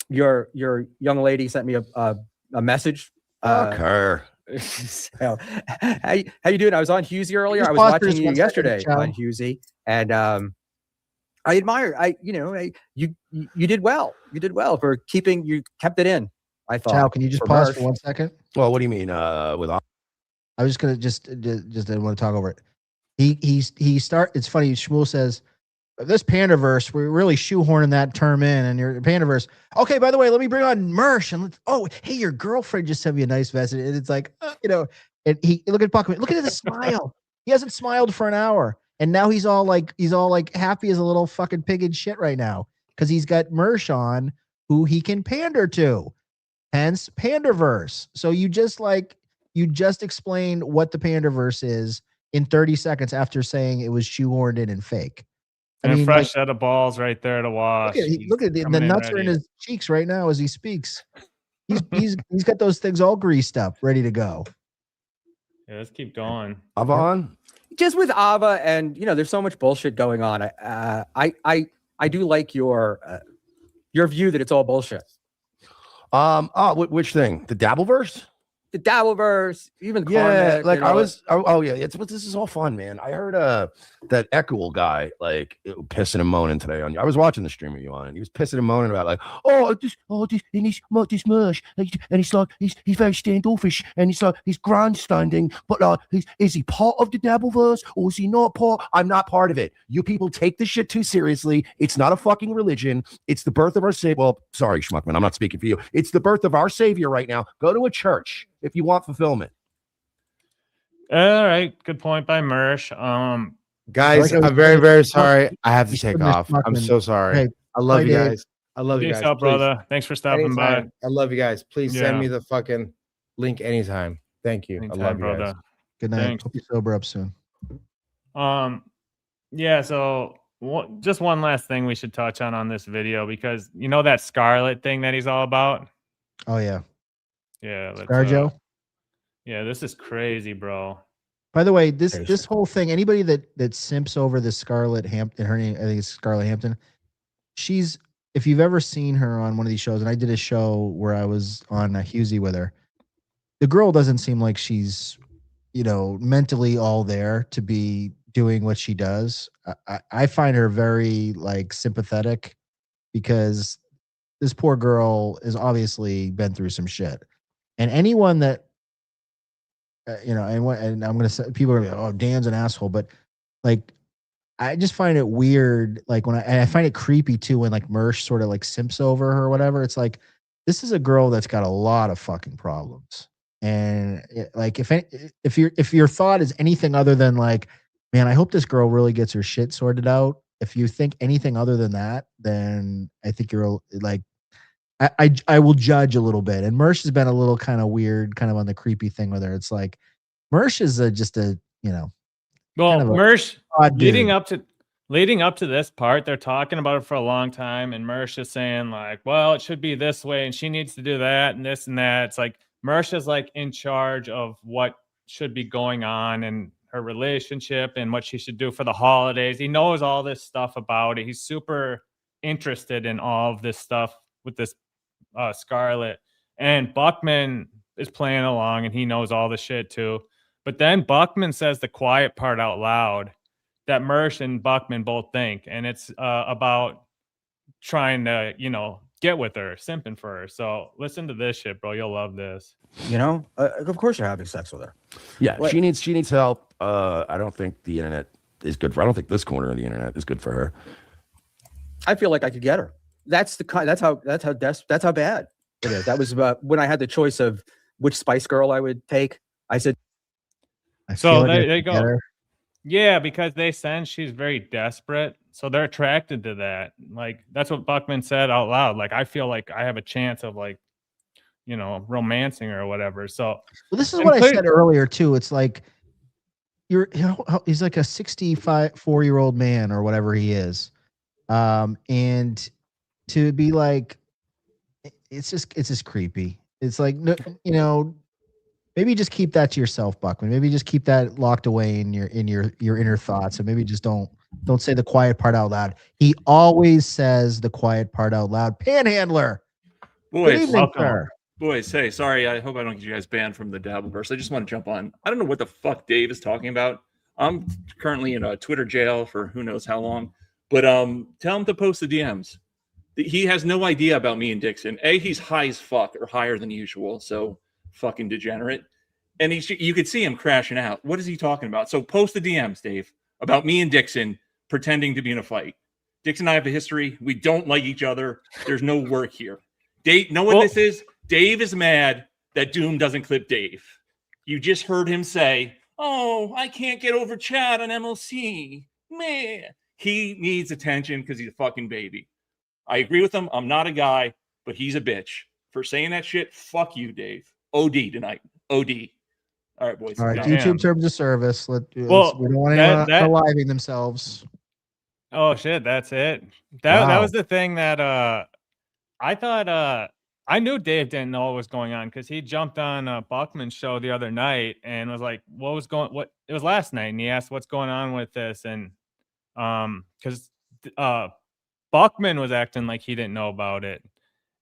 your young lady sent me a message. Her. So, how you doing? I was on Husey earlier. Just I was pause for watching just you 1 second, yesterday Chow. on Husey, and I admire. You did well. You did well for keeping. You kept it in. I thought. Chow, can you just for pause Murph. for 1 second? Well, what do you mean? With I was just gonna just didn't want to talk over it. It's funny. Shmuel says this Pandaverse, we're really shoehorning that term in, and your Pandaverse. Okay, by the way, let me bring on Mersh and hey, your girlfriend just sent me a nice message, and it's like and he look at Buckman, look at his smile. He hasn't smiled for an hour, and now he's all like happy as a little fucking pig in shit right now because he's got Mersh on who he can pander to. Hence Pandaverse. So you just explained what the Pandaverse is in 30 seconds after saying it was shoehorned in and fake. and a fresh set of balls right there to wash. Look at the nuts are in his cheeks right now as he speaks. He's got those things all greased up, ready to go. Yeah, let's keep going. Avon? Just with Ava, and there's so much bullshit going on. I do like your view that it's all bullshit. Which thing? The Dabbleverse? The Dabbleverse, even Yeah, Karmic, like I was. Oh yeah, this is all fun, man. I heard that Equal guy like pissing and moaning today on you. I was watching the stream of you on, and he was pissing and moaning about like, this and this Mersh, and he's like he's very standoffish, and he's like he's grandstanding, but like is he part of the Dabbleverse or is he not part? I'm not part of it. You people take this shit too seriously. It's not a fucking religion. It's the birth of our savior. Well, sorry, Schmuckman, I'm not speaking for you. It's the birth of our savior right now. Go to a church if you want fulfillment. All right, good point by Mersh. Guys, I'm very, very sorry. I have to take off. I'm so sorry. Hey, I love bye, you Dave. guys. I love you Peace guys. out, Please, brother. Thanks for stopping by. anytime. I love you guys. Please send Yeah. me the fucking link anytime. Thank you. I Anytime, love you brother. guys. Good night. Thanks. Hope you sober up soon. Yeah. So just one last thing we should touch on this video, because you know that Scarlet thing that he's all about. Oh yeah. Yeah. ScarJo. Yeah, this is crazy, bro. By the way, this whole thing, anybody that simps over the Scarlett Hampton, her name, I think it's Scarlett Hampton. She's, if you've ever seen her on one of these shows, and I did a show where I was on a Husey with her, the girl doesn't seem like she's, you know, mentally all there to be doing what she does. I find her very like sympathetic, because this poor girl has obviously been through some shit. And anyone that, you know, and I'm going to say, people are going to be, oh, Dan's an asshole. But like, I just find it weird. Like I find it creepy too, when like Mersh sort of like simps over her or whatever. It's like, this is a girl that's got a lot of fucking problems. And like, if your thought is anything other than like, man, I hope this girl really gets her shit sorted out. If you think anything other than that, then I think you're like, I will judge a little bit. And Mersh has been a little kind of weird, kind of on the creepy thing with her. It's like Mersh is just a, you know, well, kind of Mersh leading dude. up to this part, they're talking about it for a long time, and Mersh is saying like, well, it should be this way, and she needs to do that and this and that. It's like Mersh is like in charge of what should be going on in her relationship and what she should do for the holidays. He knows all this stuff about it. He's super interested in all of this stuff with this Scarlett, and Buckman is playing along, and he knows all the shit too. But then Buckman says the quiet part out loud that Mersh and Buckman both think, and it's about trying to, you know, get with her, simping for her. So listen to this shit, bro. You'll love this. You know, of course you're having sex with her. Yeah, What? she needs help. I don't think the internet is good for. I don't think this corner of the internet is good for her. I feel like I could get her. That's how bad it is. That was when I had the choice of which Spice Girl I would take. I said, so they go. Yeah, because they sense she's very desperate, so they're attracted to that. Like that's what Buckman said out loud. Like, I feel like I have a chance of, like, you know, romancing her or whatever. So well, this is what I said earlier too. It's like he's like a 64-year-old man or whatever he is, and to be like, it's just creepy. It's like, you know, maybe just keep that to yourself, Buckman. Maybe just keep that locked away in your inner thoughts, and maybe just don't say the quiet part out loud. He always says the quiet part out loud. Panhandler. Boys, good evening, sir. Boys, hey, sorry. I hope I don't get you guys banned from the Dabbleverse. I just want to jump on. I don't know what the fuck Dave is talking about. I'm currently in a Twitter jail for who knows how long. But tell him to post the DMs. He has no idea about me and Dixon. He's high as fuck, or higher than usual. So fucking degenerate. And you could see him crashing out. What is he talking about? So post the DMs, Dave, about me and Dixon pretending to be in a fight. Dixon and I have a history. We don't like each other. There's no work here. Dave, know what this is? Dave is mad that Doom doesn't clip Dave. You just heard him say, oh, I can't get over Chad on MLC. Man, he needs attention because he's a fucking baby. I agree with him. I'm not a guy, but he's a bitch. For saying that shit, fuck you, Dave. OD tonight. OD. All right, boys. All right, YouTube terms of service. We don't want anyone aliving themselves. Oh shit, that's it. That was the thing that I thought I knew Dave didn't know what was going on, because he jumped on Buckman's show the other night and was like, it was last night, and he asked what's going on with this, and because Buckman was acting like he didn't know about it.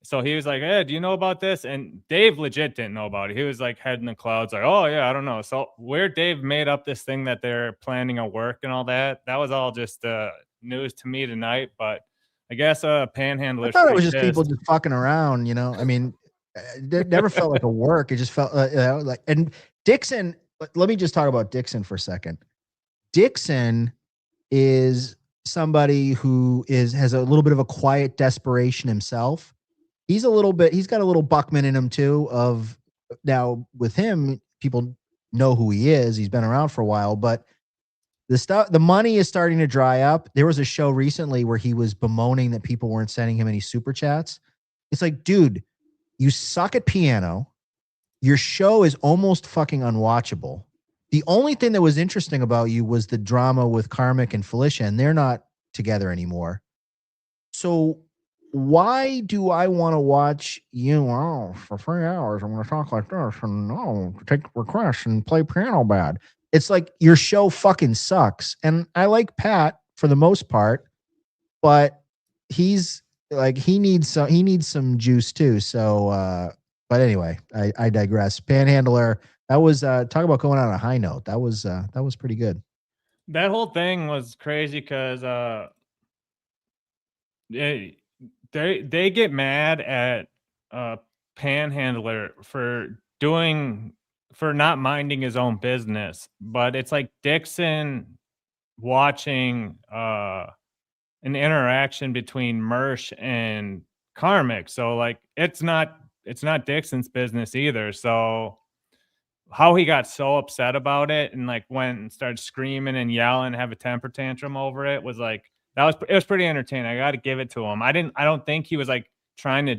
So he was like, hey, do you know about this? And Dave legit didn't know about it. He was like head in the clouds, like, oh yeah, I don't know. So where Dave made up this thing that they're planning a work and all that, that was all just news to me tonight. But I guess Panhandler. I thought it was just people just fucking around, you know. I mean, it never felt like a work. It just felt like. And Dixon, let me just talk about Dixon for a second. Dixon is somebody who has a little bit of a quiet desperation himself. He's got a little Buckman in him too. Now with him, people know who he is. He's been around for a while, but the money is starting to dry up. There was a show recently where he was bemoaning that people weren't sending him any super chats. It's like, dude, you suck at piano. Your show is almost fucking unwatchable. The only thing that was interesting about you was the drama with Karmic and Felicia, and they're not together anymore. So why do I want to watch you for 3 hours? I'm going to talk like this and take requests and play piano bad. It's like your show fucking sucks. And I like Pat for the most part, but he's like he needs some juice too. So but anyway, I digress. Panhandler, that was talk about going on a high note. That was pretty good. That whole thing was crazy because they get mad at Panhandler for not minding his own business, but it's like Dixon watching an interaction between Mersh and Karmic. So like it's not Dixon's business either. So how he got so upset about it and like went and started screaming and yelling, have a temper tantrum over it was like it was pretty entertaining. I got to give it to him. I don't think he was like trying to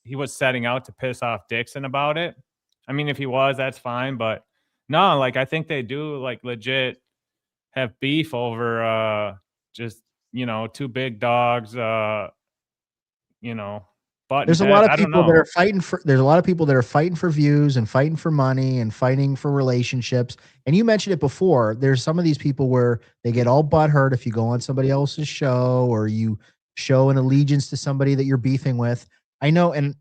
he was setting out to piss off Dixon about it. I mean, if he was, that's fine, but no, like I think they do like legit have beef over just, you know, two big dogs, you know, but There's a lot of people that are fighting for. There's a lot of people that are fighting for views and fighting for money and fighting for relationships. And you mentioned it before. There's some of these people where they get all butthurt if you go on somebody else's show or you show an allegiance to somebody that you're beefing with. I know, and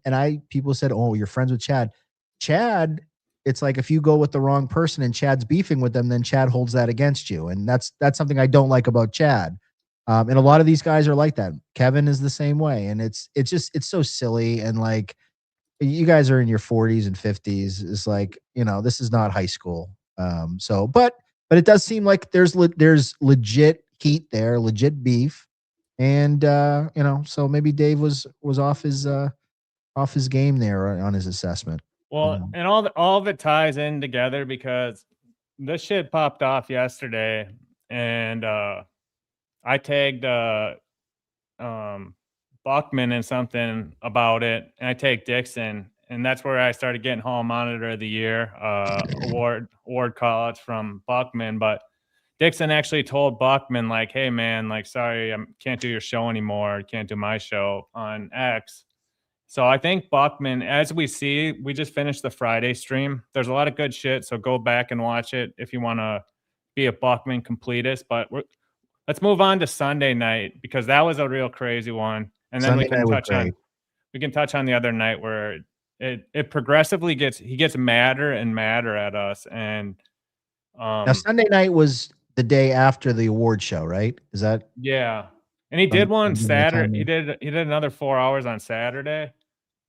people said, "Oh, you're friends with Chad." Chad, it's like if you go with the wrong person and Chad's beefing with them, then Chad holds that against you, and that's something I don't like about Chad. And a lot of these guys are like that. Kevin is the same way. And it's so silly. And like, you guys are in your 40s and 50s. It's like, you know, this is not high school. But it does seem like there's legit heat there, legit beef. And, you know, so maybe Dave was off his game there on his assessment. Well, and all of it ties in together because this shit popped off yesterday and, I tagged Buckman in something about it, and I tagged Dixon, and that's where I started getting Hall Monitor of the Year award call-outs from Buckman. But Dixon actually told Buckman, like, hey, man, like, sorry, I can't do your show anymore. Can't do my show on X. So I think Buckman, as we see, we just finished the Friday stream. There's a lot of good shit, so go back and watch it if you want to be a Buckman completist. But let's move on to Sunday night because that was a real crazy one, and then we can touch on the other night where it progressively gets madder and madder at us. And now Sunday night was the day after the award show, right? Is that? Yeah, and he did one Saturday. He did another 4 hours on Saturday,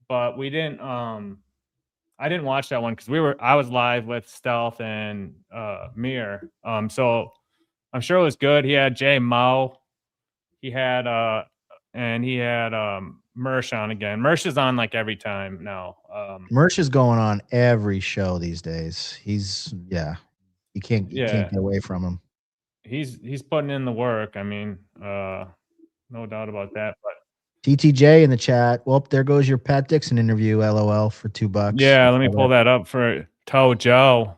but we didn't. I didn't watch that one because I was live with Stealth and Mir. So. I'm sure it was good. He had Jay Mo. He had Mersh on again. Mersh is on like every time now. Mersh is going on every show these days. You can't get away from him. He's putting in the work. I mean, no doubt about that. But TTJ in the chat. Well, there goes your Pat Dixon interview. LOL for $2. Yeah, let me pull that up for Toe Joe.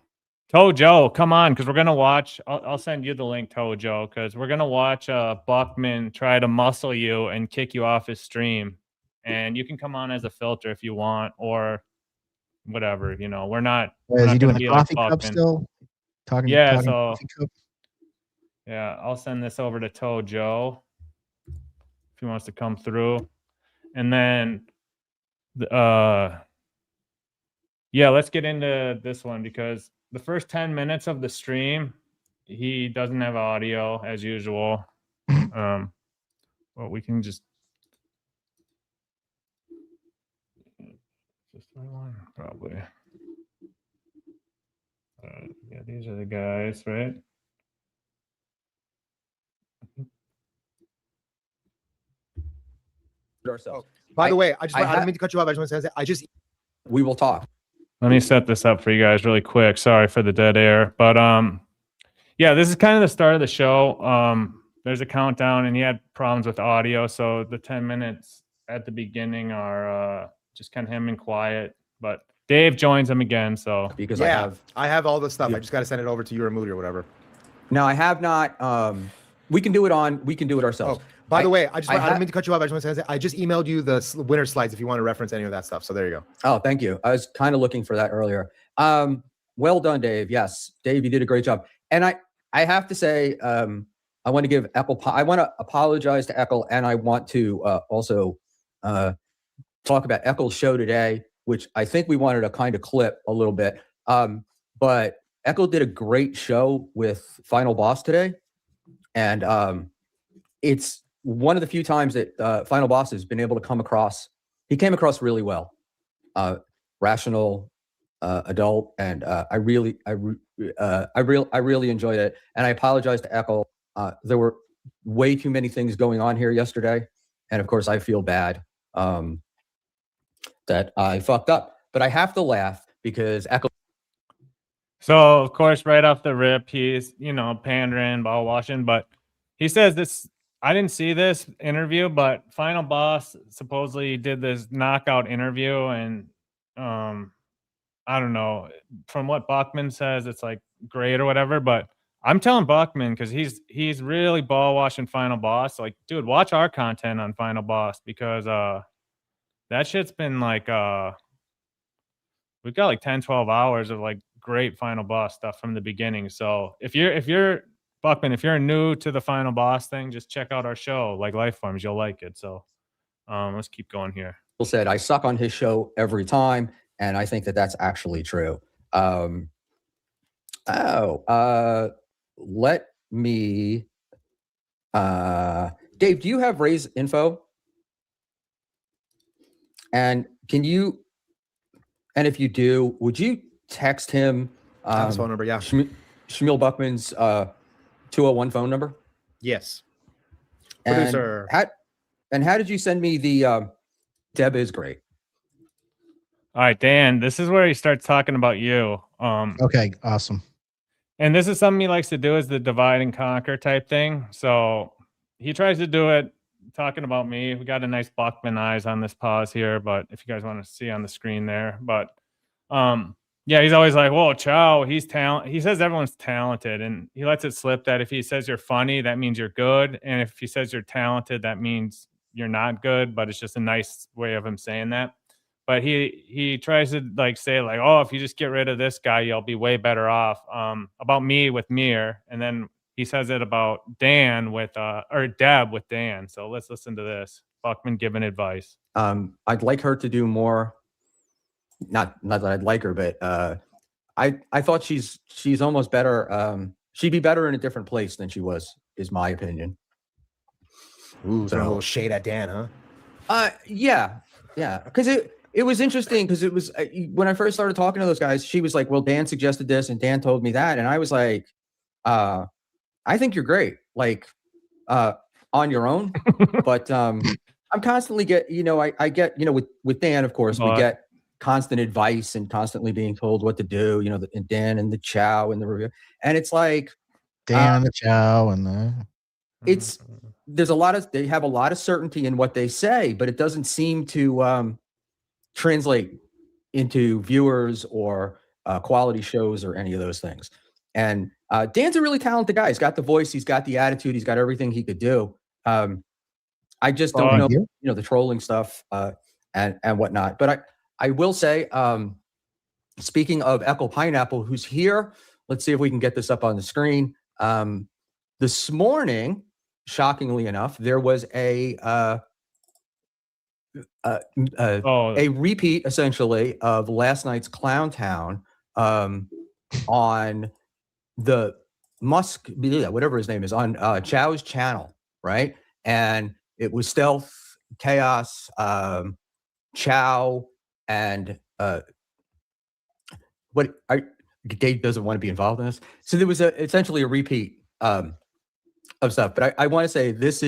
Toe Joe, come on, because we're gonna watch. I'll send you the link, Toe Joe, because we're gonna watch Buckman try to muscle you and kick you off his stream, and you can come on as a filter if you want, or whatever. You know, we're not. Is he doing the coffee cup still? Yeah, I'll send this over to Toe Joe if he wants to come through, and then let's get into this one because. The first 10 minutes of the stream, he doesn't have audio as usual. Well, we can just probably. Yeah, these are the guys, right? Ourselves. By the way, I don't mean to cut you off. I just want to say, we will talk. Let me set this up for you guys really quick. Sorry for the dead air. But yeah, this is kind of the start of the show. There's a countdown and he had problems with audio. So the 10 minutes at the beginning are just kind of him and quiet. But Dave joins him again. So because I have all the stuff. Yeah. I just got to send it over to you or Moody or whatever. No, I have not. We can do it ourselves. Oh, by the way, I didn't mean to cut you off. I just want to say I just emailed you the winner slides if you want to reference any of that stuff. So there you go. Oh, thank you. I was kind of looking for that earlier. Well done, Dave. Yes, Dave, you did a great job. And I have to say, I want to give I want to apologize to Eckel, and I want to also talk about Eckel's show today, which I think we wanted to kind of clip a little bit. But Eckel did a great show with Final Boss today. And it's one of the few times that Final Boss has been able to come across. He came across really well, rational, adult, and I really enjoyed it. And I apologize to Eckel. There were way too many things going on here yesterday, and of course, I feel bad that I fucked up. But I have to laugh because Eckel. So, of course, right off the rip, he's, pandering, ball washing, but he says this, I didn't see this interview, but Final Boss supposedly did this knockout interview, and I don't know, from what Buckman says, it's like great or whatever, but I'm telling Buckman, because he's really ball washing Final Boss. Like, dude, watch our content on Final Boss, because that shit's been like we've got like 10, 12 hours of like great Final Boss stuff from the beginning. So if you're Buckman, if you're new to the Final Boss thing, just check out our show, like Lifeforms. You'll like it. So let's keep going here. Said I suck on his show every time, and I think that that's actually true. Let me. Dave, do you have Ray's info? And can you? And if you do, would you text him? His phone number, yeah. Schmuel Buckman's 201 phone number. Yes. Producer. And how did you send me the? Deb is great. All right, Dan, this is where he starts talking about you. Okay, awesome. And this is something he likes to do, is the divide and conquer type thing. So he tries to do it talking about me. We got a nice Buckman eyes on this pause here, but if you guys want to see on the screen there, but yeah, he's always like, whoa, Chow, he's talent. He says everyone's talented, and he lets it slip that if he says you're funny, that means you're good. And if he says you're talented, that means you're not good, but it's just a nice way of him saying that. But he tries to like say like, oh, if you just get rid of this guy, you'll be way better off. About me with Mir, and then he says it about Dan with or Deb with Dan. So let's listen to this. Buckman giving advice. I'd like her to do more. Not that I'd like her, but I thought she's almost better. She'd be better in a different place than she was, is my opinion. Ooh, so a little shade at Dan, huh? Yeah, because it was interesting, because it was when I first started talking to those guys, she was like, well, Dan suggested this and Dan told me that, and I was like, I think you're great, like on your own, but I'm constantly I get with Dan, of course, we get constant advice and constantly being told what to do, and Dan and the Chow and the review, and it's like Dan and the Chow and the they have a lot of certainty in what they say, but it doesn't seem to translate into viewers or quality shows or any of those things. And Dan's a really talented guy. He's got the voice, he's got the attitude, he's got everything he could do. I just don't know, the trolling stuff and whatnot. But I will say, speaking of Eckel Pineapple, who's here, let's see if we can get this up on the screen. This morning, shockingly enough, there was a repeat, essentially, of last night's Clown Town on the Musk, whatever his name is, on Chow's channel, right? And it was Stealth, Chaos, Chow, and Dave doesn't want to be involved in this. So there was essentially a repeat of stuff. But I want to say this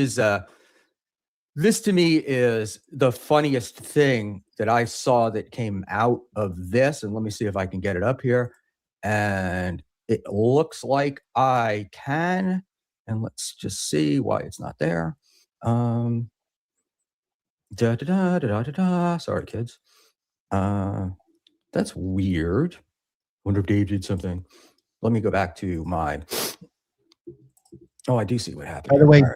to me is the funniest thing that I saw that came out of this. And let me see if I can get it up here. And it looks like I can. And let's just see why it's not there. Sorry, kids. That's weird. Wonder if Dave did something. Let me go back to my. Oh, I do see what happened. By the way, All right.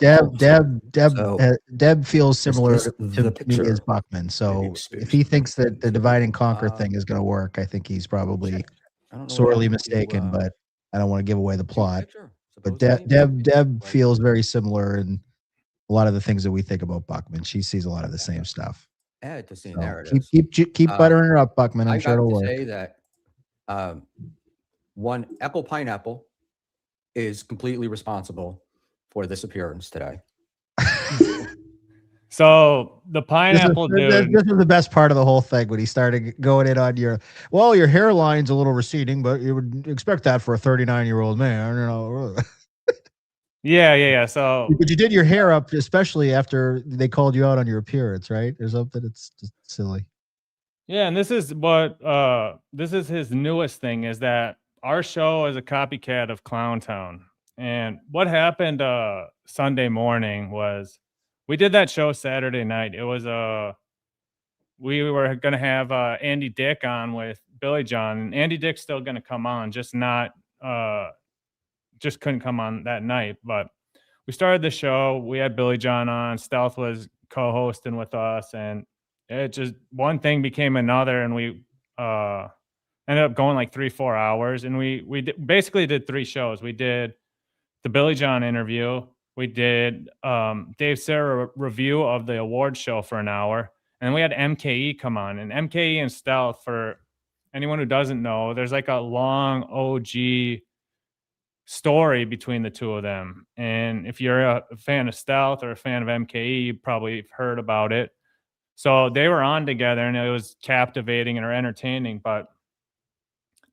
So Deb feels similar this to the me picture? as Buckman. So expose if he thinks me. that the divide and conquer thing is going to work, I think he's probably I don't know what sorely happened to, mistaken. But I don't want to give away the see the plot. picture? But Supposedly, Deb Like, feels very similar in a lot of the things that we think about Buckman. She sees a lot of the same stuff. add to see. So There it is. keep buttering her up, Buckman. I'm I sure got it'll to work. say that one Apple Pineapple is completely responsible for this appearance today. So the pineapple dude. This was the best part of the whole thing when he started going in on your hairline's a little receding, but you would expect that for a 39-year-old man, you know. Yeah. So But you did your hair up, especially after they called you out on your appearance, right? Or something. It's just silly. yeah, and this is what this is his newest thing, is that our show is a copycat of Clowntown. And what happened Sunday morning was we did that show Saturday night. It was we were gonna have Andy Dick on with Billy John, and Andy Dick's still gonna come on, just not just couldn't come on that night. But we started the show. We had Billy John on. Stealth was co-hosting with us, and it just one thing became another, and we ended up going like 3-4 hours. And we basically did 3 shows. We did the Billy John interview. We did Dave Sarah review of the award show for an hour, and we had MKE come on. And MKE and Stealth, for anyone who doesn't know, there's like a long OG story between the two of them. And if you're a fan of Stealth or a fan of MKE, you probably heard about it. So they were on together, and it was captivating and entertaining. But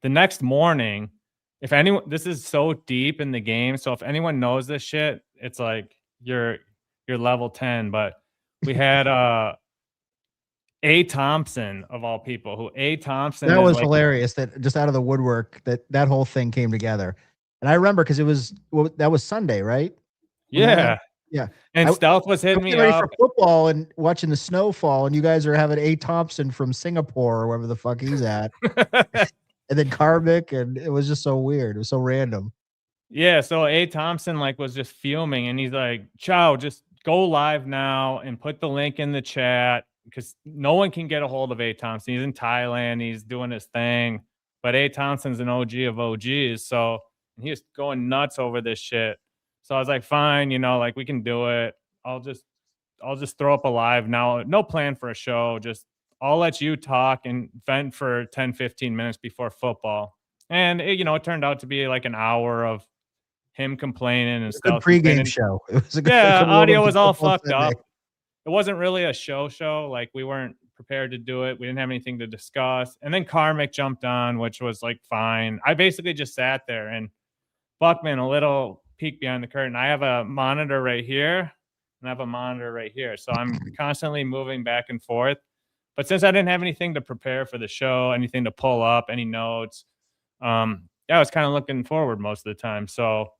the next morning, if anyone, this is so deep in the game, so if anyone knows this shit, it's like you're level 10. But we had A. Thompson, of all people, who A. Thompson That is was like, hilarious. That just out of the woodwork, that whole thing came together. And I remember because that was Sunday, right? yeah. Yeah. And Stealth was I'm hitting me getting ready up. for football and watching the snow fall, and you guys are having A. Thompson from Singapore or wherever the fuck he's at. And then Karvik, and it was just so weird. It was so random. Yeah, so A. Thompson like was just fuming, and he's like, "Chow, just go live now and put the link in the chat, because no one can get a hold of A. Thompson. He's in Thailand, he's doing his thing, but A. Thompson's an OG of OGs, so he was going nuts over this shit. So I was like, fine, like we can do it. I'll just throw up a live now. No plan for a show. Just I'll let you talk and vent for 10, 15 minutes before football. And it turned out to be like an hour of him complaining and stuff. Good pregame show. It was a good audio was all fucked Sunday. up. It wasn't really a show. Like we weren't prepared to do it. We didn't have anything to discuss. And then Karmic jumped on, which was like fine. I basically just sat there, and Buckman, a little peek behind the curtain. I have a monitor right here, and I have a monitor right here. So I'm constantly moving back and forth. But since I didn't have anything to prepare for the show, anything to pull up, any notes, I was kind of looking forward most of the time. So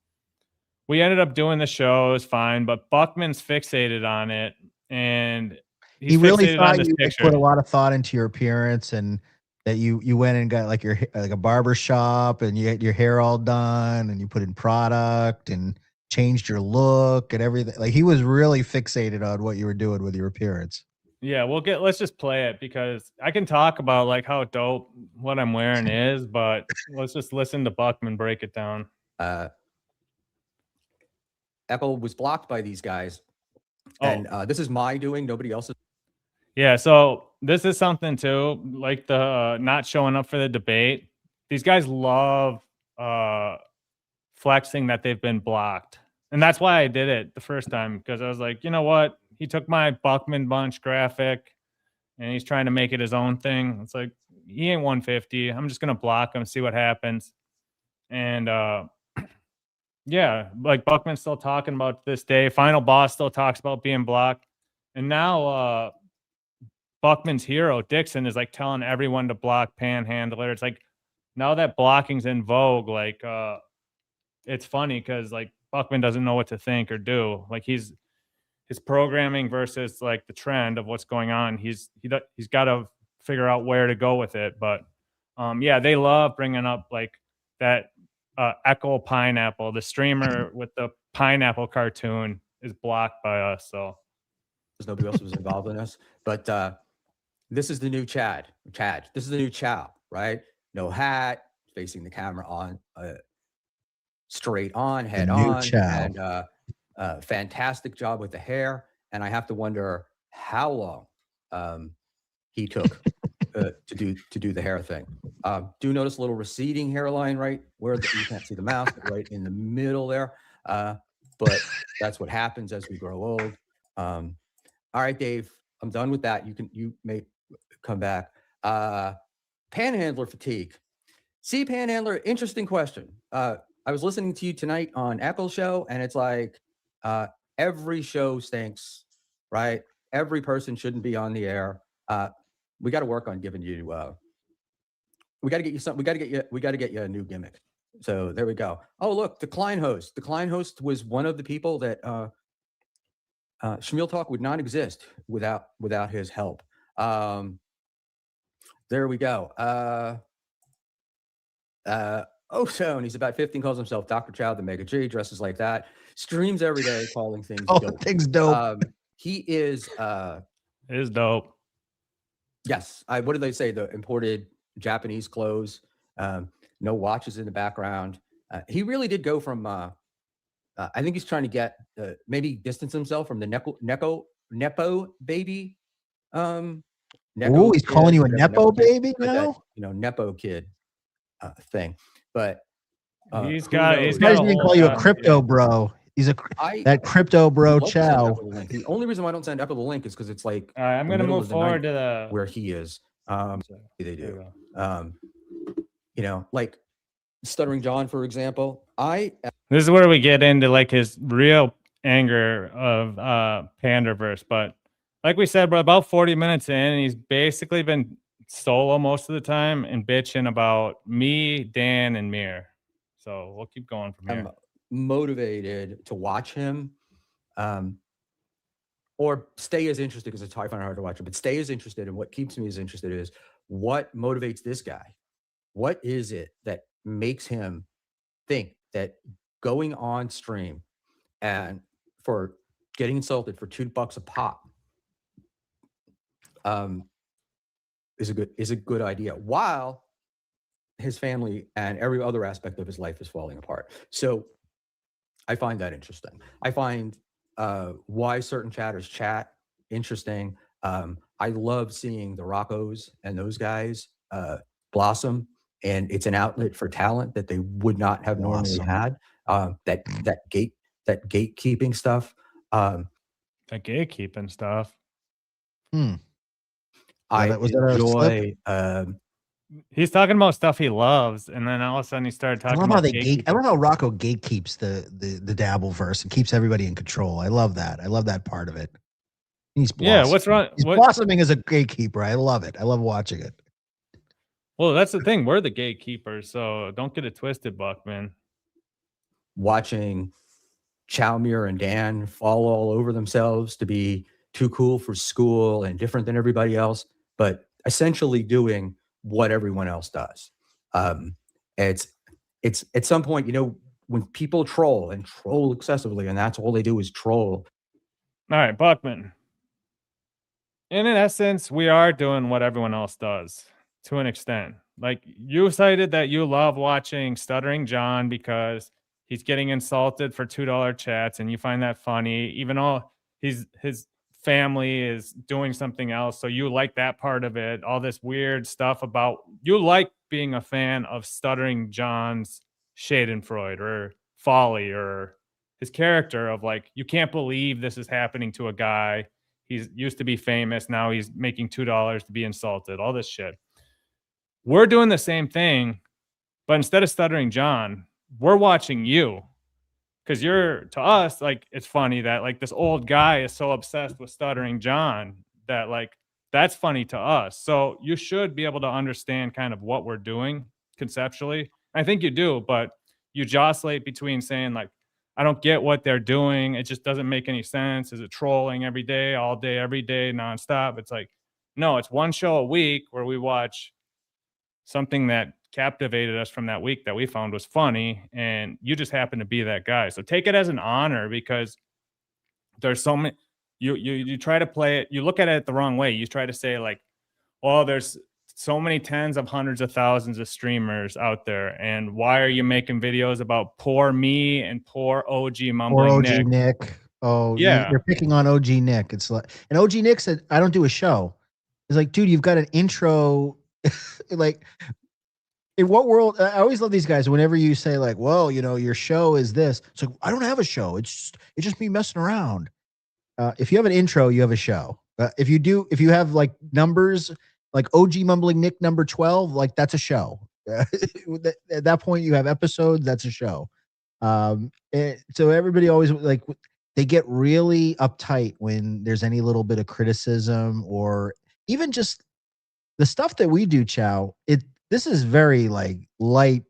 we ended up doing the show. It was fine, but Buckman's fixated on it, and he really fixated thought on this you picture. put a lot of thought into your appearance, and that you went and got like a barber shop, and you had your hair all done, and you put in product and changed your look and everything. Like he was really fixated on what you were doing with your appearance. Yeah, let's just play it, because I can talk about like how dope what I'm wearing is, but let's just listen to Buckman break it down. Echo was blocked by these guys, and this is my doing, nobody else's. Yeah, so this is something too, like the not showing up for the debate. These guys love flexing that they've been blocked. And that's why I did it the first time, because I was like, you know what? He took my Buckman bunch graphic and he's trying to make it his own thing. It's like, he ain't 150. I'm just going to block him, see what happens. And yeah, like Buckman's still talking about this day. Final Boss still talks about being blocked. And now Buckman's hero, Dixon, is like telling everyone to block Panhandler. It's like, now that blocking's in vogue, like it's funny because like Buckman doesn't know what to think or do. Like his programming versus like the trend of what's going on. He's got to figure out where to go with it. But Yeah, they love bringing up like that Echo Pineapple, the streamer with the pineapple cartoon is blocked by us. So nobody else was involved in this, but this is the new Chad. This is the new Chow, right? No hat, facing the camera on, straight on, head new on, Chow. and fantastic job with the hair. And I have to wonder how long he took to do the hair thing. Do notice a little receding hairline right where you can't see the mouth, but right in the middle there. But that's what happens as we grow old. All right, Dave, I'm done with that. You may come back. Panhandler fatigue. See, Panhandler, interesting question. I was listening to you tonight on Eccles show, and it's like every show stinks, right? Every person shouldn't be on the air. We got to work on giving you. We got to get you something. We got to get you a new gimmick. So there we go. Oh, look, the Klein host. The Klein host was one of the people that Schmuel Talk would not exist without his help. There we go. Ozone, he's about 15, calls himself Dr. Chow, the Mega G, dresses like that, streams every day, calling things dope. Things dope. He is dope. Yes. What did they say? The imported Japanese clothes, no watches in the background. He really did go from I think he's trying to get maybe distance himself from the Nepo baby. Oh, he's calling you a Nepo baby now? That, Nepo kid thing. But he's got even call you a crypto bro. He's that crypto bro Chow. The only reason why I don't send Echo the link is because it's like I'm gonna move forward to the where he is. They do. Like Stuttering John, for example. This is where we get into like his real anger of Panderverse. But like we said, we're about 40 minutes in, and he's basically been solo most of the time and bitching about me, Dan, and Mir. So we'll keep going from here. I'm motivated to watch him, or stay as interested, because it's I find it hard to watch him, but stay as interested. And what keeps me as interested is what motivates this guy. What is it that makes him think that going on stream and for getting insulted for $2 a pop is a good idea, while his family and every other aspect of his life is falling apart? So I find that interesting. I find why certain chatters chat interesting. I love seeing the Roccos and those guys blossom, and it's an outlet for talent that they would not have normally had. That gatekeeping stuff. That gatekeeping stuff. I enjoy. He's talking about stuff he loves, and then all of a sudden he started talking about I love how Rocco gatekeeps the Dabbleverse and keeps everybody in control. I love that. I love that part of it. He's blossoming. Yeah, what's wrong? He's blossoming as a gatekeeper. I love it. I love watching it. Well, that's the thing. We're the gatekeepers, so don't get it twisted, Buckman. Watching Chowmir and Dan fall all over themselves to be too cool for school and different than everybody else, but essentially doing what everyone else does. It's at some point, when people troll excessively, and that's all they do is troll. All right, Buckman. In essence, we are doing what everyone else does to an extent. Like, you cited that you love watching Stuttering John because he's getting insulted for $2 chats, and you find that funny, even though his family is doing something else. So you like that part of it, all this weird stuff about, you like being a fan of Stuttering John's Schadenfreude or folly, or his character of like, you can't believe this is happening to a guy. He's used to be famous. Now he's making $2 to be insulted, all this shit. We're doing the same thing, but instead of Stuttering John, we're watching you. Because you're, to us, like, it's funny that like this old guy is so obsessed with Stuttering John that like, that's funny to us. So you should be able to understand kind of what we're doing conceptually. I think you do, but you oscillate between saying like, I don't get what they're doing. It just doesn't make any sense. Is it trolling every day, all day, every day, nonstop? It's like, no, it's one show a week where we watch something that captivated us from that week that we found was funny, and you just happen to be that guy. So take it as an honor, because there's so many. You try to play it. You look at it the wrong way. You try to say like, "Oh, there's so many tens of hundreds of thousands of streamers out there, and why are you making videos about poor me and poor OG mumbling Or OG Nick?" Nick. Oh, Yeah. you're picking on OG Nick. It's like, and OG Nick said, I don't do a show. It's like, dude, you've got an intro. Like, in what world? I always love these guys. Whenever you say like, well, you know, your show is this. It's like, I don't have a show. It's just me messing around. If you have an intro, you have a show. If you have like numbers, like OG Mumbling Nick number 12, like that's a show. At that point, you have episodes. That's a show. So everybody always like, they get really uptight when there's any little bit of criticism, or even just the stuff that we do, Chow. This is very like light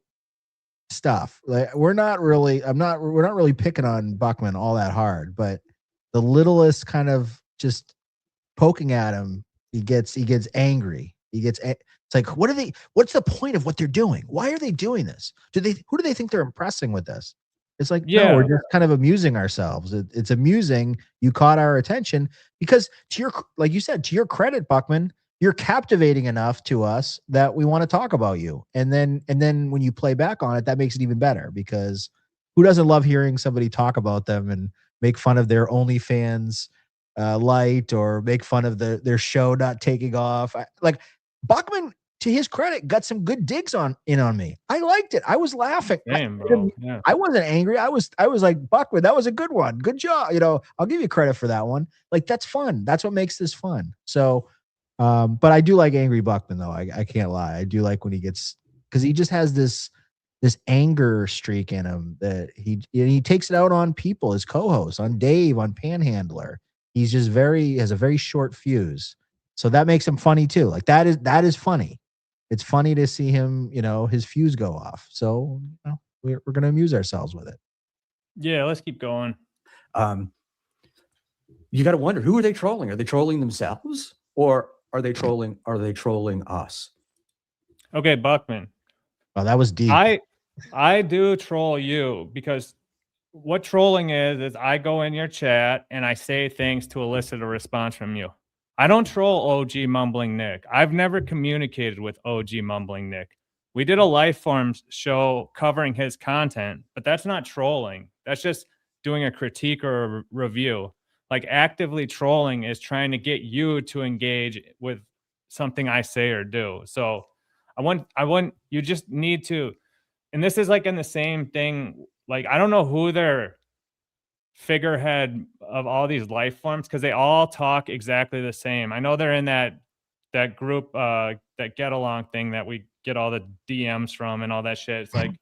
stuff. Like we're not really picking on Buckman all that hard, but the littlest kind of just poking at him, he gets angry. It's like, what's the point of what they're doing? Why are they doing this? Who do they think they're impressing with this? It's like, no, we're just kind of amusing ourselves. It's amusing. You caught our attention because like you said, to your credit, Buckman, you're captivating enough to us that we want to talk about you. And then when you play back on it, that makes it even better, because who doesn't love hearing somebody talk about them and make fun of their OnlyFans light, or make fun of their show not taking off. Like Buckman, to his credit, got some good digs on me. I liked it. I was laughing. Same, bro. Yeah. I wasn't angry. I was like, Buckman, that was a good one. Good job. You know, I'll give you credit for that one. Like, that's fun. That's what makes this fun. So, but I do like angry Buckman though. I can't lie. I do like when he gets, because he just has this anger streak in him that he takes it out on people, his co-hosts, on Dave, on Panhandler. He's just has a very short fuse. So that makes him funny too. Like that is funny. It's funny to see him, you know, his fuse go off. So, you know, we're going to amuse ourselves with it. Yeah, let's keep going. You got to wonder, who are they trolling? Are they trolling themselves, or are they trolling us? Okay, Buckman. Oh, that was deep. I do troll you, because what trolling is I go in your chat and I say things to elicit a response from you. I don't troll OG Mumbling Nick. I've never communicated with OG Mumbling Nick. We did a Lifeforms show covering his content, but that's not trolling. That's just doing a critique or a review. Like, actively trolling is trying to get you to engage with something I say or do. So you just need to, and this is like in the same thing. Like, I don't know who their figurehead of all these life forms, because they all talk exactly the same. I know they're in that group, that get along thing that we get all the DMs from and all that shit. It's like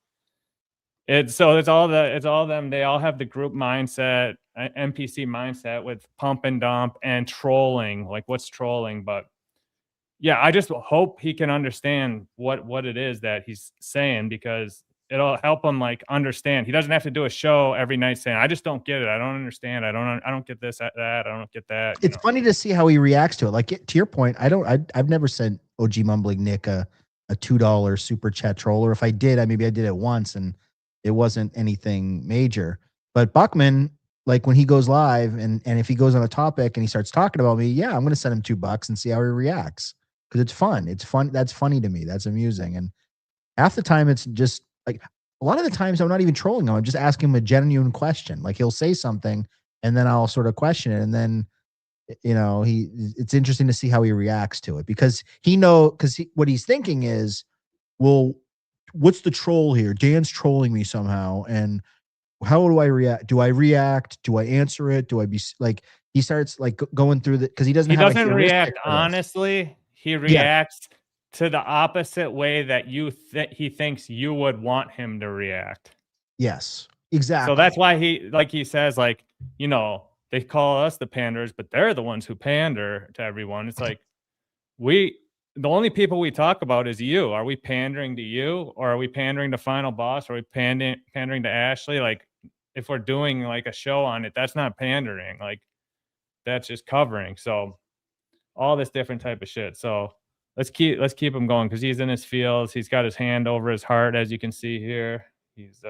it's all them. They all have the group mindset, NPC mindset, with pump and dump and trolling. Like, what's trolling? But yeah, I just hope he can understand what it is that he's saying, because it'll help him like understand. He doesn't have to do a show every night saying, I just don't get it. I don't understand. I don't get this, that. I don't get that. It's funny to see how he reacts to it. Like, to your point, I've never sent OG Mumbling Nick a $2 super chat troll, or if I did, maybe I did it once and it wasn't anything major. But Buckman, like when he goes live and if he goes on a topic and he starts talking about me, yeah, I'm going to send him $2 and see how he reacts, because it's fun. It's fun. That's funny to me. That's amusing. And half the time it's just like, a lot of the times I'm not even trolling him. I'm just asking him a genuine question. Like, he'll say something and then I'll sort of question it. And then, you know, it's interesting to see how he reacts to it, because what he's thinking is, well, what's the troll here? Dan's trolling me somehow. And how do I react? Do I react? Do I answer it? Do I be like, he starts like going through the, because he doesn't react honestly. He reacts to the opposite way that he thinks you would want him to react. Yes, exactly. So that's why he says, like, you know, they call us the panders, but they're the ones who pander to everyone. It's like, the only people we talk about is you. Are we pandering to you, or are we pandering to Final Boss? Or are we pandering to Ashley? Like, if we're doing like a show on it, that's not pandering. Like, that's just covering. So all this different type of shit. So let's keep him going because he's in his feels. He's got his hand over his heart, as you can see here. He's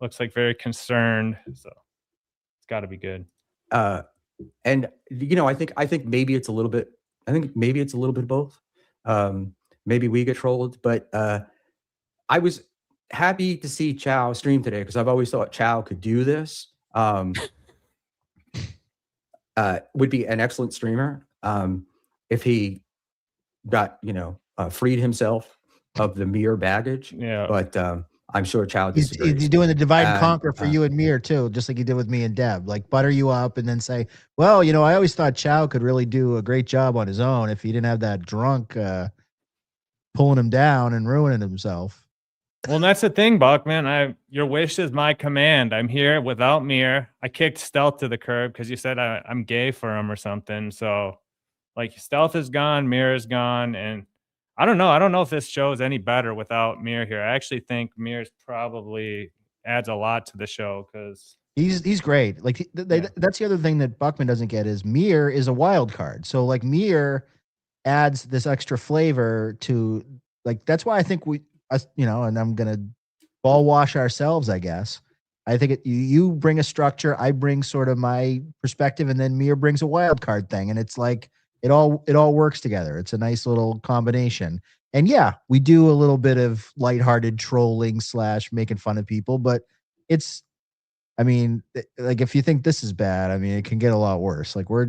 looks like very concerned. So it's got to be good. And I think maybe it's a little bit. I think maybe it's a little bit of both. Maybe we get trolled, but I was happy to see Chow stream today because I've always thought Chow could do this. Would be an excellent streamer if he got freed himself of the mere baggage. Yeah, but I'm sure Chow He's disagrees. doing the divide and conquer for you and Mir too, just like he did with me and Deb. Like butter you up and then say, well, I always thought Chow could really do a great job on his own if he didn't have that drunk pulling him down and ruining himself. Well, that's the thing, Buckman. Your wish is my command. I'm here without Mir. I kicked Stealth to the curb because you said I'm gay for him or something. So, like, Stealth is gone, Mir is gone, and I don't know. I don't know if this show is any better without Mir here. I actually think Mir's probably adds a lot to the show because he's great. Like that's the other thing that Buckman doesn't get is Mir is a wild card. So like Mir adds this extra flavor to like that's why I think and I'm gonna ball wash ourselves, I guess. I think you bring a structure, I bring sort of my perspective, and then Mir brings a wild card thing, and it's like it all works together. It's a nice little combination. And yeah, we do a little bit of lighthearted trolling / making fun of people, but it's, I mean, like if you think this is bad, I mean, it can get a lot worse. Like we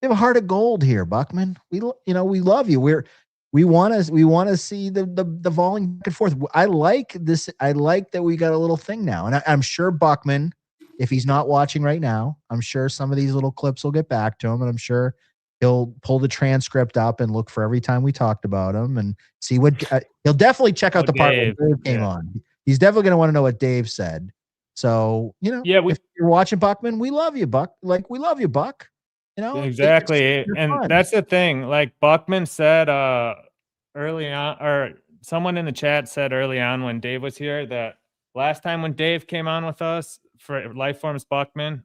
have a heart of gold here, Buckman. We love you. We want to see the volume back and forth. I like this. I like that we got a little thing now, and I'm sure Buckman, if he's not watching right now, I'm sure some of these little clips will get back to him, and I'm sure he'll pull the transcript up and look for every time we talked about him and see what he'll definitely check out the part where Dave came on. He's definitely going to want to know what Dave said. So if you're watching Buckman, we love you, Buck. Like we love you, Buck. Exactly. And that's the thing. Like Buckman said early on, or someone in the chat said early on when Dave was here that last time when Dave came on with us for Lifeforms Buckman,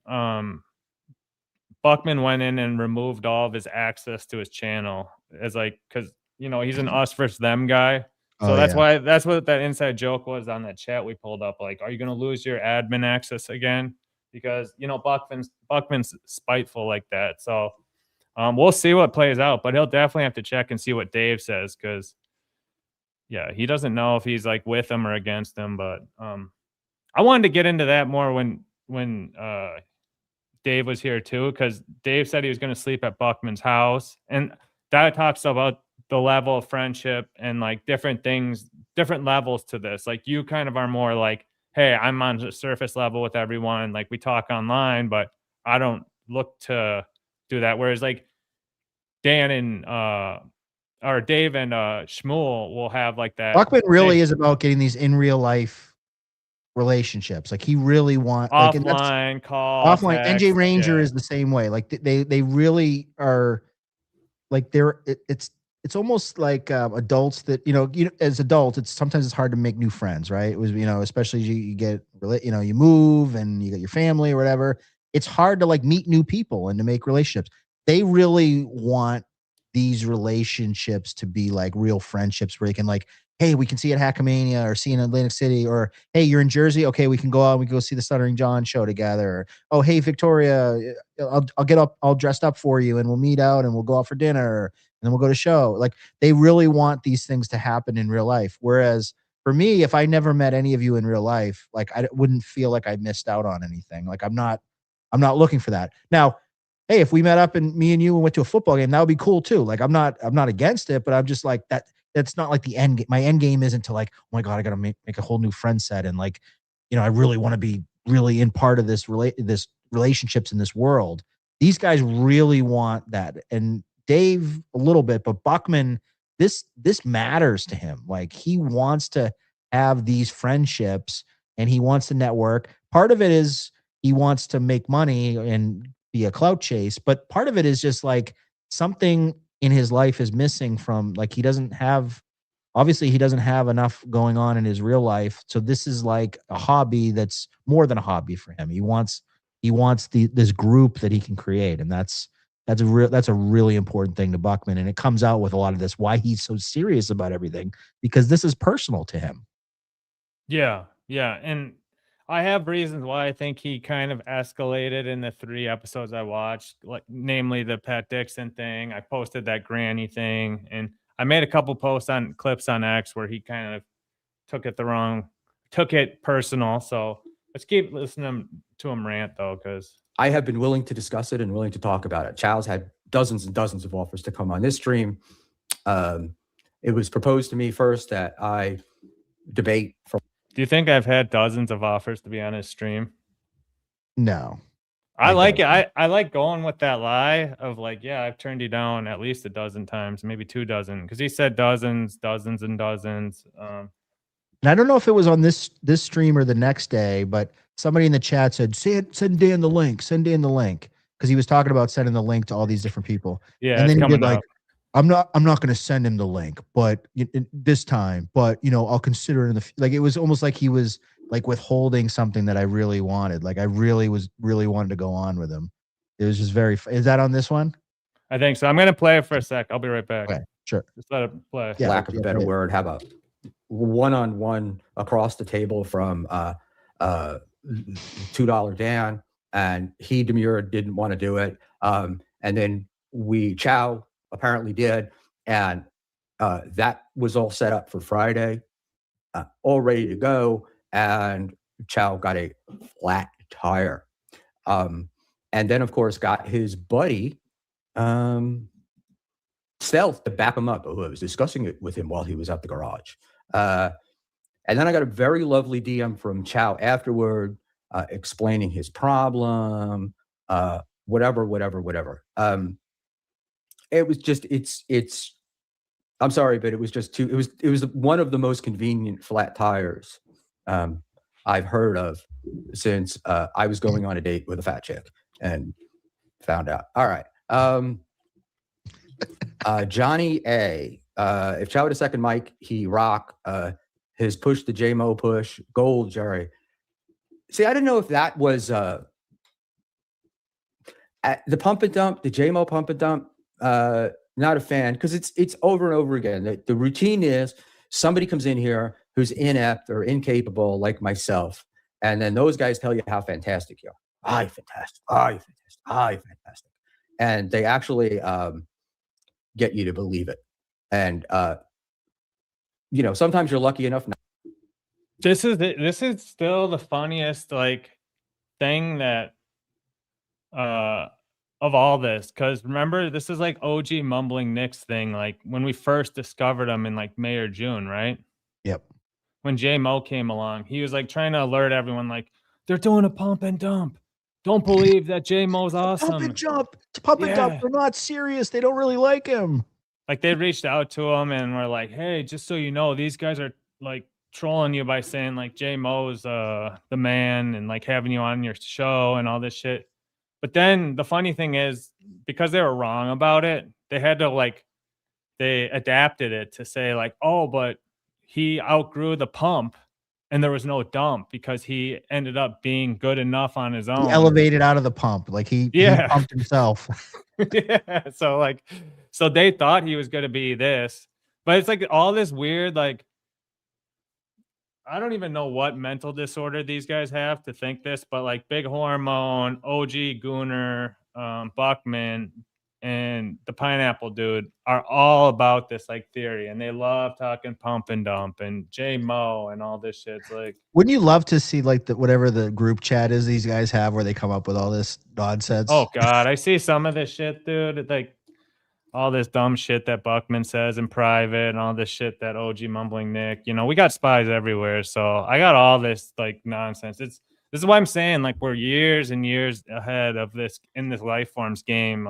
Buckman went in and removed all of his access to his channel as like, because he's an us versus them guy. So that's what that inside joke was on that chat we pulled up. Like, are you going to lose your admin access again? Because Buckman's spiteful like that. So we'll see what plays out, but he'll definitely have to check and see what Dave says because he doesn't know if he's like with him or against him. But I wanted to get into that more when Dave was here too, because Dave said he was going to sleep at Buckman's house, and that talks about the level of friendship and like different things, different levels to this. Like you kind of are more like, hey, I'm on the surface level with everyone. Like we talk online, but I don't look to do that. Whereas like Dan and or Dave and Schmuel will have like that. Buckman really is about getting these in real life relationships. Like he really wants offline call, offline. Text, NJ Ranger is the same way. Like they really are like it's almost like adults that as adults it's hard to make new friends, right? It was especially you get you move and you got your family or whatever. It's hard to like meet new people and to make relationships. They really want these relationships to be like real friendships where they can like, hey, we can see at Hackamania or see in Atlantic City, or hey, you're in Jersey, okay, we can go out and we can go see the Stuttering John show together. Or, oh, hey, Victoria, I'll get up all dressed up for you and we'll meet out and we'll go out for dinner and then we'll go to show. Like they really want these things to happen in real life. Whereas for me, if I never met any of you in real life, like I wouldn't feel like I missed out on anything. Like I'm not looking for that. Now, hey, if we met up and me and you went to a football game, that would be cool too. Like I'm not against it, but I'm just like that. That's not like the end game. My end game isn't to like, oh my God, I got to make a whole new friend set. And like, I really want to be really in part of this relationships in this world. These guys really want that. And Dave a little bit, but Buckman, this matters to him. Like he wants to have these friendships and he wants to network. Part of it is he wants to make money and be a clout chase, but part of it is just like something in his life is missing from like he doesn't have enough going on in his real life. So this is like a hobby that's more than a hobby for him. He wants this group that he can create, and that's That's a really important thing to Buckman, and it comes out with a lot of this why he's so serious about everything, because this is personal to him. Yeah, yeah, and I have reasons why I think he kind of escalated in the 3 episodes I watched, like namely the Pat Dixon thing. I posted that granny thing, and I made a couple posts on clips on X where he kind of took it personal. So let's keep listening to him rant though, because I have been willing to discuss it and willing to talk about it. Chow's had dozens and dozens of offers to come on this stream. It was proposed to me first that I debate for. Do you think I've had dozens of offers to be on his stream? No. I like it. I like going with that lie of like, yeah, I've turned you down at least a dozen times, maybe 2 dozen, because he said dozens and dozens. And I don't know if it was on this stream or the next day, but somebody in the chat said, send Dan the link, because he was talking about sending the link to all these different people. Yeah, and then it's he did coming like, up. I'm not going to send him the link, but this time, but I'll consider it in the like. It was almost like he was like withholding something that I really wanted. Like I really wanted to go on with him. It was just very. Is that on this one? I think so. I'm gonna play it for a sec. I'll be right back. Okay, sure. Just let it play. Yeah, lack of a better word, have a one-on-one across the table from $2 Dan, and he demurred, didn't want to do it. And then Chow apparently did, and that was all set up for Friday, all ready to go, and Chow got a flat tire. And then, of course, got his buddy Stealth to back him up. I was discussing it with him while he was at the garage. And then I got a very lovely DM from Chow afterward, explaining his problem, whatever. It was just, I'm sorry, but it was just it was one of the most convenient flat tires I've heard of since I was going on a date with a fat chick and found out. All right. Johnny A. If Chow had a second mic, he rock. His push the J-Mo push, gold, Jerry. See, I didn't know if that was at the pump and dump, the J-Mo pump and dump. Not a fan, because it's over and over again. The routine is somebody comes in here who's inept or incapable, like myself, and then those guys tell you how fantastic you are. You're fantastic. You're fantastic. And they actually get you to believe it. And sometimes you're lucky enough. This is still the funniest thing that of all this, because remember, this is like OG mumbling Nick's thing, like when we first discovered him in like May or June, right? Yep. When J-Mo came along, he was like trying to alert everyone, like, they're doing a pump and dump. Don't believe that J-Mo's awesome. Pump and jump. It's pump and dump. They're not serious. They don't really like him. Like they reached out to him and were like, hey, just so you know, these guys are like trolling you by saying like J-Mo's the man and like having you on your show and all this shit. But then the funny thing is, because they were wrong about it, they had to they adapted it to say like, oh, but he outgrew the pump and there was no dump because he ended up being good enough on his own. He elevated out of the pump. Like he pumped himself. Yeah. So they thought he was going to be this, but it's like all this weird, I don't even know what mental disorder these guys have to think this, but like Big Hormone, OG Gooner, Buckman, and the Pineapple Dude are all about this theory, and they love talking pump and dump and J-Mo and all this shit. It's like, wouldn't you love to see whatever the group chat is these guys have where they come up with all this nonsense? oh God, I see some of this shit, dude. Like all this dumb shit that Buckman says in private and all this shit that OG mumbling Nick, we got spies everywhere. So I got all this nonsense. This is why I'm saying we're years and years ahead of this in this Lifeforms game.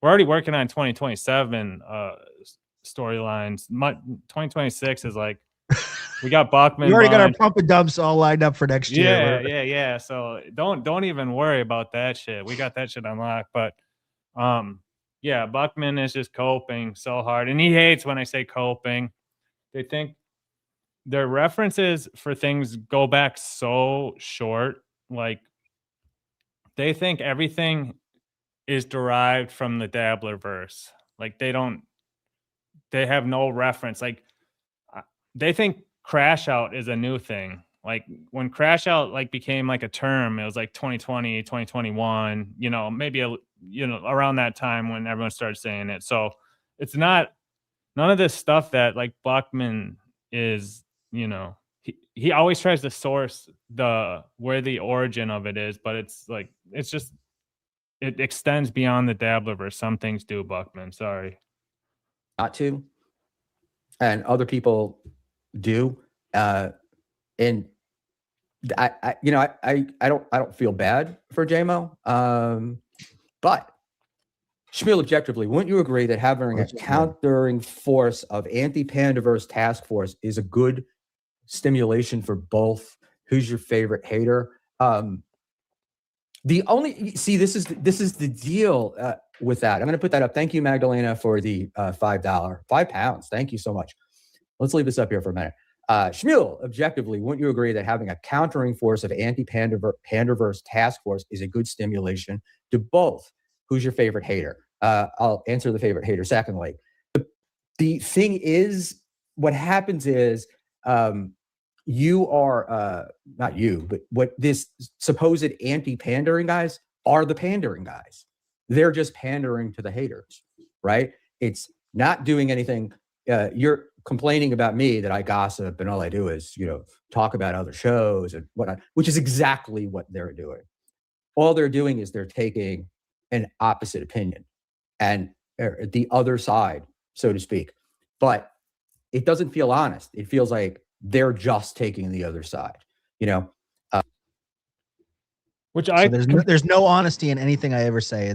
We're already working on 2027 storylines. 2026 is we got Buckman. We already got our pump and dumps all lined up for next year. Yeah. So don't even worry about that shit. We got that shit unlocked. But yeah, Buckman is just coping so hard, and he hates when I say coping. They think their references for things go back so short. They think everything is derived from the Dabbler verse. Like they have no reference. Like they think crash out is a new thing. Like when crash out like became like a term, it was like 2020, 2021, you know, maybe around that time when everyone started saying it. So it's not none of this stuff that like Buckman is, you know, he always tries to source where the origin of it is, but it's like it's just it extends beyond the Dabblerverse. Some things do, Buckman. Sorry. Not to, and other people do. And I don't feel bad for JMO. But Schmuel, objectively, wouldn't you agree that having a countering force of anti-pandaverse task force is a good stimulation for both? Who's your favorite hater? This is the deal with that. I'm going to put that up. Thank you, Magdalena, for the £5. Thank you so much. Let's leave this up here for a minute. Schmuel, objectively, wouldn't you agree that having a countering force of anti-pandaverse task force is a good stimulation to both? Who's your favorite hater? I'll answer the favorite hater secondly. The thing is, what happens is you are, not you, but what this supposed anti-pandering guys are the pandering guys. They're just pandering to the haters, right? It's not doing anything. You're complaining about me that I gossip and all I do is, talk about other shows and whatnot, which is exactly what they're doing. All they're doing is they're taking an opposite opinion and the other side, so to speak. But it doesn't feel honest. It feels like they're just taking the other side, Which so there's no honesty in anything I ever say.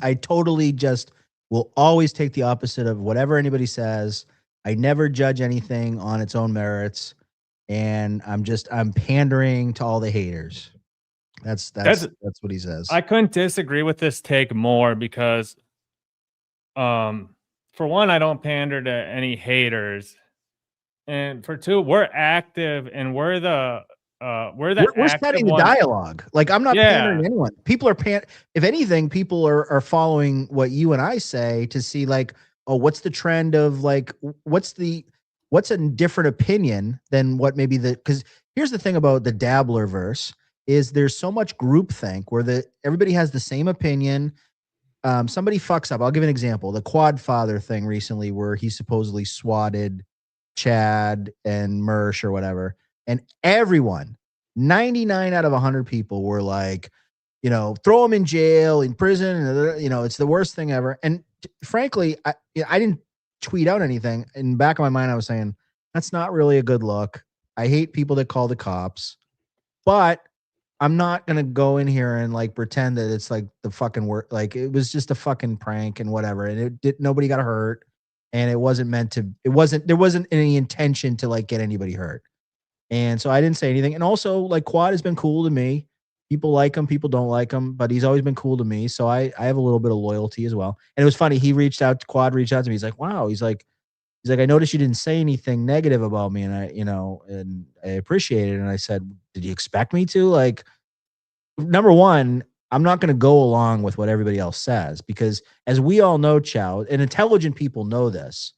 I totally just will always take the opposite of whatever anybody says. I never judge anything on its own merits, and I'm pandering to all the haters. That's what he says. I couldn't disagree with this take more because, for one, I don't pander to any haters, and for two, we're active and we're setting the dialogue. Like I'm not pandering to anyone. People are if anything, people are following what you and I say to see like, oh, what's the trend of like, what's a different opinion than what maybe because here's the thing about the Dabbler verse is there's so much groupthink where everybody has the same opinion. Somebody fucks up. I'll give an example. The Quad Father thing recently where he supposedly swatted Chad and Mersh or whatever. And everyone, 99 out of 100 people were like, throw him in jail, in prison. It's the worst thing ever. And frankly, I didn't tweet out anything. In the back of my mind, I was saying, that's not really a good look. I hate people that call the cops. But I'm not going to go in here and like pretend that it's like the fucking work. Like it was just a fucking prank and whatever. And nobody got hurt. And there wasn't any intention to like get anybody hurt. And so I didn't say anything. And also like Quad has been cool to me. People like him, people don't like him, but he's always been cool to me. So I have a little bit of loyalty as well. And it was funny. Quad reached out to me. He's like, wow. He's like, I noticed you didn't say anything negative about me. And and I appreciate it. And I said, did you expect me to? Like, number one, I'm not going to go along with what everybody else says because as we all know, Chow, and intelligent people know this,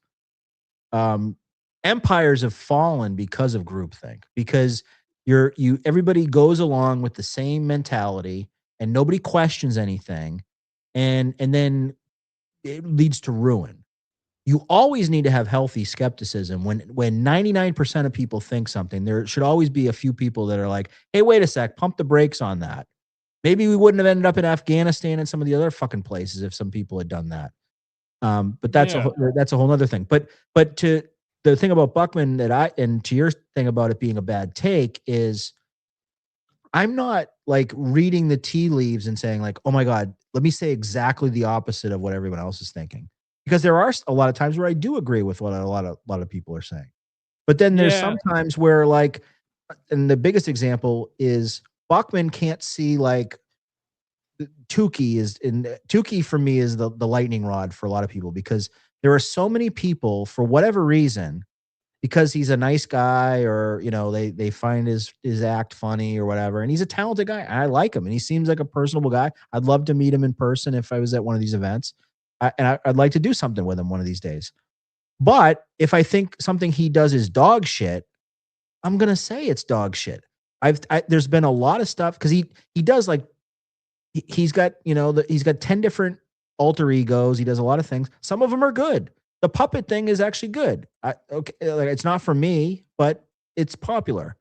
empires have fallen because of groupthink, because everybody goes along with the same mentality and nobody questions anything. And then it leads to ruin. You always need to have healthy skepticism. When 99% of people think something, there should always be a few people that are like, hey, wait a sec, pump the brakes on that. Maybe we wouldn't have ended up in Afghanistan and some of the other fucking places if some people had done that. But that's a whole other thing. But to the thing about Buckman and to your thing about it being a bad take is I'm not like reading the tea leaves and saying like, oh my God, let me say exactly the opposite of what everyone else is thinking. Because there are a lot of times where I do agree with what a lot of people are saying. But then there's sometimes where like, and the biggest example is Buckman can't see like Tukey for me is the lightning rod for a lot of people because there are so many people for whatever reason because he's a nice guy, or they find his act funny or whatever, and he's a talented guy. I like him, and he seems like a personable guy. I'd love to meet him in person if I was at one of these events, I'd like to do something with him one of these days. But if I think something he does is dog shit, I'm gonna say it's dog shit. There's been a lot of stuff because he does like he's got he's got 10 different alter egos. He does a lot of things. Some of them are good. The puppet thing is actually good. Okay, like it's not for me, but it's popular.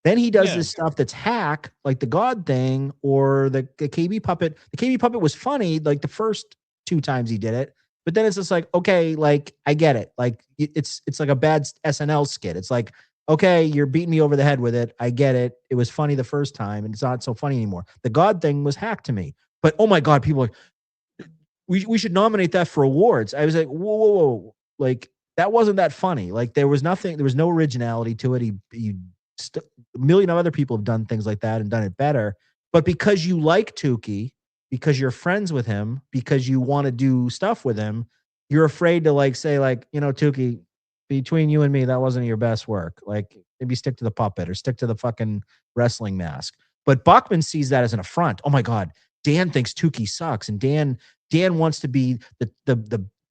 Then he does this stuff that's hack, like the God thing or the KB puppet. The KB puppet was funny like the first 2 times he did it, but then it's just like, okay, like I get it. Like it's like a bad SNL skit. It's like, okay, you're beating me over the head with it. I get it. It was funny the first time, and it's not so funny anymore. The God thing was hack to me. But oh my God, people are like, we should nominate that for awards. I was like, whoa. Like, that wasn't that funny. Like, there was no originality to it. A million of other people have done things like that and done it better. But because you like Tukey, because you're friends with him, because you want to do stuff with him, you're afraid to like say like, Tukey, between you and me, that wasn't your best work. Like, maybe stick to the puppet or stick to the fucking wrestling mask. But Buckman sees that as an affront. Oh my God, Dan thinks Tukey sucks, and Dan wants to be the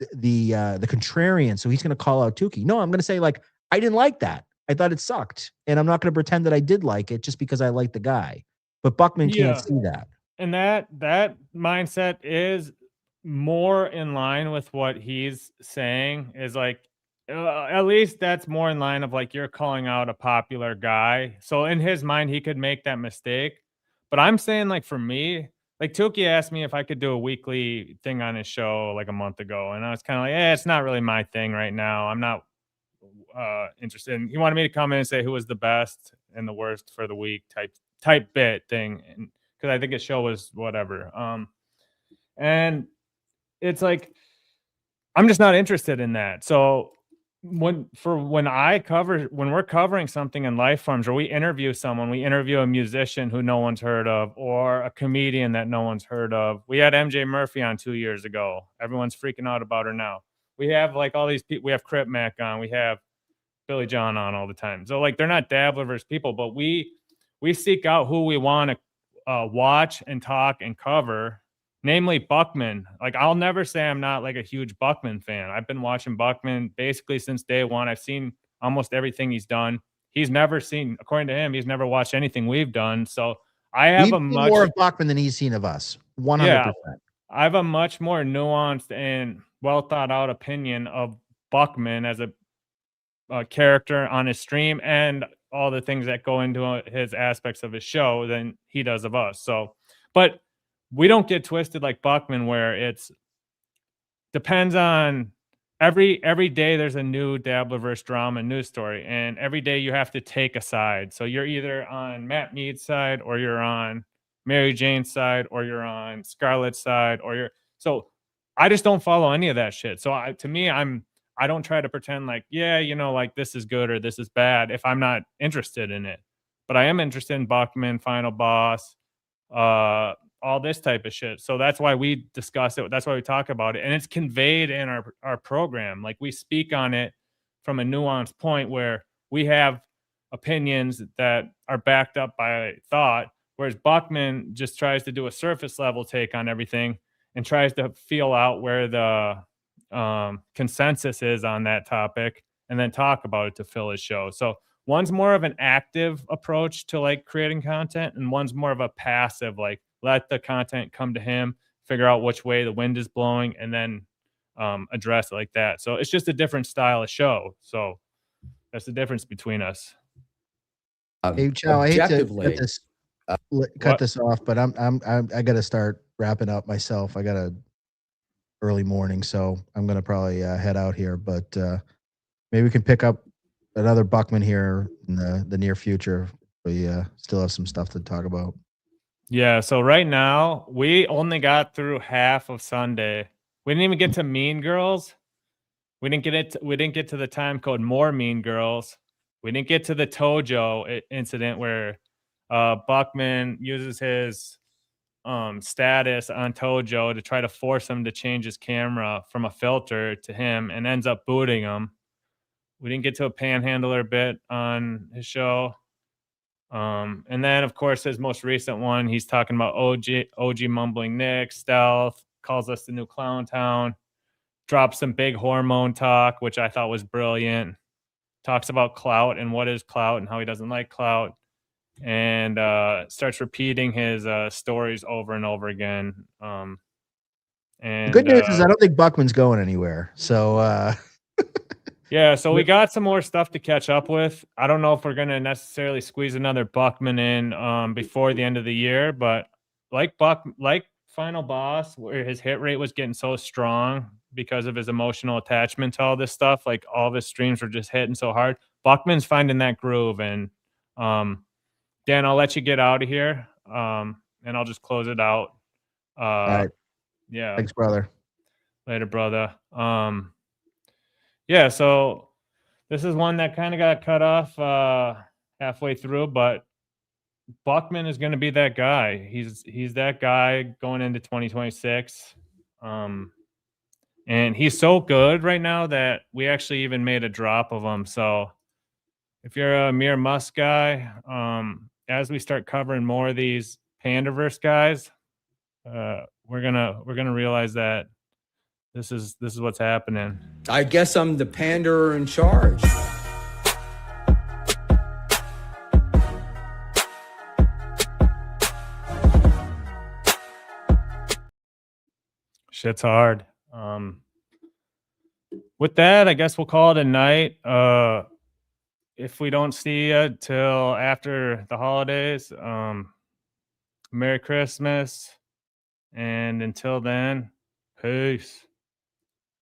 contrarian, so he's going to call out Tukey. No, I'm going to say like, I didn't like that. I thought it sucked, and I'm not going to pretend that I did like it just because I like the guy. But Buckman can't see that. And that mindset is more in line with what he's saying. Is like, at least that's more in line of like, you're calling out a popular guy. So in his mind, he could make that mistake. But I'm saying, like, for me, like, Tukey asked me if I could do a weekly thing on his show like a month ago, and I was kind of like, it's not really my thing right now. I'm not interested. And he wanted me to come in and say who was the best and the worst for the week type bit thing, and because I think his show was whatever. And it's like, I'm just not interested in that. So when we're covering something in Lifeforms, or we interview someone, we interview a musician who no one's heard of, or a comedian that no one's heard of. We had MJ Murphy on 2 years ago. Everyone's freaking out about her now. We have like all these people. We have Crip Mac on. We have Billy John on all the time. So like, they're not Dabblerverse people, but we seek out who we want to watch and talk and cover. Namely Buckman. Like, I'll never say I'm not like a huge Buckman fan. I've been watching Buckman basically since day one. I've seen almost everything he's done. He's never seen, according to him, he's never watched anything we've done. So I have more of Buckman than he's seen of us. 100%. Yeah, I have a much more nuanced and well thought out opinion of Buckman as a character on his stream and all the things that go into his aspects of his show than he does of us. So, but we don't get twisted like Buckman, where it's depends on every day there's a new Dabblerverse drama news story, and every day you have to take a side. So you're either on Matt Mead's side, or you're on Mary Jane's side, or you're on Scarlett's side, so I just don't follow any of that shit. So I don't try to pretend like, like this is good or this is bad if I'm not interested in it. But I am interested in Buckman, Final Boss, all this type of shit. So that's why we discuss it. That's why we talk about it. And it's conveyed in our program. Like, we speak on it from a nuanced point where we have opinions that are backed up by thought, whereas Buckman just tries to do a surface level take on everything and tries to feel out where the consensus is on that topic and then talk about it to fill his show. So one's more of an active approach to like creating content, and one's more of a passive, like, let the content come to him, figure out which way the wind is blowing, and then address it like that. So it's just a different style of show. So that's the difference between us. Hey, Chow, I hate to cut this off, but I got to start wrapping up myself. I got a early morning, so I'm gonna probably head out here. But maybe we can pick up another Buckman here in the near future. We still have some stuff to talk about. Yeah, so right now we only got through half of Sunday. We didn't even get to Mean Girls. We didn't get to the time code More Mean Girls. We didn't get to the Tojo incident where Buckman uses his status on Tojo to try to force him to change his camera from a filter to him and ends up booting him. We didn't get to a panhandler bit on his show. And then, of course, his most recent one, he's talking about OG mumbling Nick, Stealth, calls us the new Clown Town, drops some big hormone talk, which I thought was brilliant. Talks about clout and what is clout and how he doesn't like clout, and starts repeating his stories over and over again. And The good news is I don't think Buckman's going anywhere. So yeah, so we got some more stuff to catch up with. I don't know if we're going to necessarily squeeze another Buckman in before the end of the year, but like Final Boss, where his hit rate was getting so strong because of his emotional attachment to all this stuff, like all of his streams were just hitting so hard. Buckman's finding that groove, and Dan, I'll let you get out of here, and I'll just close it out. all right. Yeah. Thanks, brother. Later, brother. Yeah, so this is one that kind of got cut off halfway through, but Buckman is going to be that guy. He's that guy going into 2026. And he's so good right now that we actually even made a drop of him. So if you're a Mere Musk guy, as we start covering more of these Pandaverse guys, we're gonna realize that this is what's happening. I guess I'm the panderer in charge. Shit's hard. With that, I guess we'll call it a night. If we don't see you till after the holidays, Merry Christmas. And until then, peace.